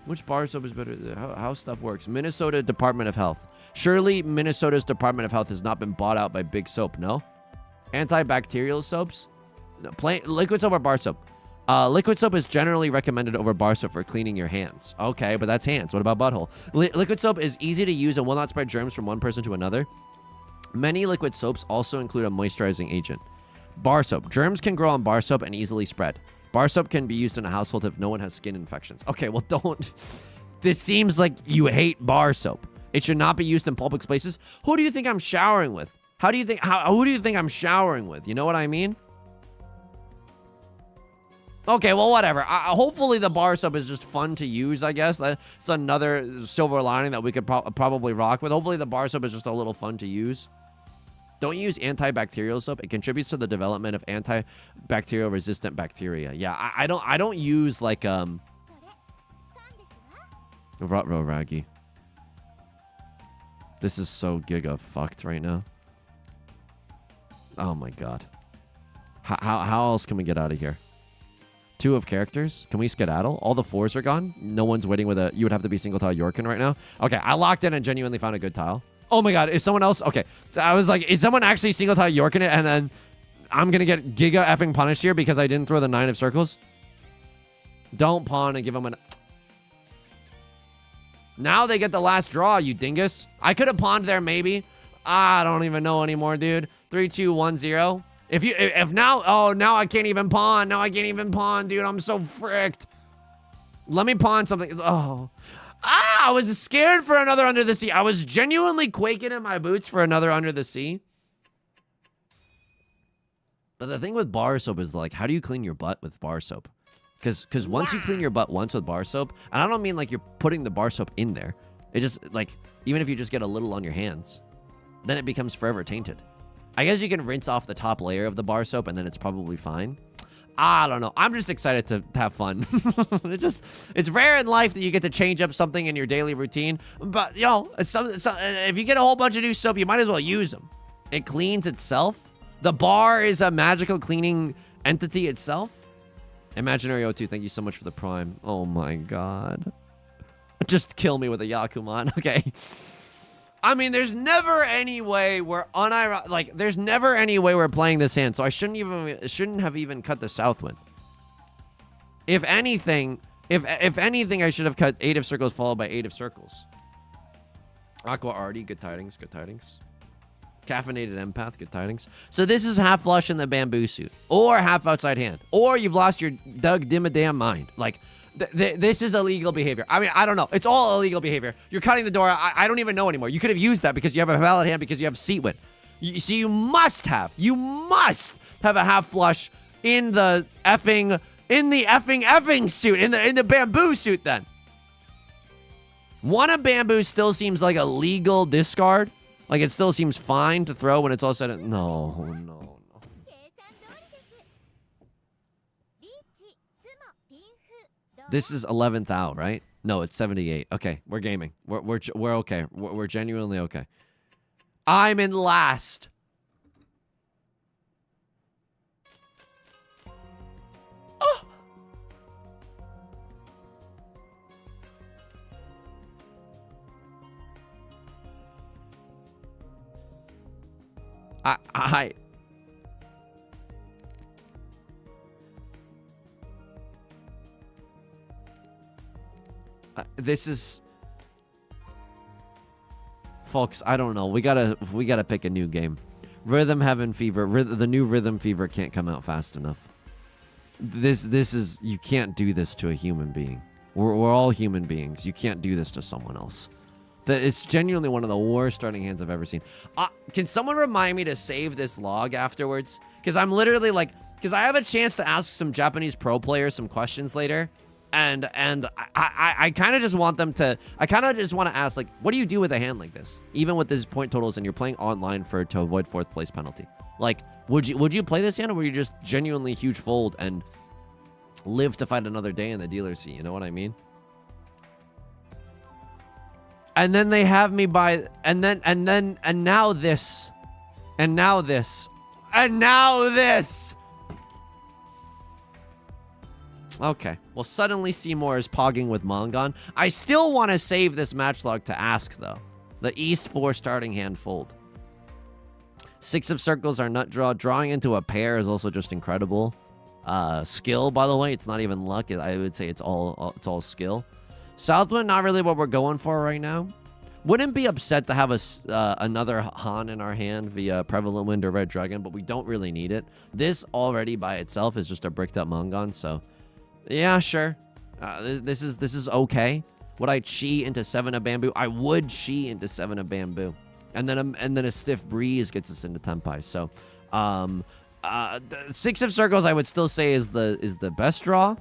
Speaker 1: Which bar soap is better? How stuff works. Minnesota Department of Health. Surely Minnesota's Department of Health has not been bought out by big soap, no? Antibacterial soaps? No, plain liquid soap or bar soap? Liquid soap is generally recommended over bar soap for cleaning your hands. Okay, but that's hands. What about butthole? Liquid soap is easy to use and will not spread germs from one person to another. Many liquid soaps also include a moisturizing agent. Bar soap. Germs can grow on bar soap and easily spread. Bar soap can be used in a household if no one has skin infections. Okay, well, don't. This seems like you hate bar soap. It should not be used in public spaces. Who do you think I'm showering with? Who do you think I'm showering with? You know what I mean? Okay, well, whatever. Hopefully the bar soap is just fun to use, I guess. That's another silver lining that we could probably rock with. Hopefully the bar soap is just a little fun to use. Don't use antibacterial soap. It contributes to the development of antibacterial resistant bacteria. Yeah, I don't use like Ragi. This is so giga fucked right now. Oh my god. How else can we get out of here? 2 of characters. Can we skedaddle? All the 4s are gone. No one's waiting with a... You would have to be single tile Yorkin right now. Okay, I locked in and genuinely found a good tile. Oh my god, is someone else? Okay, so I was like, is someone actually single tile Yorkin it? And then I'm gonna get giga effing punished here because I didn't throw the 9 of circles. Don't pawn and give them an... Now they get the last draw, you dingus. I could have pawned there maybe. I don't even know anymore, dude. 3, 2, 1, 0. If now, oh, now I can't even pawn. Now I can't even pawn, dude. I'm so fricked. Let me pawn something. Oh. I was scared for another Under the Sea. I was genuinely quaking in my boots for another Under the Sea. But the thing with bar soap is, like, how do you clean your butt with bar soap? Because once you clean your butt once with bar soap, and I don't mean like you're putting the bar soap in there. It just, like, even if you just get a little on your hands, then it becomes forever tainted. I guess you can rinse off the top layer of the bar soap and then it's probably fine. I don't know. I'm just excited to have fun. It's rare in life that you get to change up something in your daily routine. But, you know, if you get a whole bunch of new soap, you might as well use them. It cleans itself. The bar is a magical cleaning entity itself. Imaginary O2, thank you so much for the prime. Oh my god. Just kill me with a Yakuman. Okay. I mean, there's never any way we're there's never any way we're playing this hand, so I shouldn't have even cut the south wind. If anything, I should have cut 8 of circles followed by 8 of circles. Aqua Artie, good tidings, good tidings. Caffeinated empath, good tidings. So this is half flush in the bamboo suit, or half outside hand, or you've lost your Doug Dimmadam mind. Like, this is illegal behavior. I mean, I don't know. It's all illegal behavior. You're cutting the door. I don't even know anymore. You could have used that because you have a valid hand because you have seat win. So you must have a half flush in the effing suit, in the bamboo suit then. One of bamboo still seems like a legal discard. Like, it still seems fine to throw when it's all said and... No, no, no. This is 11th out, right? No, it's 78. Okay, we're gaming. We're okay. We're genuinely okay. I'm in last. Oh. This is, folks, I don't know. We gotta pick a new game. Rhythm Heaven Fever. The new Rhythm Fever can't come out fast enough. This is, you can't do this to a human being. We're all human beings. You can't do this to someone else. It's genuinely one of the worst starting hands I've ever seen. Can someone remind me to save this log afterwards? Because I'm literally like, because I have a chance to ask some Japanese pro players some questions later. And I kind of just want them to, I kind of just want to ask, like, what do you do with a hand like this? Even with these point totals and you're playing online to avoid 4th place penalty. Like, would you play this hand, or were you just genuinely huge fold and live to fight another day in the dealer's seat? You know what I mean? And then they have me by, and now this. Okay. Well, suddenly Seymour is pogging with Mongon. I still want to save this match log to ask, though. The East 4 starting hand fold. 6 of circles are nut draw. Drawing into a pair is also just incredible. Skill, by the way. It's not even luck. I would say it's all skill. Southwind, not really what we're going for right now. Wouldn't be upset to have another Han in our hand via Prevalent Wind or Red Dragon, but we don't really need it. This already by itself is just a bricked up Mongon, so... Yeah, sure. This is okay. Would I chi into 7 of bamboo? I would chi into 7 of bamboo, and then a stiff breeze gets us into Tenpai. So, 6 of circles I would still say is the best draw.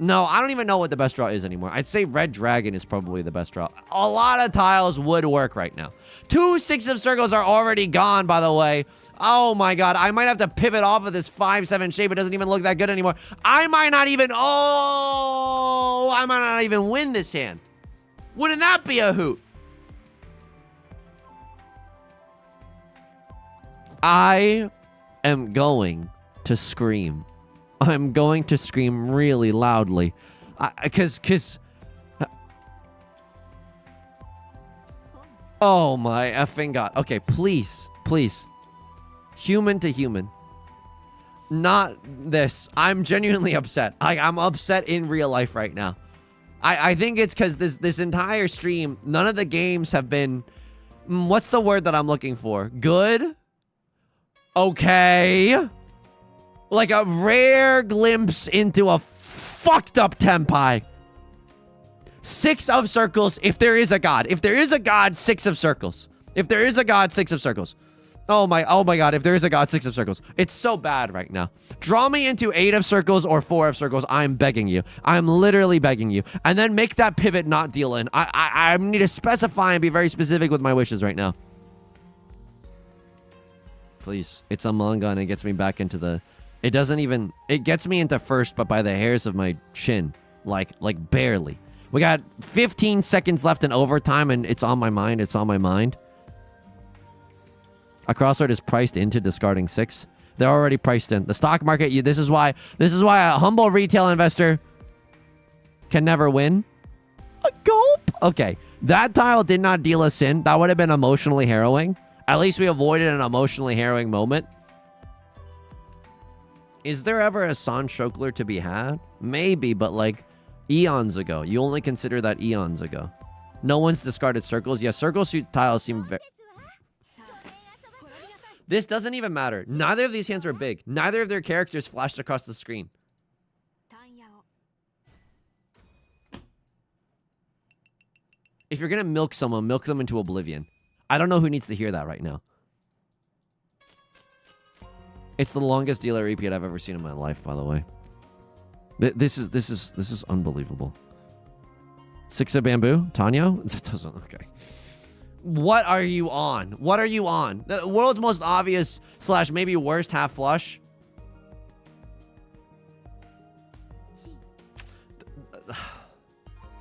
Speaker 1: No, I don't even know what the best draw is anymore. I'd say Red Dragon is probably the best draw. A lot of tiles would work right now. 2 6 of circles are already gone, by the way. Oh my god, I might have to pivot off of this 5-7 shape. It doesn't even look that good anymore. I might not even win this hand. Wouldn't that be a hoot? I am going to scream. I'm going to scream really loudly. Cause oh my effing god. Okay, please. Human to human. Not this. I'm genuinely upset. I'm upset in real life right now. I think it's because this entire stream, none of the games have been... What's the word that I'm looking for? Good? Okay. Like a rare glimpse into a fucked up Tenpai. 6 of circles, if there is a god. If there is a god, 6 of circles. If there is a god, 6 of circles. Oh my god, if there is a god, 6 of circles. It's so bad right now. Draw me into 8 of circles or 4 of circles. I'm begging you. I'm literally begging you. And then make that pivot not deal in. I need to specify and be very specific with my wishes right now. Please. It's a manga and it gets me back into the... It doesn't even... It gets me into first, but by the hairs of my chin. Like barely. We got 15 seconds left in overtime and it's on my mind. It's on my mind. A crossword is priced into discarding 6. They're already priced in. The stock market, this is why a humble retail investor can never win. A gulp? Okay. That tile did not deal us in. That would have been emotionally harrowing. At least we avoided an emotionally harrowing moment. Is there ever a San Shokler to be had? Maybe, but like eons ago. You only consider that eons ago. No one's discarded circles. Yeah, circle suit tiles seem very... This doesn't even matter. Neither of these hands were big. Neither of their characters flashed across the screen. If you're gonna milk someone, milk them into oblivion. I don't know who needs to hear that right now. It's the longest dealer repeat I've ever seen in my life, by the way. This is unbelievable. 6 of bamboo? Tanyo? That doesn't... Okay. What are you on? What are you on? The world's most obvious / maybe worst half flush.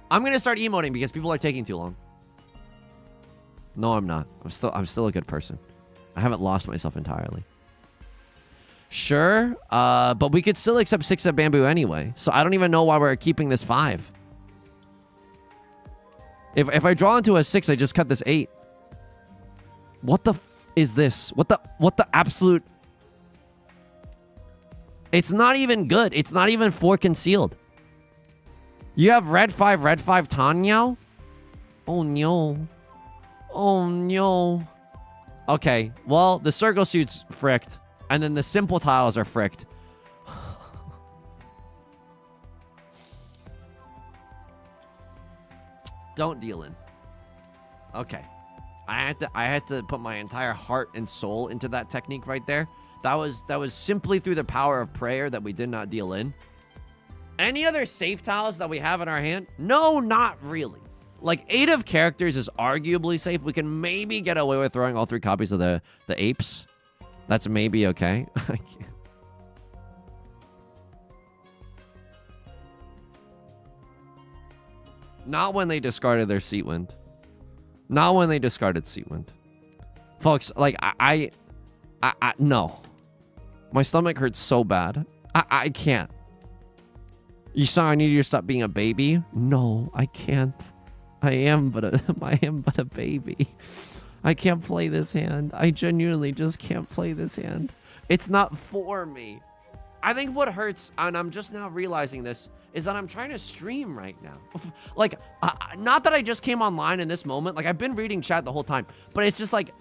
Speaker 1: I'm going to start emoting because people are taking too long. No, I'm not. I'm still a good person. I haven't lost myself entirely. Sure, but we could still accept 6 of bamboo anyway. So I don't even know why we're keeping this 5. If I draw into a 6, I just cut this 8. What the is this? What the absolute... It's not even good. It's not even 4 concealed. You have red 5 Tanyo? Oh no. Oh no. Okay, well, the circle suit's fricked. And then the simple tiles are fricked. Don't deal in. Okay. I had to put my entire heart and soul into that technique right there. That was simply through the power of prayer that we did not deal in. Any other safe tiles that we have in our hand? No, not really. Like 8 of characters is arguably safe. We can maybe get away with throwing all 3 copies of the apes. That's maybe okay. I can't. Not when they discarded their seat wind. Not when they discarded seat wind. Folks, like, I no. My stomach hurts so bad. I can't. Yusong, I need you to stop being a baby. No, I can't. I am but a baby. I can't play this hand. I genuinely just can't play this hand. It's not for me. I think what hurts, and I'm just now realizing this, is that I'm trying to stream right now. Like, not that I just came online in this moment. Like, I've been reading chat the whole time. But it's just like,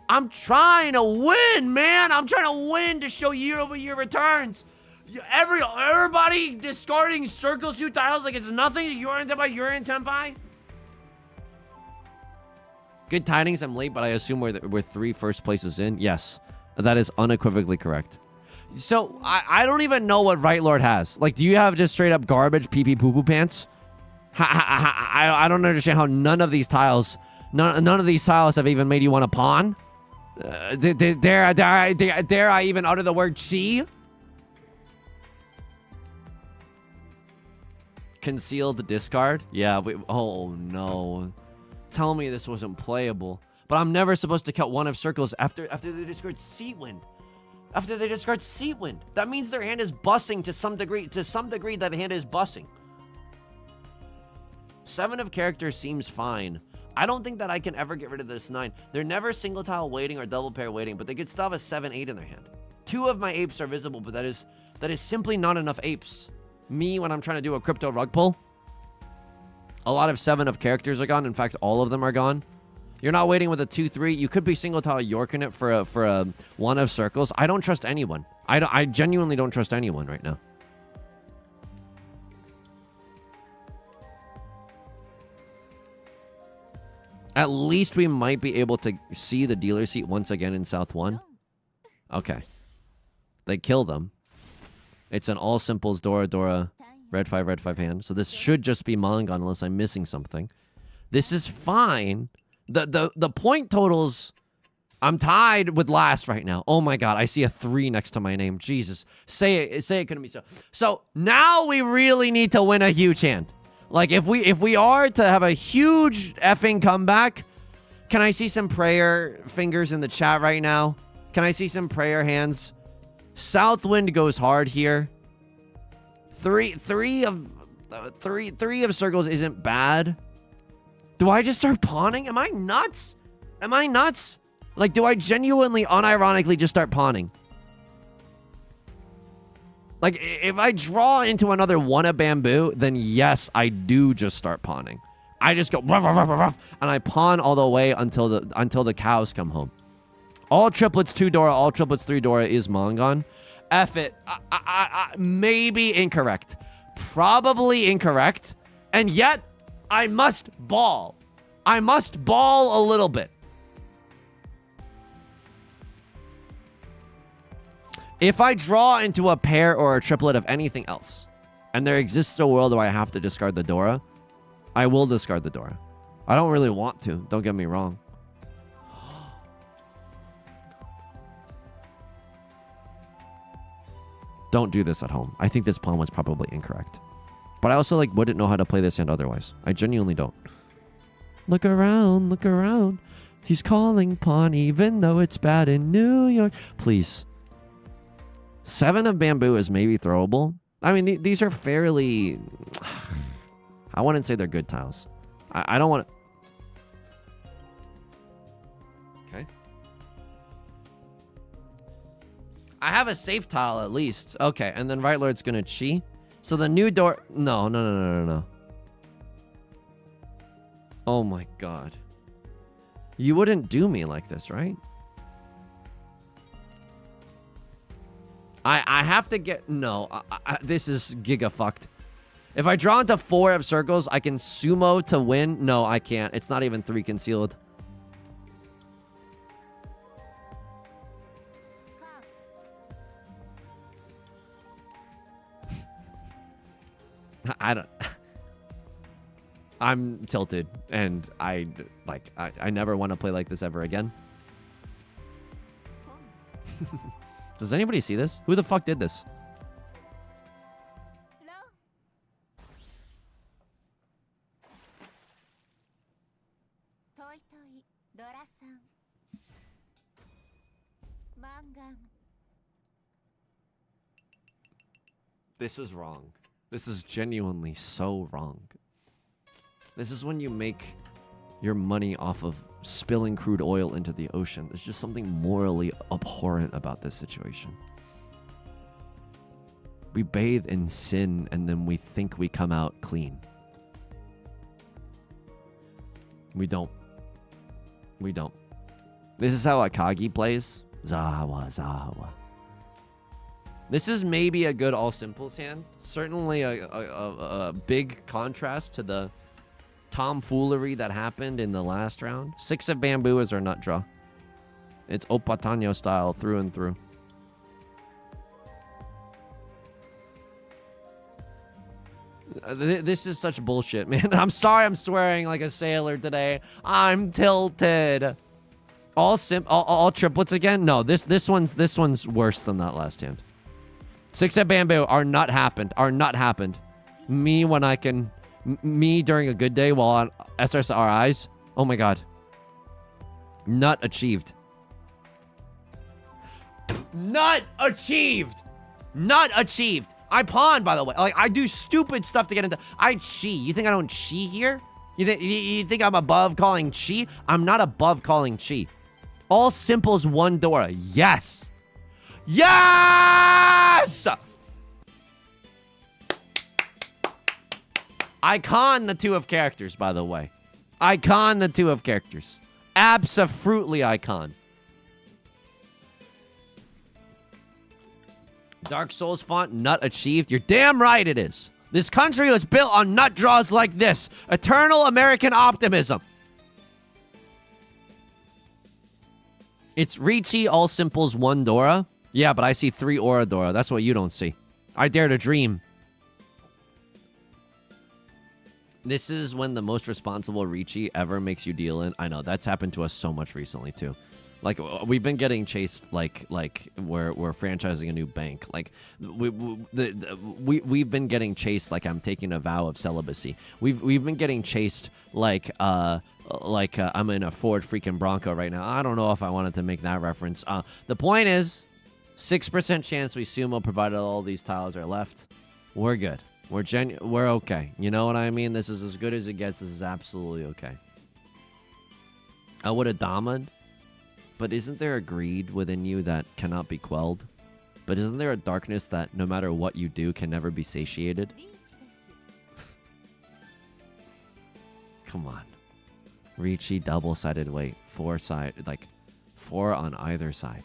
Speaker 1: I'm trying to win, man. I'm trying to win to show year-over-year returns. Everybody discarding circle suit tiles like it's nothing. You're in Tenpai. Good tidings, I'm late, but I assume we're 3 first places in. Yes, that is unequivocally correct. So, I don't even know what Right Lord has. Like, do you have just straight up garbage pee-pee poo-poo pants? I don't understand how none of these tiles have even made you want to pawn. Dare I even utter the word chi? Concealed discard? Yeah, oh no. Tell me this wasn't playable. But I'm never supposed to cut 1 of circles after they discard seat wind. After they discard seat wind. That means their hand is bussing to some degree. To some degree, that hand is bussing. 7 of characters seems fine. I don't think that I can ever get rid of this 9. They're never single tile waiting or double pair waiting, but they could still have a 7-8 in their hand. 2 of my apes are visible, but that is simply not enough apes. Me, when I'm trying to do a crypto rug pull, a lot of 7 of characters are gone. In fact, all of them are gone. You're not waiting with a 2-3. You could be single tile Yorking it for a 1 of circles. I don't trust anyone. I genuinely don't trust anyone right now. At least we might be able to see the dealer seat once again in South 1. Okay. They kill them. It's an all simples Dora red 5 hand. So this should just be Mangon unless I'm missing something. This is fine. The point totals, I'm tied with last right now. Oh my god, I see a 3 next to my name. Jesus. Say it couldn't be so. So now we really need to win a huge hand. Like if we are to have a huge effing comeback, can I see some prayer fingers in the chat right now? Can I see some prayer hands? Southwind goes hard here. Three of circles isn't bad. Do I just start pawning? Am I nuts? Am I nuts? Like, do I genuinely, unironically just start pawning? Like, if I draw into another 1 of bamboo, then yes, I do just start pawning. I just go ruff, ruff, ruff, ruff, and I pawn all the way until the cows come home. All triplets 2 Dora, all triplets 3 Dora is Mangon. F it. Maybe incorrect. Probably incorrect. And yet, I must ball. I must ball a little bit. If I draw into a pair or a triplet of anything else, and there exists a world where I have to discard the Dora, I will discard the Dora. I don't really want to. Don't get me wrong. Don't do this at home. I think this pawn was probably incorrect. But I also like wouldn't know how to play this hand otherwise. I genuinely don't. Look around, look around. He's calling pawn even though it's bad in New York. Please. 7 of bamboo is maybe throwable. I mean, these are fairly... I wouldn't say they're good tiles. I don't want to... Okay. I have a safe tile at least. Okay, and then Right Lord's going to chi. So the new door... No. Oh my god. You wouldn't do me like this, right? I have to get... No, this is giga fucked. If I draw into 4 of circles, I can sumo to win. No, I can't. It's not even 3 concealed. I don't... I'm tilted, and I never want to play like this ever again. Does anybody see this? Who the fuck did this? This is wrong. This is genuinely so wrong. This is when you make your money off of spilling crude oil into the ocean. There's just something morally abhorrent about this situation. We bathe in sin and then we think we come out clean. We don't. We don't. This is how Akagi plays. Zawa. This is maybe a good all simples hand. Certainly a big contrast to the tomfoolery that happened in the last round. 6 of bamboo is our nut draw. It's Opatanyo style through and through. This is such bullshit, man. I'm sorry I'm swearing like a sailor today. I'm tilted. All triplets again? No, this one's worse than that last hand. 6 of bamboo are not happened. Me when I can... Me during a good day while on SSRIs. Oh my god. Nut achieved. Nut achieved. Nut achieved. I pawn, by the way. Like, I do stupid stuff to get into... I chi. You think I don't chi here? You think I'm above calling chi? I'm not above calling chi. All simples 1 Dora. Yes. Yes! Icon the 2 of characters, by the way. Icon the 2 of characters. Abso-fruitly icon. Dark Souls font, nut achieved. You're damn right it is. This country was built on nut draws like this. Eternal American optimism. It's Riichi, all simples 1 Dora. Yeah, but I see 3 Aura Dora. That's what you don't see. I dare to dream. This is when the most responsible Riichi ever makes you deal in. I know, that's happened to us so much recently, too. Like, we've been getting chased like we're franchising a new bank. Like, we've been getting chased like I'm taking a vow of celibacy. We've been getting chased like I'm in a Ford freaking Bronco right now. I don't know if I wanted to make that reference. The point is, 6% chance we sumo provided all these tiles are left. We're good. We're okay. You know what I mean? This is as good as it gets. This is absolutely okay. I would have damaed, but isn't there a greed within you that cannot be quelled? But isn't there a darkness that no matter what you do can never be satiated? Come on. Riichi double-sided weight. 4 on either side.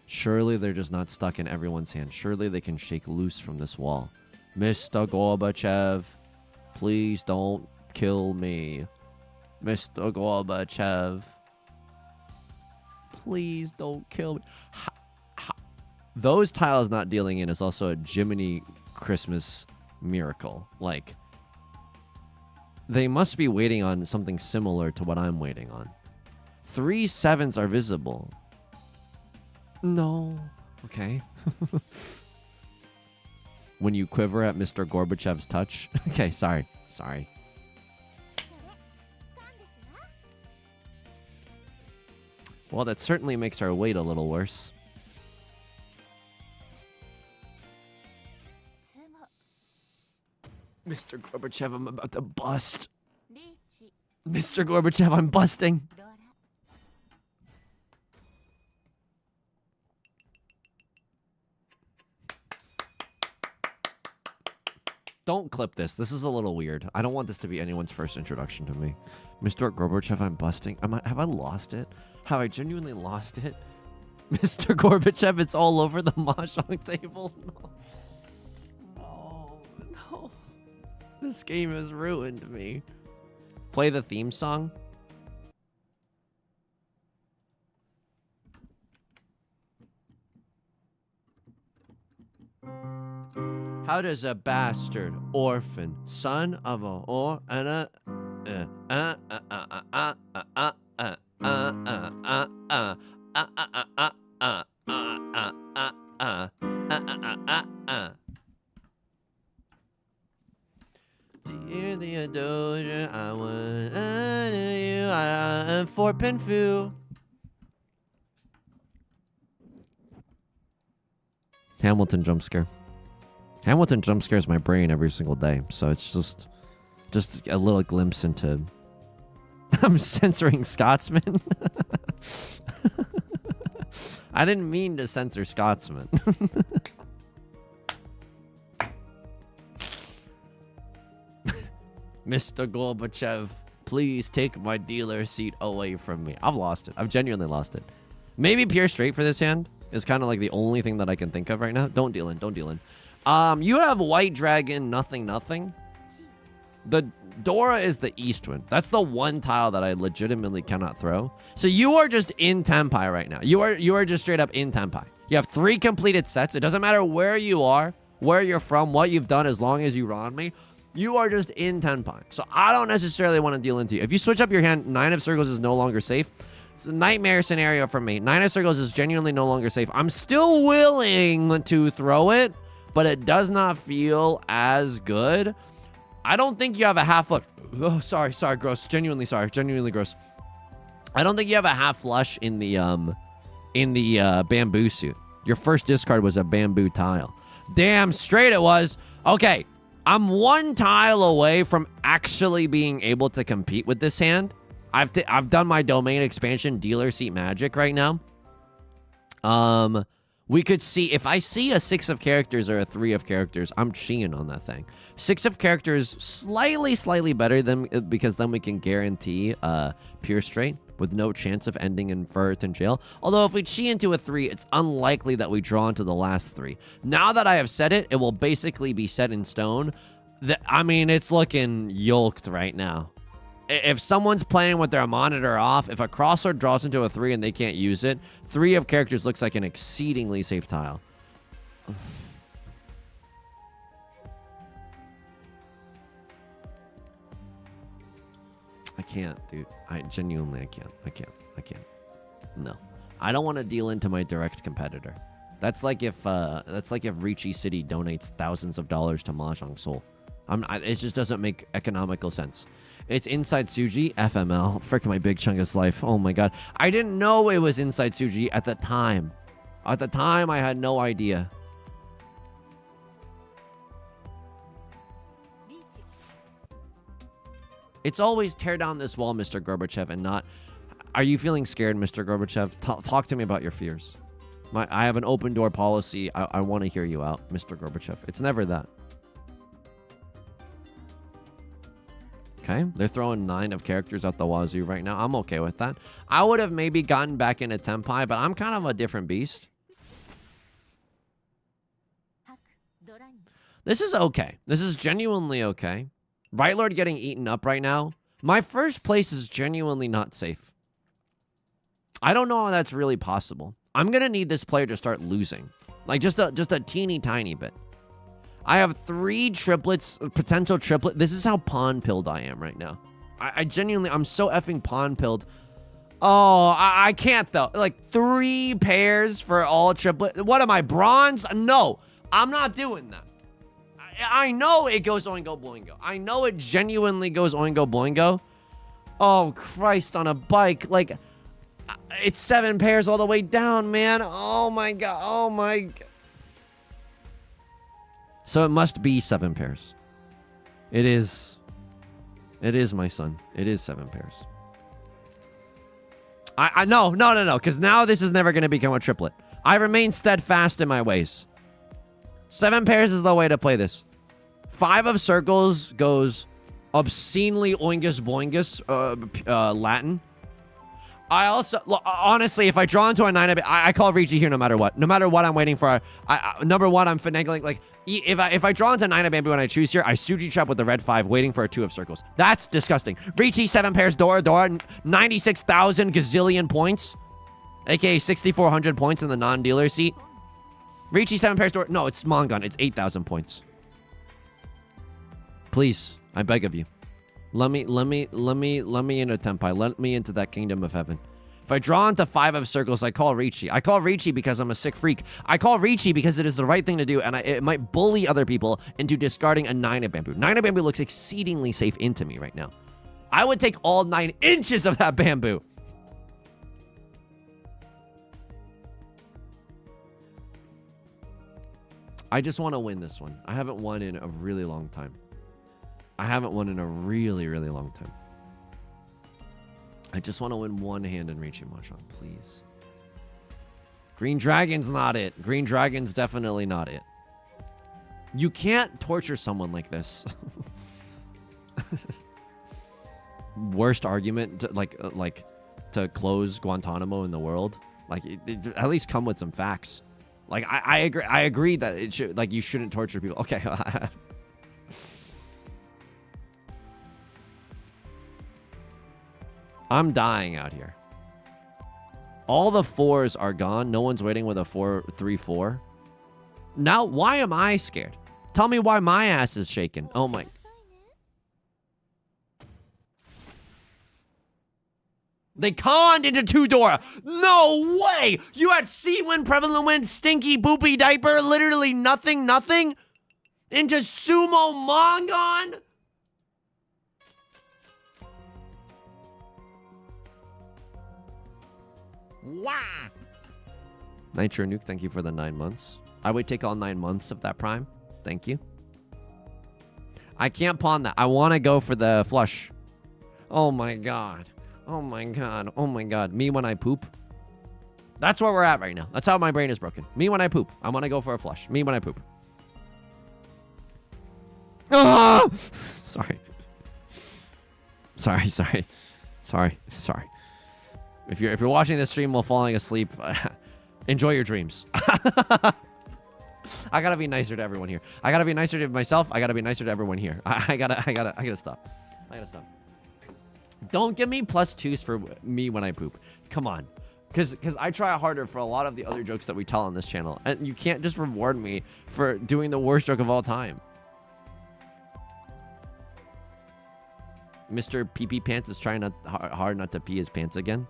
Speaker 1: Surely they're just not stuck in everyone's hand. Surely they can shake loose from this wall. Mr. Gorbachev, please don't kill me. Mr. Gorbachev, please don't kill me. Those tiles not dealing in is also a Jiminy Christmas miracle. Like, They must be waiting on something similar to what I'm waiting on. 3 7s are visible. No. Okay. When you quiver at Mr. Gorbachev's touch. Okay, sorry. Sorry. Well, that certainly makes our wait a little worse. Mr. Gorbachev, I'm about to bust. Mr. Gorbachev, I'm busting. Don't clip this. This is a little weird. I don't want this to be anyone's first introduction to me. Mr. Gorbachev, I'm busting. Have I lost it? Have I genuinely lost it? Mr. Gorbachev, it's all over the Mahjong table. No. No. This game has ruined me. Play the theme song. How does a bastard, orphan, son of a whore, and Dear the doja, I want you, I am for Pinfu. Hamilton jump scare. Hamilton jump scares my brain every single day, so it's just a little glimpse into. I'm censoring Scotsman. I didn't mean to censor Scotsman. Mr. Gorbachev, please take my dealer seat away from me. I've lost it. I've genuinely lost it. Maybe pure straight for this hand is kind of like the only thing that I can think of right now. Don't deal in. Don't deal in. You have white dragon, nothing. The Dora is the east wind. That's the one tile that I legitimately cannot throw. So you are just in Tenpai right now. You are just straight up in Tenpai. You have 3 completed sets. It doesn't matter where you are, where you're from, what you've done, as long as you Ron me. You are just in Tenpai. So I don't necessarily want to deal into you. If you switch up your hand, 9 of circles is no longer safe. It's a nightmare scenario for me. 9 of circles is genuinely no longer safe. I'm still willing to throw it, but it does not feel as good. I don't think you have a half flush. Oh, sorry, gross. Genuinely sorry. Genuinely gross. I don't think you have a half flush in the bamboo suit. Your first discard was a bamboo tile. Damn straight it was. Okay, I'm 1 tile away from actually being able to compete with this hand. I've done my domain expansion dealer seat magic right now. We could see, if I see a 6 of characters or a 3 of characters, I'm cheating on that thing. 6 of characters, slightly better than, because then we can guarantee pure straight with no chance of ending in Ferriton jail. Although if we chi into a 3, it's unlikely that we draw into the last 3. Now that I have said it, it will basically be set in stone. I mean, it's looking yoked right now. If someone's playing with their monitor off, if a crossword draws into a 3 and they can't use it, 3 of characters looks like an exceedingly safe tile. I can't, dude. I genuinely, I can't. No. I don't want to deal into my direct competitor. That's like if Riichi City donates thousands of dollars to Mahjong Soul. It just doesn't make economical sense. It's Inside Suji, FML. Frick my big chungus life. Oh my god. I didn't know it was Inside Suji at the time. At the time, I had no idea. It's always tear down this wall, Mr. Gorbachev, and not... Are you feeling scared, Mr. Gorbachev? Talk to me about your fears. I have an open door policy. I want to hear you out, Mr. Gorbachev. It's never that. Okay, they're throwing 9 of characters out the wazoo right now. I'm okay with that. I would have maybe gotten back into Tenpai, but I'm kind of a different beast. This is okay. This is genuinely okay. Right Lord getting eaten up right now. My first place is genuinely not safe. I don't know how that's really possible. I'm going to need this player to start losing. Like, just a teeny tiny bit. I have 3 triplets, potential triplet. This is how pawn-pilled I am right now. I genuinely, I'm so effing pawn-pilled. Oh, I can't, though. Like, 3 pairs for all triplet. What am I, bronze? No, I'm not doing that. I know it goes oingo boingo. I know it genuinely goes oingo boingo. Oh, Christ on a bike. Like, it's 7 pairs all the way down, man. Oh, my God. Oh, my God. So it must be 7 pairs. It is. It is, my son. It is 7 pairs. No, because now this is never going to become a triplet. I remain steadfast in my ways. 7 pairs is the way to play this. 5 of circles goes obscenely oingus boingus Latin. I also, honestly, if I draw into a 9 of I call Riichi here no matter what. No matter what I'm waiting for. Number 1, I'm finagling. Like, if I draw into 9 of bamboo when I choose here, I Suji trap with the red 5, waiting for a 2 of circles. That's disgusting. Riichi 7 pairs, Dora, 96,000 gazillion points. AKA 6,400 points in the non-dealer seat. Riichi 7 pairs, Dora. No, it's Mongon. It's 8,000 points. Please, I beg of you. Let me into Tenpai. Let me into that kingdom of heaven. If I draw into 5 of circles, I call Riichi. I call Riichi because I'm a sick freak. I call Riichi because it is the right thing to do, and it might bully other people into discarding a 9 of bamboo. 9 of bamboo looks exceedingly safe into me right now. I would take all 9 inches of that bamboo. I just want to win this one. I haven't won in a really long time. I haven't won in a really, really long time. I just want to win one hand in Riichi Mahjong, please. Green Dragon's not it. Green Dragon's definitely not it. You can't torture someone like this. Worst argument to, to close Guantanamo in the world. Like, at least come with some facts. Like, I agree. I agree that it should, like, you shouldn't torture people. Okay. I'm dying out here. All the 4s are gone. No one's waiting with a 4-3-4. Now, why am I scared? Tell me why my ass is shaking. Oh my. They conned into 2 Dora. No way. You had C-Win, Prevalent Win, Stinky, Boopy, Diaper, literally nothing. Into Sumo Mongon. Wow. Nitro Nuke, thank you for the 9 months. I would take all 9 months of that prime. Thank you. I can't pawn that. I want to go for the flush. Oh my god. Oh my god. Oh my god. Me when I poop. That's where we're at right now. That's how my brain is broken. Me when I poop. I want to go for a flush. Me when I poop. Ah! Sorry. Sorry. If you're watching this stream while falling asleep, enjoy your dreams. I gotta be nicer to everyone here. I gotta be nicer to myself. I gotta be nicer to everyone here. I gotta stop. I gotta stop. Don't give me +2s for me when I poop. Come on. Because I try harder for a lot of the other jokes that we tell on this channel. And you can't just reward me for doing the worst joke of all time. Mr. Pee-Pee Pants is trying hard not to pee his pants again.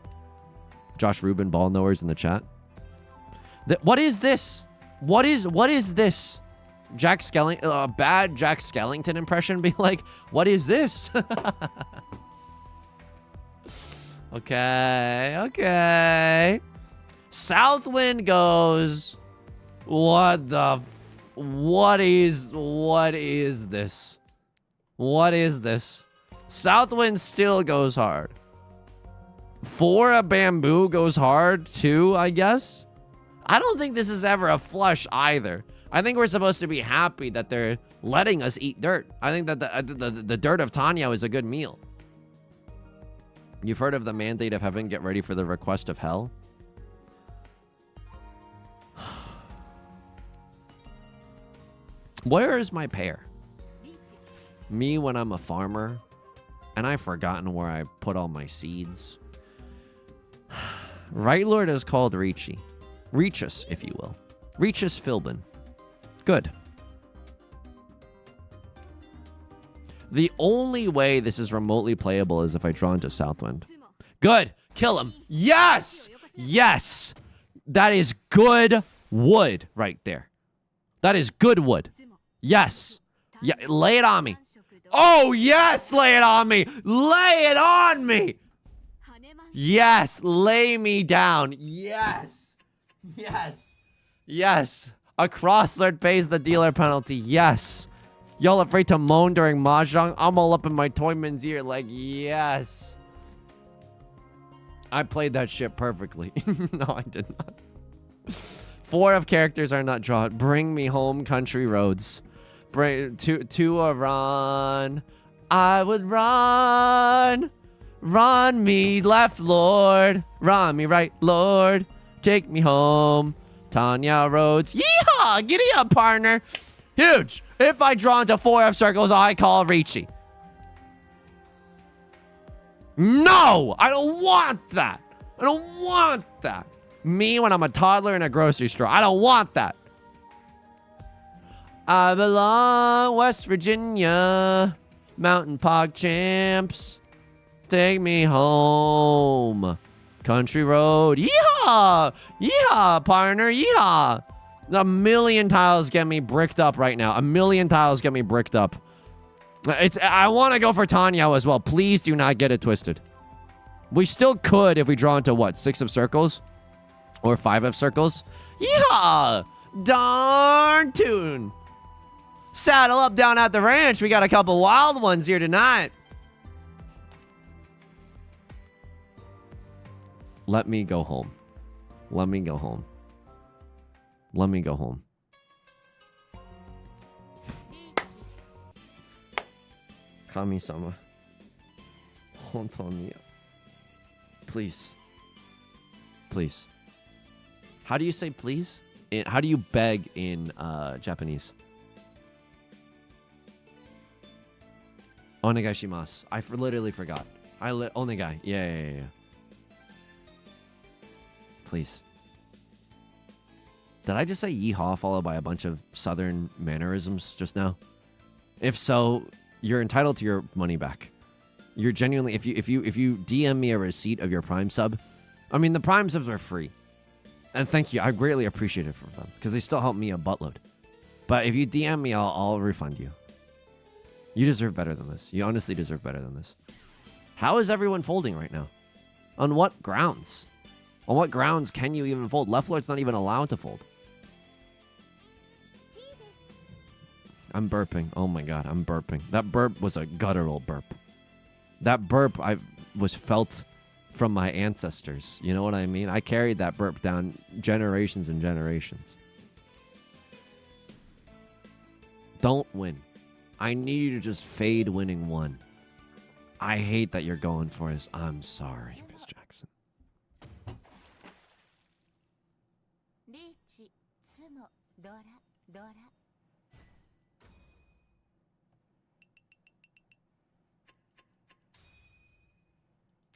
Speaker 1: Josh Rubin ball knowers in the chat. What is this? What is this? Jack Skellington, bad Jack Skellington impression. Be like, what is this? Okay. Southwind goes. What is this? What is this? Southwind still goes hard. 4 of bamboo goes hard too, I guess. I don't think this is ever a flush either. I think we're supposed to be happy that they're letting us eat dirt. I think that the dirt of Tenhou is a good meal. You've heard of the mandate of heaven, get ready for the request of hell? Where is my pair? Me when I'm a farmer, and I've forgotten where I put all my seeds. Right Lord is called Riichi. Reach us, if you will. Reach us, Philbin. Good. The only way this is remotely playable is if I draw into Southwind. Good. Kill him. Yes! Yes! That is good wood right there. That is good wood. Yes. Yeah, lay it on me. Oh, yes! Lay it on me! Lay it on me! Yes! Lay me down. Yes! Yes! Yes! A crosslord pays the dealer penalty. Yes! Y'all afraid to moan during Mahjong? I'm all up in my Toyman's ear like, yes! I played that shit perfectly. No, I did not. 4 of characters are not drawn. Bring me home, country roads. Bring to a run. I would run. Run me left, Lord. Run me right, Lord. Take me home. Tanya Roads. Yeehaw! Giddy up, partner. Huge. If I draw into 4 F circles, I call Riichi. No! I don't want that. I don't want that. Me when I'm a toddler in a grocery store. I don't want that. I belong West Virginia. Mountain Park champs. Take me home. Country road. Yeehaw! Yeehaw, partner. Yeehaw. A million tiles get me bricked up right now. A million tiles get me bricked up. I want to go for Tenhou as well. Please do not get it twisted. We still could if we draw into what? 6 of circles? Or 5 of circles? Yeehaw! Darn tune. Saddle up down at the ranch. We got a couple wild ones here tonight. Let me go home. Let me go home. Let me go home. Kami-sama. Hontou. Please. Please. How do you say please? How do you beg in Japanese? Onegai shimasu. I literally forgot. Onegai. Yeah. Please. Did I just say yeehaw followed by a bunch of southern mannerisms just now? If so, you're entitled to your money back. You're genuinely, if you DM me a receipt of your Prime sub, I mean the Prime subs are free, and thank you, I greatly appreciate it for them because they still help me a buttload. But if you DM me, I'll refund you. You deserve better than this. You honestly deserve better than this. How is everyone folding right now? On what grounds? On what grounds can you even fold? Left Lord's not even allowed to fold. I'm burping. Oh my god, I'm burping. That burp was a guttural burp. That burp was felt from my ancestors. You know what I mean? I carried that burp down generations and generations. Don't win. I need you to just fade winning 1. I hate that you're going for this. I'm sorry, Miss Jackson.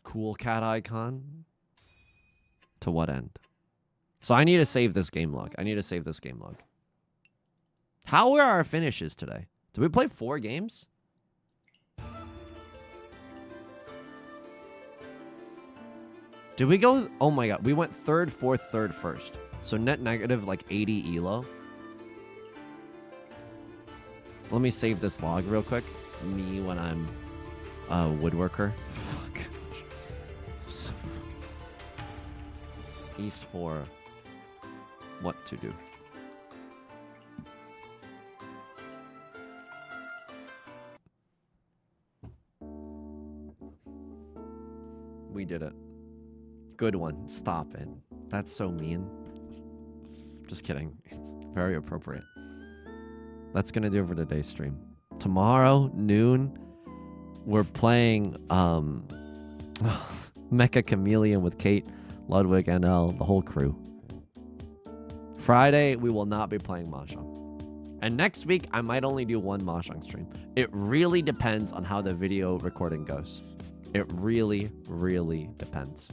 Speaker 1: Cool cat icon. To what end? So I need to save this game log. How were our finishes today? Did we play 4 games? Did we go? Oh my god. We went 3rd, 4th, 3rd, 1st. So net negative like 80 elo. Let me save this log real quick. Me when I'm a woodworker. Fuck. So fucking... East 4. What to do? We did it. Good one. Stop it. That's so mean. Just kidding. It's very appropriate. That's gonna do it for today's stream. Tomorrow, noon, we're playing Mecha Chameleon with Kate, Ludwig, NL, the whole crew. Friday, we will not be playing Mahjong. And next week, I might only do 1 Mahjong stream. It really depends on how the video recording goes. It really, really depends.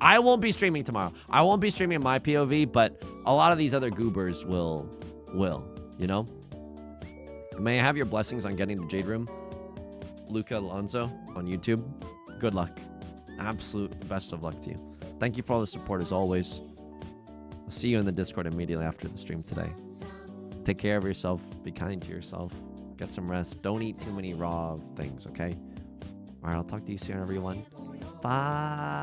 Speaker 1: I won't be streaming tomorrow. I won't be streaming my POV, but a lot of these other goobers will, you know? May I have your blessings on getting to Jade Room? Luca Alonso on YouTube. Good luck. Absolute best of luck to you. Thank you for all the support as always. I'll see you in the Discord immediately after the stream today. Take care of yourself. Be kind to yourself. Get some rest. Don't eat too many raw things, okay? All right, I'll talk to you soon, everyone. Bye.